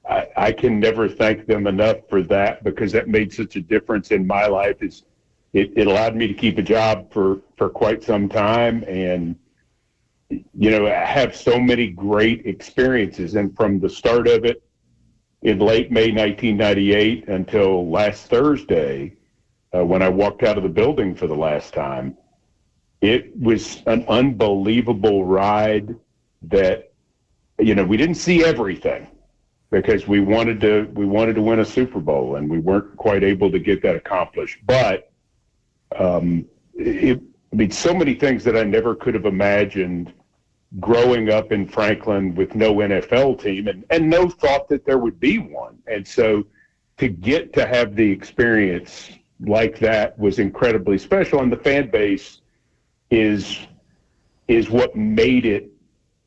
I can never thank them enough for that, because that made such a difference in my life. It allowed me to keep a job for quite some time, and I have so many great experiences. And from the start of it in late May 1998 until last Thursday, when I walked out of the building for the last time, it was an unbelievable ride that, we didn't see everything because we wanted to win a Super Bowl, and we weren't quite able to get that accomplished. But so many things that I never could have imagined growing up in Franklin with no NFL team and no thought that there would be one. And so to get to have the experience like that was incredibly special. And the fan base is what made it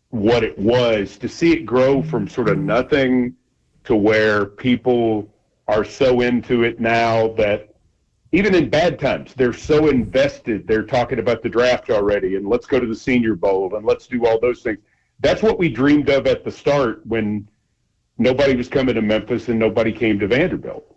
what it was. To see it grow from sort of nothing to where people are so into it now that even in bad times, they're so invested. They're talking about the draft already, and let's go to the Senior Bowl, and let's do all those things. That's what we dreamed of at the start when nobody was coming to Memphis and nobody came to Vanderbilt.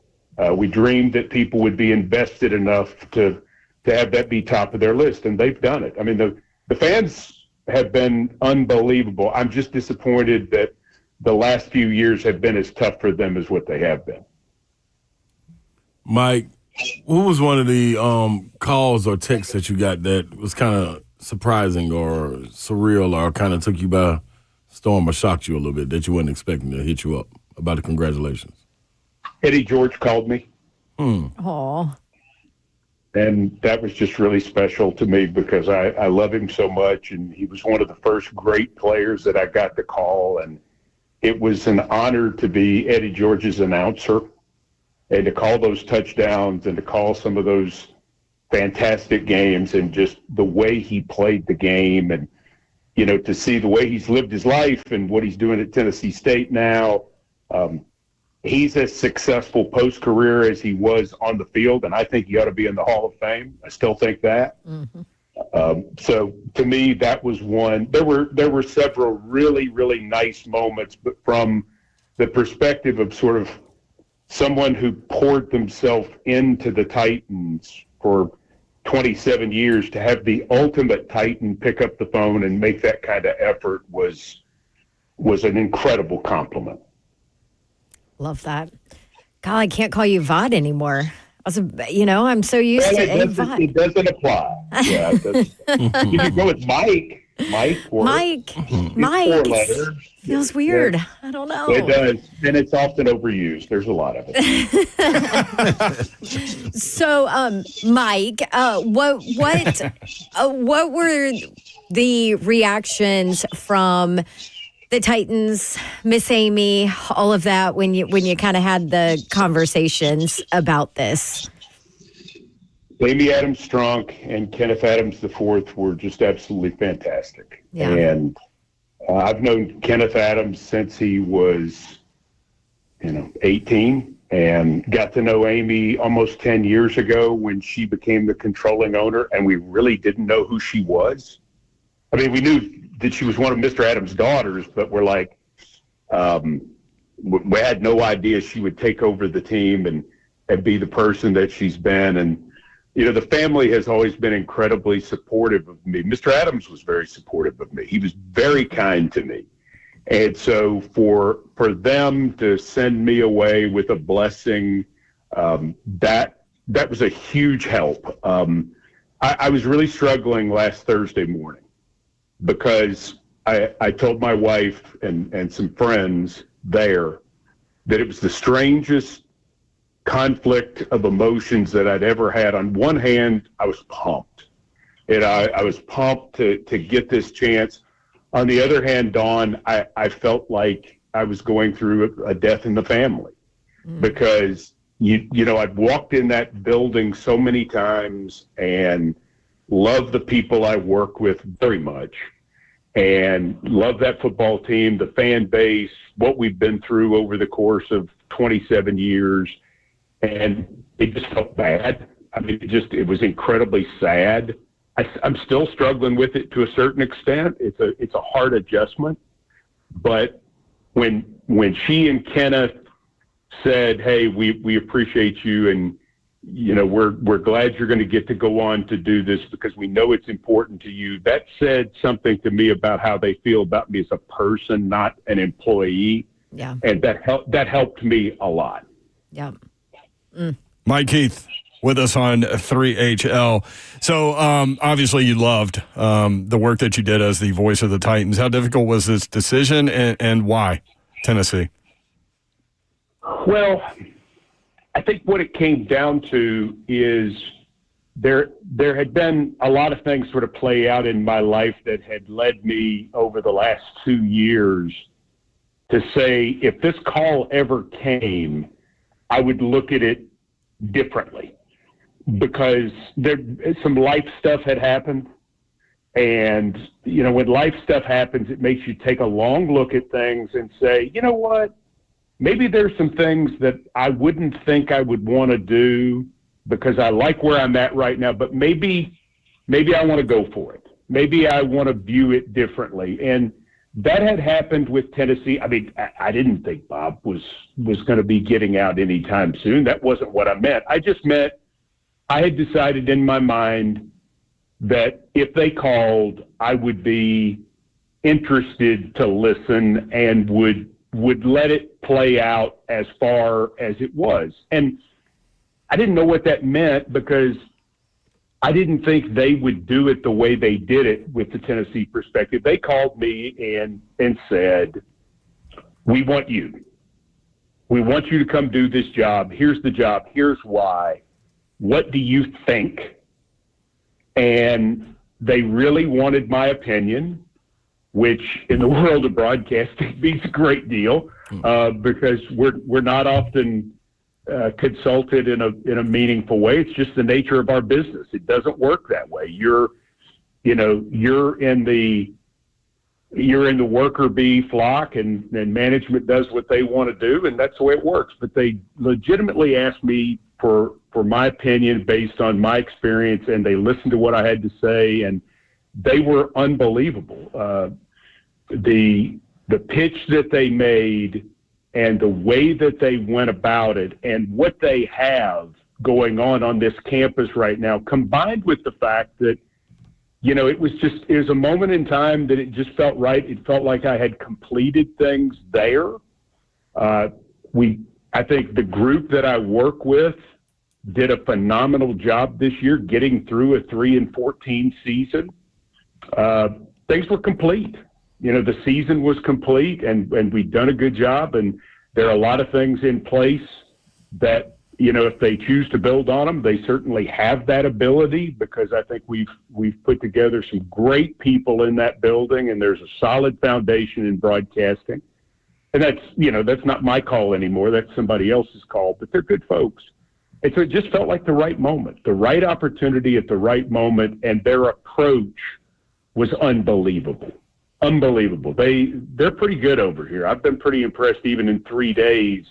We dreamed that people would be invested enough to have that be top of their list, and they've done it. I mean, the fans have been unbelievable. I'm just disappointed that the last few years have been as tough for them as what they have been. Mike, what was one of the calls or texts that you got that was kind of surprising or surreal or kind of took you by storm or shocked you a little bit that you weren't expecting to hit you up about the congratulations? Eddie George called me. Aw. And that was just really special to me because I love him so much, and he was one of the first great players that I got to call, and it was an honor to be Eddie George's announcer and to call those touchdowns and to call some of those fantastic games and just the way he played the game and, to see the way he's lived his life and what he's doing at Tennessee State now. he's as successful post-career as he was on the field, and I think he ought to be in the Hall of Fame. I still think that. Mm-hmm. So to me, that was one. There were several really, really nice moments, but from the perspective of sort of someone who poured themselves into the Titans for 27 years, to have the ultimate Titan pick up the phone and make that kind of effort was an incredible compliment. Love that. God, I can't call you Vod anymore. I'm so used to Vod. It doesn't apply. Yeah, you could go with Mike. Mike. Mike. Feels weird. Yeah. I don't know. It does, and it's often overused. There's a lot of it. So, Mike, what were the reactions from the Titans, Miss Amy, all of that when you kind of had the conversations about this? Amy Adams-Strunk and Kenneth Adams IV were just absolutely fantastic. Yeah. And I've known Kenneth Adams since he was, 18, and got to know Amy almost 10 years ago when she became the controlling owner, and we really didn't know who she was. I mean, we knew that she was one of Mr. Adams' daughters, but we're like, we had no idea she would take over the team and be the person that she's been. And, the family has always been incredibly supportive of me. Mr. Adams was very supportive of me. He was very kind to me. And so for them to send me away with a blessing, that was a huge help. I was really struggling last Thursday morning because I told my wife and some friends there that it was the strangest conflict of emotions that I'd ever had. On one hand, I was pumped. And I was pumped to get this chance. On the other hand, Dawn, I felt like I was going through a death in the family because, I'd walked in that building so many times and love the people I work with very much and love that football team, the fan base, what we've been through over the course of 27 years. And it just felt bad. I mean, it was incredibly sad. I'm still struggling with it to a certain extent. It's a hard adjustment. But when she and Kenneth said, "Hey, we appreciate you, and we're glad you're going to get to go on to do this because we know it's important to you," that said something to me about how they feel about me as a person, not an employee. Yeah. And that helped me a lot. Yeah. Mike Keith with us on 3HL. So obviously you loved the work that you did as the voice of the Titans. How difficult was this decision and why Tennessee? Well, I think what it came down to is there had been a lot of things sort of play out in my life that had led me over the last 2 years to say, if this call ever came, I would look at it differently because some life stuff had happened. And, when life stuff happens, it makes you take a long look at things and say, you know what, maybe there's some things that I wouldn't think I would want to do because I like where I'm at right now, but maybe I want to go for it. Maybe I want to view it differently. And that had happened with Tennessee. I mean, I didn't think Bob was going to be getting out anytime soon. That wasn't what I meant. I just meant I had decided in my mind that if they called, I would be interested to listen and would let it play out as far as it was. And I didn't know what that meant because I didn't think they would do it the way they did it with the Tennessee perspective. They called me and said, "We want you. We want you to come do this job. Here's the job. Here's why. What do you think?" And they really wanted my opinion, which in the world of broadcasting means a great deal because we're not often consulted in a meaningful way. It's just the nature of our business. It doesn't work that way. You're in the you're in the worker bee flock, and management does what they want to do, and that's the way it works. But they legitimately asked me for my opinion based on my experience, and they listened to what I had to say, and they were unbelievable. The pitch that they made and the way that they went about it and what they have going on this campus right now, combined with the fact that, it was a moment in time that it just felt right. It felt like I had completed things there. I think the group that I work with did a phenomenal job this year getting through a 3-14 season. Things were complete. The season was complete, and we'd done a good job, and there are a lot of things in place that, if they choose to build on them, they certainly have that ability, because I think we've put together some great people in that building, and there's a solid foundation in broadcasting. And that's not my call anymore. That's somebody else's call, but they're good folks. And so it just felt like the right moment, the right opportunity at the right moment, and their approach was unbelievable. Unbelievable. They're pretty good over here. I've been pretty impressed even in 3 days,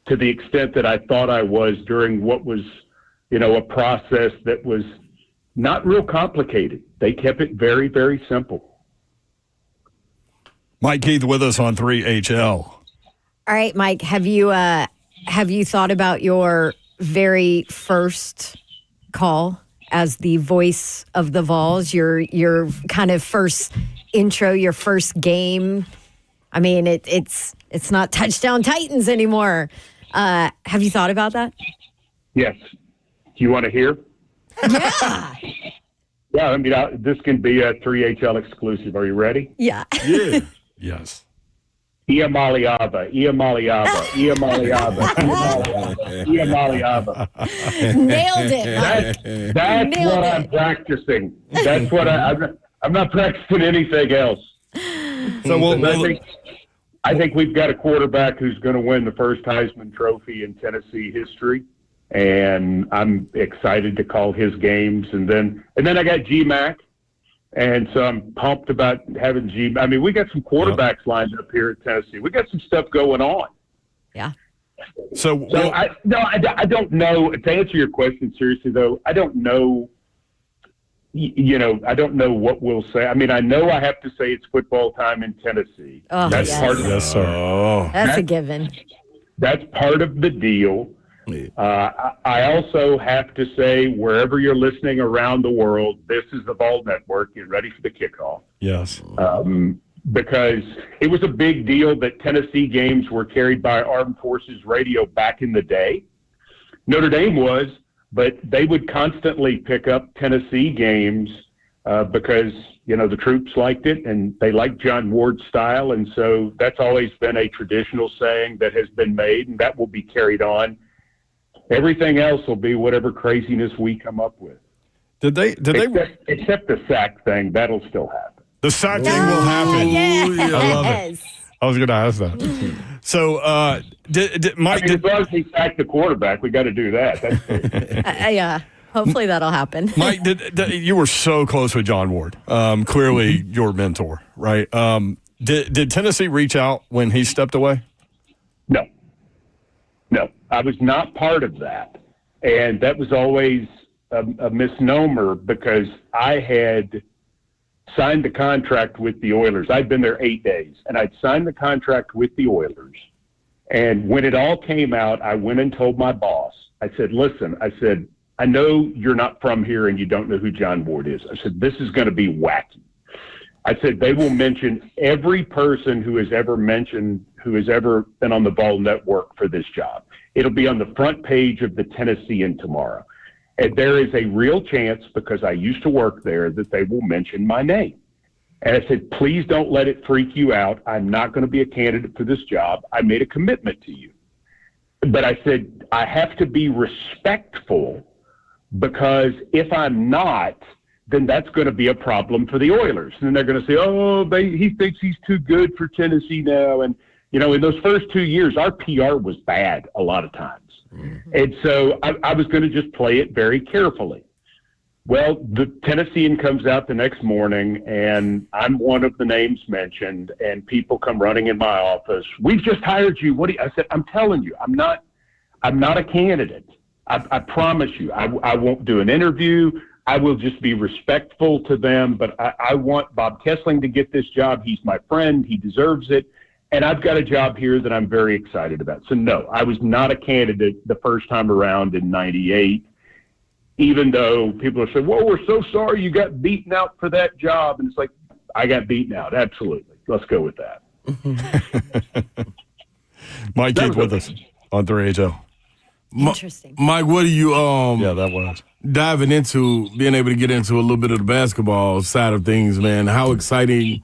to the extent that I thought I was during what was, a process that was not real complicated. They kept it very, very simple. Mike Keith with us on 3HL. All right, Mike, have you thought about your very first call as the voice of the Vols, your kind of first intro, your first game? I mean, it's not Touchdown Titans anymore. Have you thought about that? Yes. Do you want to hear? Yeah. Yeah, I mean, this can be a 3HL exclusive. Are you ready? Yeah. Yeah. Yes. Iamaliaba. Nailed it, Mike. That's what I'm practicing. That's what I'm not practicing anything else. So I think we've got a quarterback who's going to win the first Heisman Trophy in Tennessee history, and I'm excited to call his games. And then I got GMAC, and so I'm pumped about having I mean, we got some quarterbacks lined up here at Tennessee. We got some stuff going on. Yeah. So I don't know. To answer your question seriously, though, I don't know. I don't know what we'll say. I mean, I know I have to say it's football time in Tennessee. Oh, that's yes. part of yes, sir. Oh. That's a given. That's part of the deal. I also have to say, wherever you're listening around the world, this is the Vols Network. Get ready for the kickoff. Yes. Because it was a big deal that Tennessee games were carried by Armed Forces Radio back in the day. Notre Dame was, but they would constantly pick up Tennessee games because, the troops liked it and they liked John Ward's style. And so that's always been a traditional saying that has been made, and that will be carried on. Everything else will be whatever craziness we come up with. Except the sack thing, that'll still happen. The sack thing will happen. Yes. I love it. I was going to ask that. So, Mike, as long as he sacked the quarterback, we got to do that. That's yeah. Hopefully that'll happen. Mike, you were so close with John Ward. Clearly your mentor, right? Did Tennessee reach out when he stepped away? No, I was not part of that. And that was always a misnomer, because I had signed the contract with the Oilers. I'd been there 8 days, and I'd signed the contract with the Oilers. And when it all came out, I went and told my boss. I said, listen, I know you're not from here and you don't know who John Ward is. I said, this is going to be wacky. I said, they will mention every person who has ever been on the Vols Network for this job. It'll be on the front page of the Tennessean tomorrow. And there is a real chance, because I used to work there, that they will mention my name. And I said, please don't let it freak you out. I'm not going to be a candidate for this job. I made a commitment to you. But I said, I have to be respectful, because if I'm not, then that's going to be a problem for the Oilers. And then they're going to say, he thinks he's too good for Tennessee now. And, in those first 2 years, our PR was bad a lot of times. Mm-hmm. And so I was going to just play it very carefully. Well, the Tennessean comes out the next morning, and I'm one of the names mentioned, and people come running in my office. We've just hired you. I said, I'm telling you, I'm not a candidate. I promise you, I won't do an interview. I will just be respectful to them, but I want Bob Kessling to get this job. He's my friend. He deserves it. And I've got a job here that I'm very excited about. So, no, I was not a candidate the first time around in 98, even though people are saying, well, we're so sorry you got beaten out for that job. And it's like, I got beaten out. Absolutely. Let's go with that. Mike Keith with us on 3HO. Interesting. Mike, what are you Yeah, that was. diving into, being able to get into a little bit of the basketball side of things, man? How excited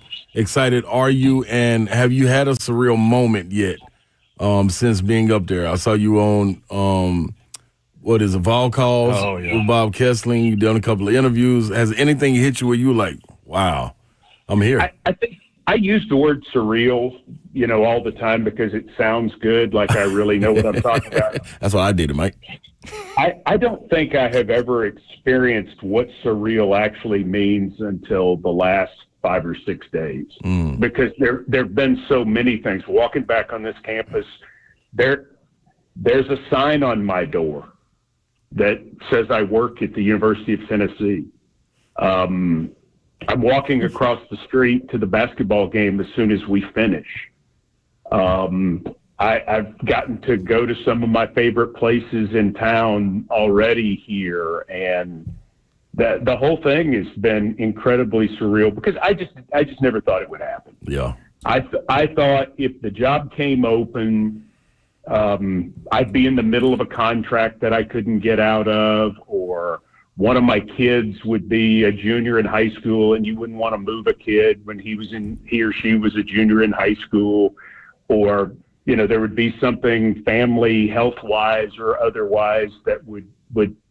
are you, and have you had a surreal moment yet since being up there? I saw you on what is it, Vol Calls with Bob Kessling. You've done a couple of interviews. Has anything hit you where you were like, wow, I'm here? I think I use the word surreal, all the time because it sounds good, like I really know what I'm talking about. That's why I did it, Mike. I don't think I have ever experienced what surreal actually means until the last 5 or 6 days, because there have been so many things. Walking back on this campus, there's a sign on my door that says I work at the University of Tennessee. I'm walking across the street to the basketball game as soon as we finish. I've gotten to go to some of my favorite places in town already here, and the whole thing has been incredibly surreal because I just never thought it would happen. Yeah. I thought if the job came open, I'd be in the middle of a contract that I couldn't get out of, or one of my kids would be a junior in high school, and you wouldn't want to move a kid when he or she was a junior in high school, or there would be something family health-wise or otherwise that would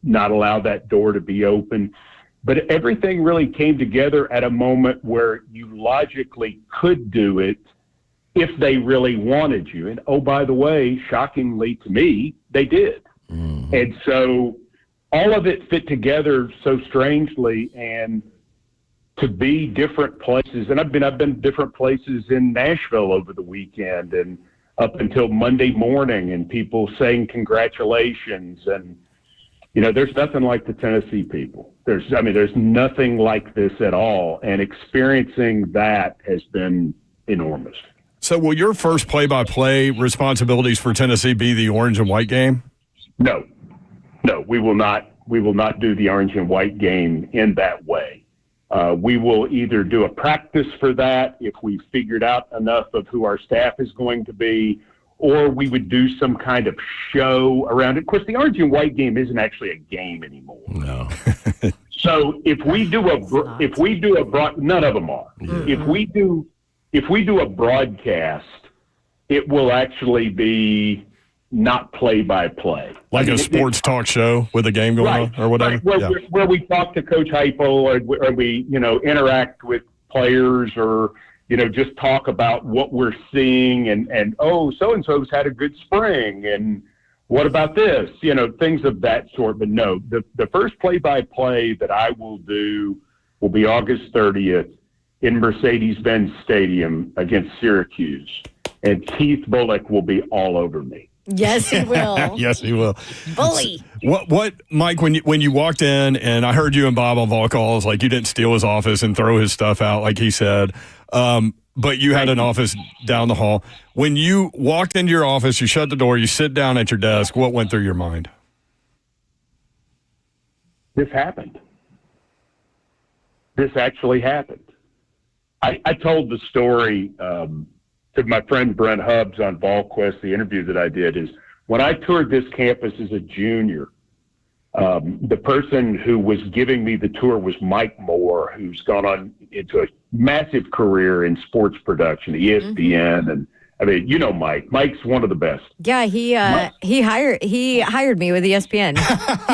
not allow that door to be open. But everything really came together at a moment where you logically could do it if they really wanted you. And, oh, by the way, shockingly to me, they did. Mm-hmm. And so all of it fit together so strangely, and to be different places. And I've been different places in Nashville over the weekend and up until Monday morning, and people saying congratulations. And, there's nothing like the Tennessee people. There's nothing like this at all. And experiencing that has been enormous. So will your first play-by-play responsibilities for Tennessee be the orange and white game? No, we will not. We will not do the orange and white game in that way. We will either do a practice for that if we've figured out enough of who our staff is going to be, or we would do some kind of show around it. Of course, the orange and white game isn't actually a game anymore. No. So if we do none of them are. Mm-hmm. If we do a broadcast, it will actually be not play-by-play. Like a sports talk show with a game going on or whatever? Right. Where we talk to Coach Heupel, or we interact with players, or, just talk about what we're seeing and so-and-so's had a good spring, and what about this? Things of that sort. But no, the first play-by-play that I will do will be August 30th in Mercedes-Benz Stadium against Syracuse. And Keith Bullock will be all over me. Yes, he will. Yes, he will. Bully. What, Mike? When you walked in, and I heard you and Bob on Vol Calls, like you didn't steal his office and throw his stuff out, like he said, but you had an office down the hall. When you walked into your office, you shut the door, you sit down at your desk. What went through your mind? This happened. This actually happened. I told the story to my friend Brent Hubbs on VolQuest. The interview that I did is when I toured this campus as a junior, the person who was giving me the tour was Mike Moore, who's gone on into a massive career in sports production, ESPN, and Mike. Mike's one of the best. Yeah, he hired me with ESPN.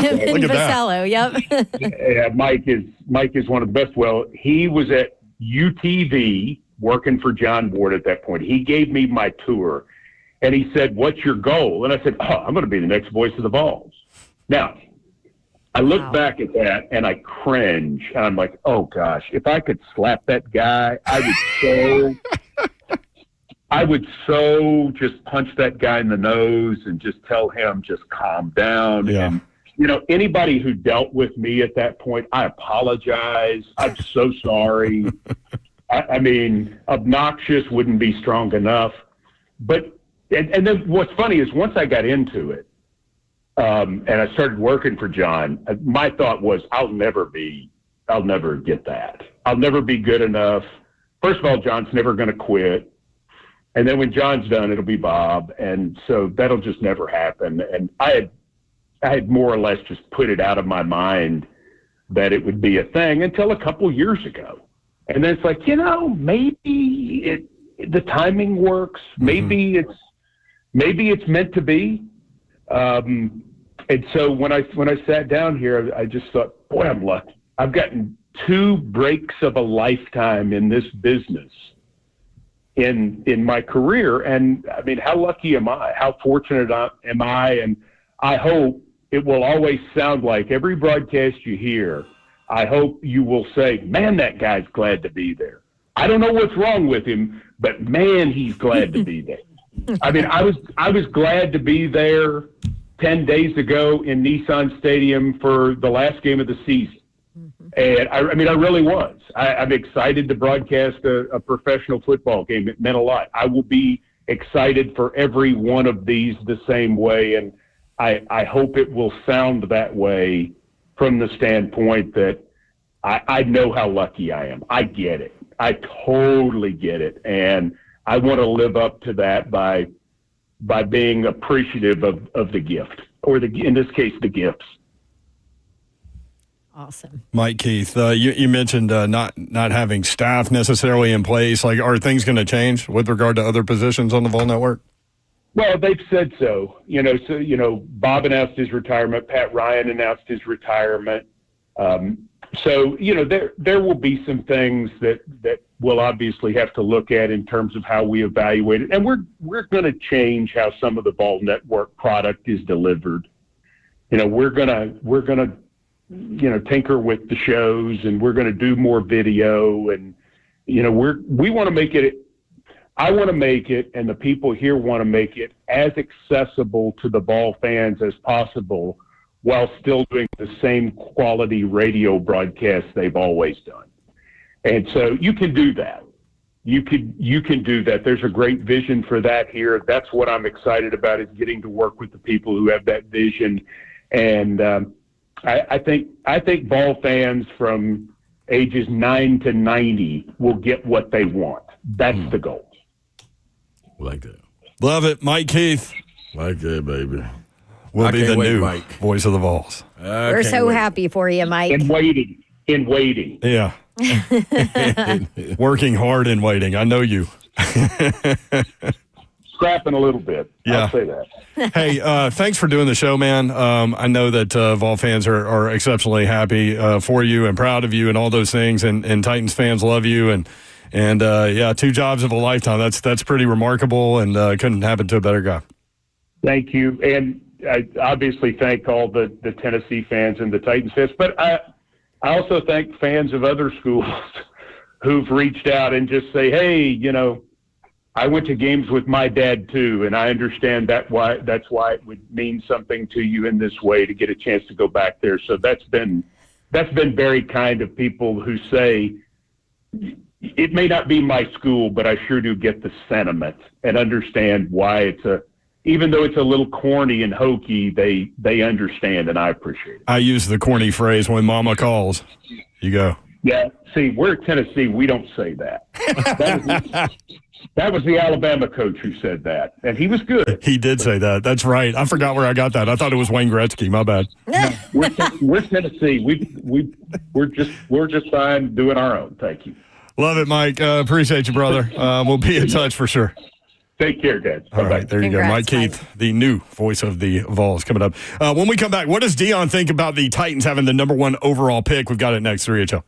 Him and Vasallo. Yep. Yeah, Mike is one of the best. Well, he was at UTV working for John Ward at that point. He gave me my tour, and he said, "What's your goal?" And I said, "I'm going to be the next voice of the Vols." Now, I look back at that and I cringe, and I'm like, oh gosh, if I could slap that guy, I would so just punch that guy in the nose and just tell him just calm down. Yeah. And anybody who dealt with me at that point, I apologize. I'm so sorry. I mean, obnoxious wouldn't be strong enough. But and then what's funny is once I got into it, and I started working for John, my thought was, I'll never get that. I'll never be good enough. First of all, John's never going to quit. And then when John's done, it'll be Bob. And so that'll just never happen. And I had more or less just put it out of my mind that it would be a thing until a couple years ago. And then it's like, maybe the timing works. Maybe it's meant to be. And so when I sat down here, I just thought, boy, I'm lucky. I've gotten 2 breaks of a lifetime in this business in my career. And I mean, how lucky am I? How fortunate am I? And I hope it will always sound like every broadcast you hear, I hope you will say, man, that guy's glad to be there. I don't know what's wrong with him, but man, he's glad to be there. I mean, I was glad to be there 10 days ago in Nissan Stadium for the last game of the season. And I really was. I'm excited to broadcast a professional football game. It meant a lot. I will be excited for every one of these the same way. And I hope it will sound that way from the standpoint that I know how lucky I am. I get it. I totally get it. And I want to live up to that by being appreciative of the gift, or in this case, the gifts. Awesome. Mike Keith, you mentioned not having staff necessarily in place. Like, are things going to change with regard to other positions on the Vol Network? Well, they've said so. Bob announced his retirement. Pat Ryan announced his retirement. So there will be some things that we'll obviously have to look at in terms of how we evaluate it, and we're going to change how some of the Vol Network product is delivered. We're gonna tinker with the shows, and we're going to do more video, and we want to make it. I want to make it, and the people here want to make it as accessible to the Vol fans as possible, while still doing the same quality radio broadcasts they've always done. And so you can do that. You can do that. There's a great vision for that here. That's what I'm excited about, is getting to work with the people who have that vision. And I think Vol fans from ages 9 to 90 will get what they want. That's the goal. Like that. Love it. Mike Keith. Like that, baby. Will be the new voice of the Vols. We're so happy for you, Mike. In waiting. Yeah. Working hard and waiting. I know you. Scrapping a little bit. Yeah. I'll say that. Hey, thanks for doing the show, man. I know that Vol fans are exceptionally happy for you and proud of you and all those things, and Titans fans love you, and 2 jobs of a lifetime. That's pretty remarkable, and couldn't happen to a better guy. Thank you. And I obviously thank all the Tennessee fans and the Titans fans, but I also thank fans of other schools who've reached out and just say, hey, I went to games with my dad too, and I understand that's why it would mean something to you in this way to get a chance to go back there. So that's been very kind of people who say, it may not be my school, but I sure do get the sentiment and understand why even though it's a little corny and hokey, they understand, and I appreciate it. I use the corny phrase, when mama calls, you go. Yeah, see, we're at Tennessee. We don't say that. That was the Alabama coach who said that, and he was good. He did say that. That's right. I forgot where I got that. I thought it was Wayne Gretzky. My bad. We're Tennessee. We're just fine doing our own. Thank you. Love it, Mike. Appreciate you, brother. We'll be in touch for sure. Take care, guys. All right, there you go. Mike Keith, the new voice of the Vols, coming up. When we come back, what does Deion think about the Titans having the number 1 overall pick? We've got it next, 3HL.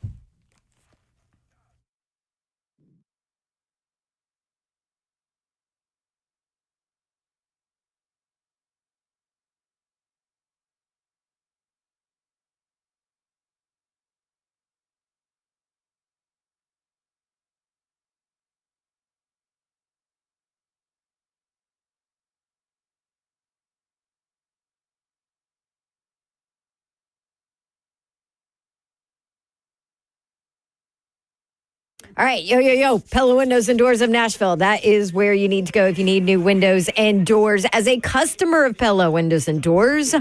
All right, yo, Pella Windows and Doors of Nashville. That is where you need to go if you need new windows and doors. As a customer of Pella Windows and Doors,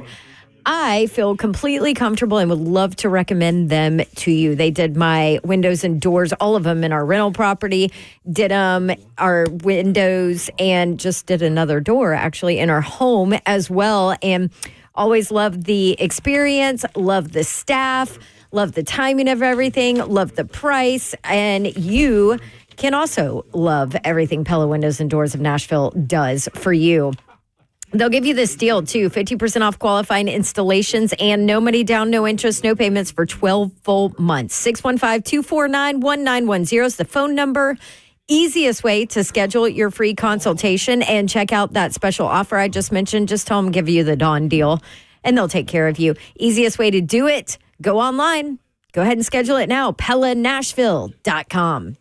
I feel completely comfortable and would love to recommend them to you. They did my windows and doors, all of them in our rental property, did our windows, and just did another door actually in our home as well. And always loved the experience, loved the staff, love the timing of everything, love the price, and you can also love everything Pella Windows and Doors of Nashville does for you. They'll give you this deal, too, 50% off qualifying installations and no money down, no interest, no payments for 12 full months. 615-249-1910 is the phone number. Easiest way to schedule your free consultation and check out that special offer I just mentioned. Just tell them give you the Dawn deal, and they'll take care of you. Easiest way to do it, go online. Go ahead and schedule it now, PellaNashville.com.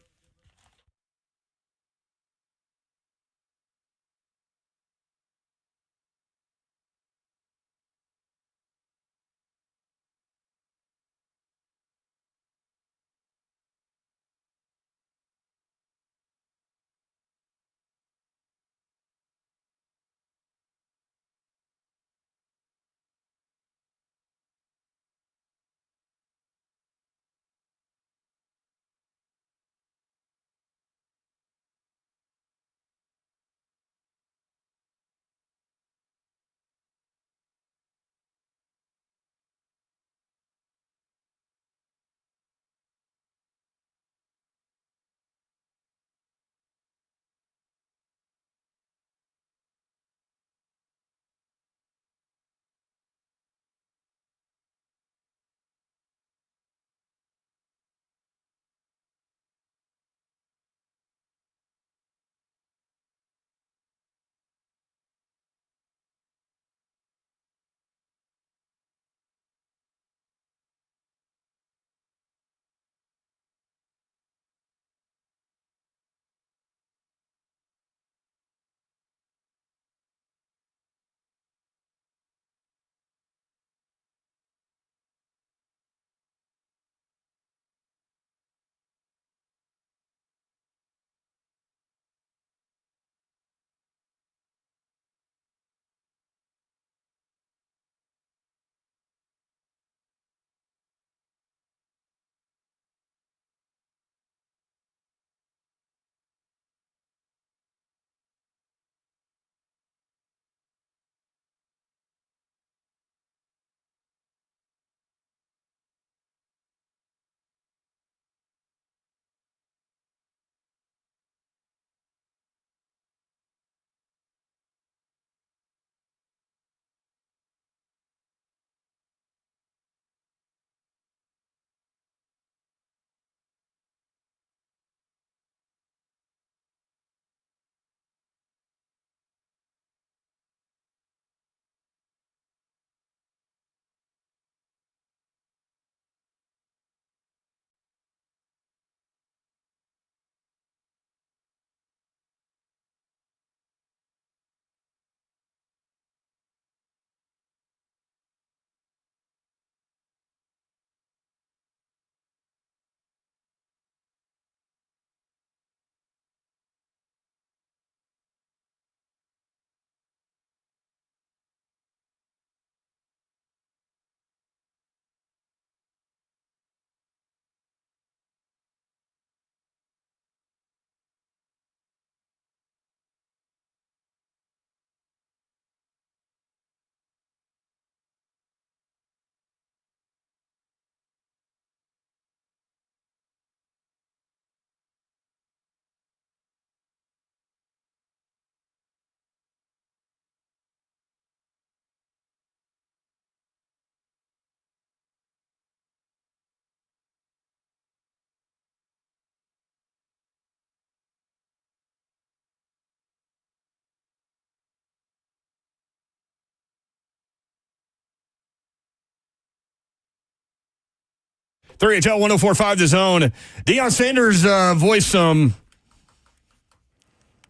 HL 104.5 The Zone. Deion Sanders voiced some.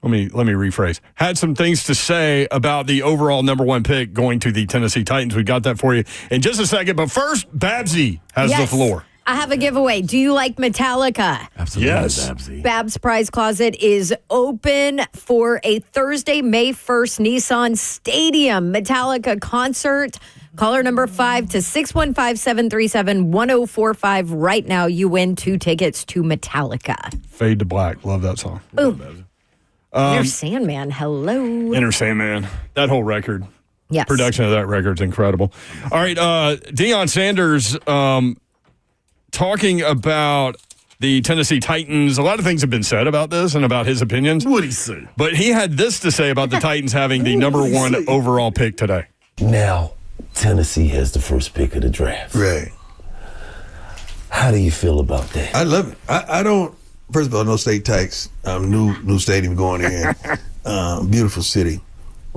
Let me rephrase. Had some things to say about the overall number one pick going to the Tennessee Titans. We got that for you in just a second. But first, Babsy has the floor. I have a giveaway. Do you like Metallica? Absolutely, Yes. Babsy. Bab's Prize Closet is open for a Thursday, May 1st Nissan Stadium Metallica concert. Caller number 5 to 615-737-1045. Right now, you win 2 tickets to Metallica. Fade to Black. Love that song. Boom. Inner Sandman, hello. Inner Sandman. That whole record. Yes. Production of that record's incredible. All right, Deion Sanders talking about the Tennessee Titans. A lot of things have been said about this and about his opinions. What'd he say? But he had this to say about the Titans having the number 1 overall pick today. Now, Tennessee has the first pick of the draft. Right. How do you feel about that? I love it. I don't. First of all, no state tax. New stadium going in. Beautiful city.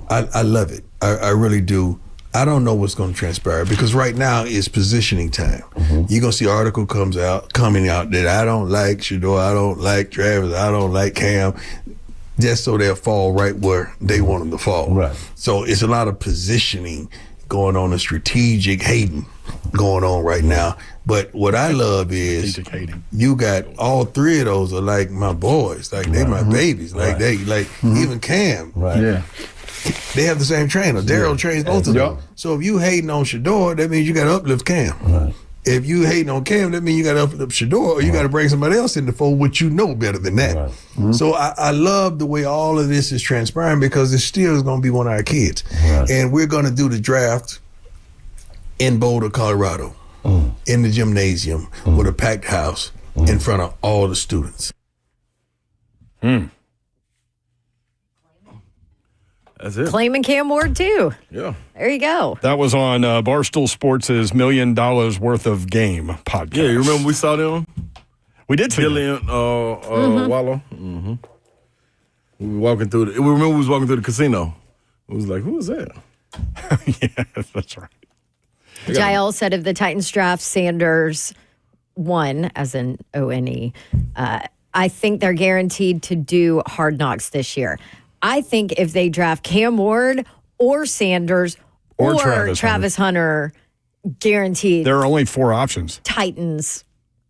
I love it. I really do. I don't know what's going to transpire because right now is positioning time. Mm-hmm. You're going to see an article coming out that I don't like Shador, I don't like Travis, I don't like Cam, just so they'll fall right where they want them to fall. Right. So it's a lot of positioning going on, a strategic hating going on right now. But what I love is you got all 3 of those are like my boys, like they my babies, like they even Cam. Right. Yeah. They have the same trainer. Daryl trains both of them. So if you hating on Shador, that means you got to uplift Cam. Right. If you hating on Cam, that means you got to uplift Shador, or you got to bring somebody else in the fold, which you know better than that. Right. Mm-hmm. So I love the way all of this is transpiring because it still is going to be one of our kids. Right. And we're going to do the draft in Boulder, Colorado, in the gymnasium with a packed house in front of all the students. That's it. Claiming Cam Ward, too. Yeah. There you go. That was on Barstool Sports' $1 million worth of game podcast. Yeah, you remember we saw them? We did see them. Gillian Wallow. Mm-hmm. We were walking through we remember we was walking through the casino. It was like, who was that? Yeah, that's right. Jael said if the Titans draft Sanders won, as in O-N-E, I think they're guaranteed to do Hard Knocks this year. I think if they draft Cam Ward or Sanders or Travis Hunter, guaranteed. There are only 4 options. Titans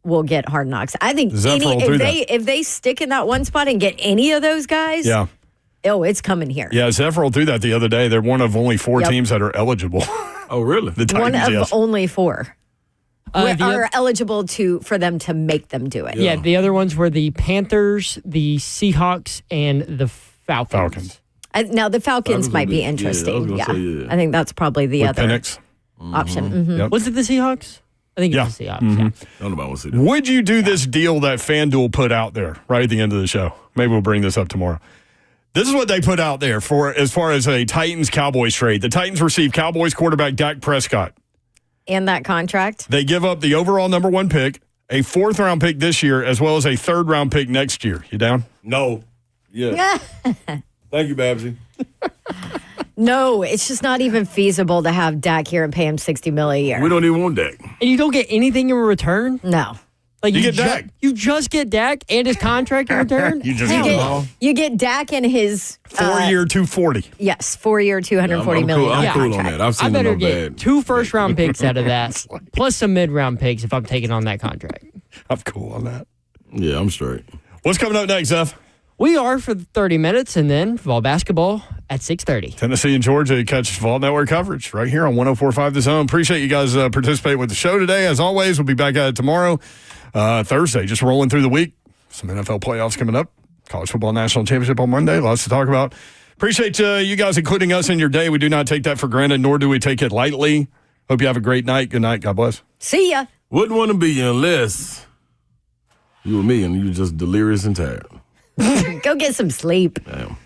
will get Hard Knocks. I think if they stick in that one spot and get any of those guys, it's coming here. Yeah, Zephyr will do that the other day. They're one of only 4 teams that are eligible. Oh, really? The Titans, one of only 4. Are eligible for them to make them do it. Yeah, the other ones were the Panthers, the Seahawks, and the Falcons. Now, the Falcons might be interesting. Yeah, I think that's probably the other Penix option. Mm-hmm. Yep. Was it the Seahawks? I think it was the Seahawks. Mm-hmm. Don't know about that. Would you do this deal that FanDuel put out there right at the end of the show? Maybe we'll bring this up tomorrow. This is what they put out there for as far as a Titans-Cowboys trade. The Titans receive Cowboys quarterback Dak Prescott. And that contract? They give up the overall number 1 pick, a 4th-round pick this year, as well as a 3rd-round pick next year. You down? No. Yeah. Thank you, Babsy. No, it's just not even feasible to have Dak here and pay him $60 million a year. We don't even want Dak. And you don't get anything in return? No. Like you get Dak. You just get Dak and his contract in return? You get Dak and his 4-year, $240. Yes, 4-year, $240 million. I'm cool on that. I've seen I better no get bad. 2 first-round picks out of that, plus some mid-round picks if I'm taking on that contract. I'm cool on that. Yeah, I'm straight. What's coming up next, Zeph? We are for 30 minutes, and then Vol basketball at 6:30. Tennessee and Georgia catch Vol Network coverage right here on 104.5 The Zone. Appreciate you guys participating with the show today. As always, we'll be back at it tomorrow, Thursday. Just rolling through the week. Some NFL playoffs coming up. College Football National Championship on Monday. Lots to talk about. Appreciate you guys including us in your day. We do not take that for granted, nor do we take it lightly. Hope you have a great night. Good night. God bless. See ya. Wouldn't want to be unless you were me and you were just delirious and tired. Go get some sleep. Damn.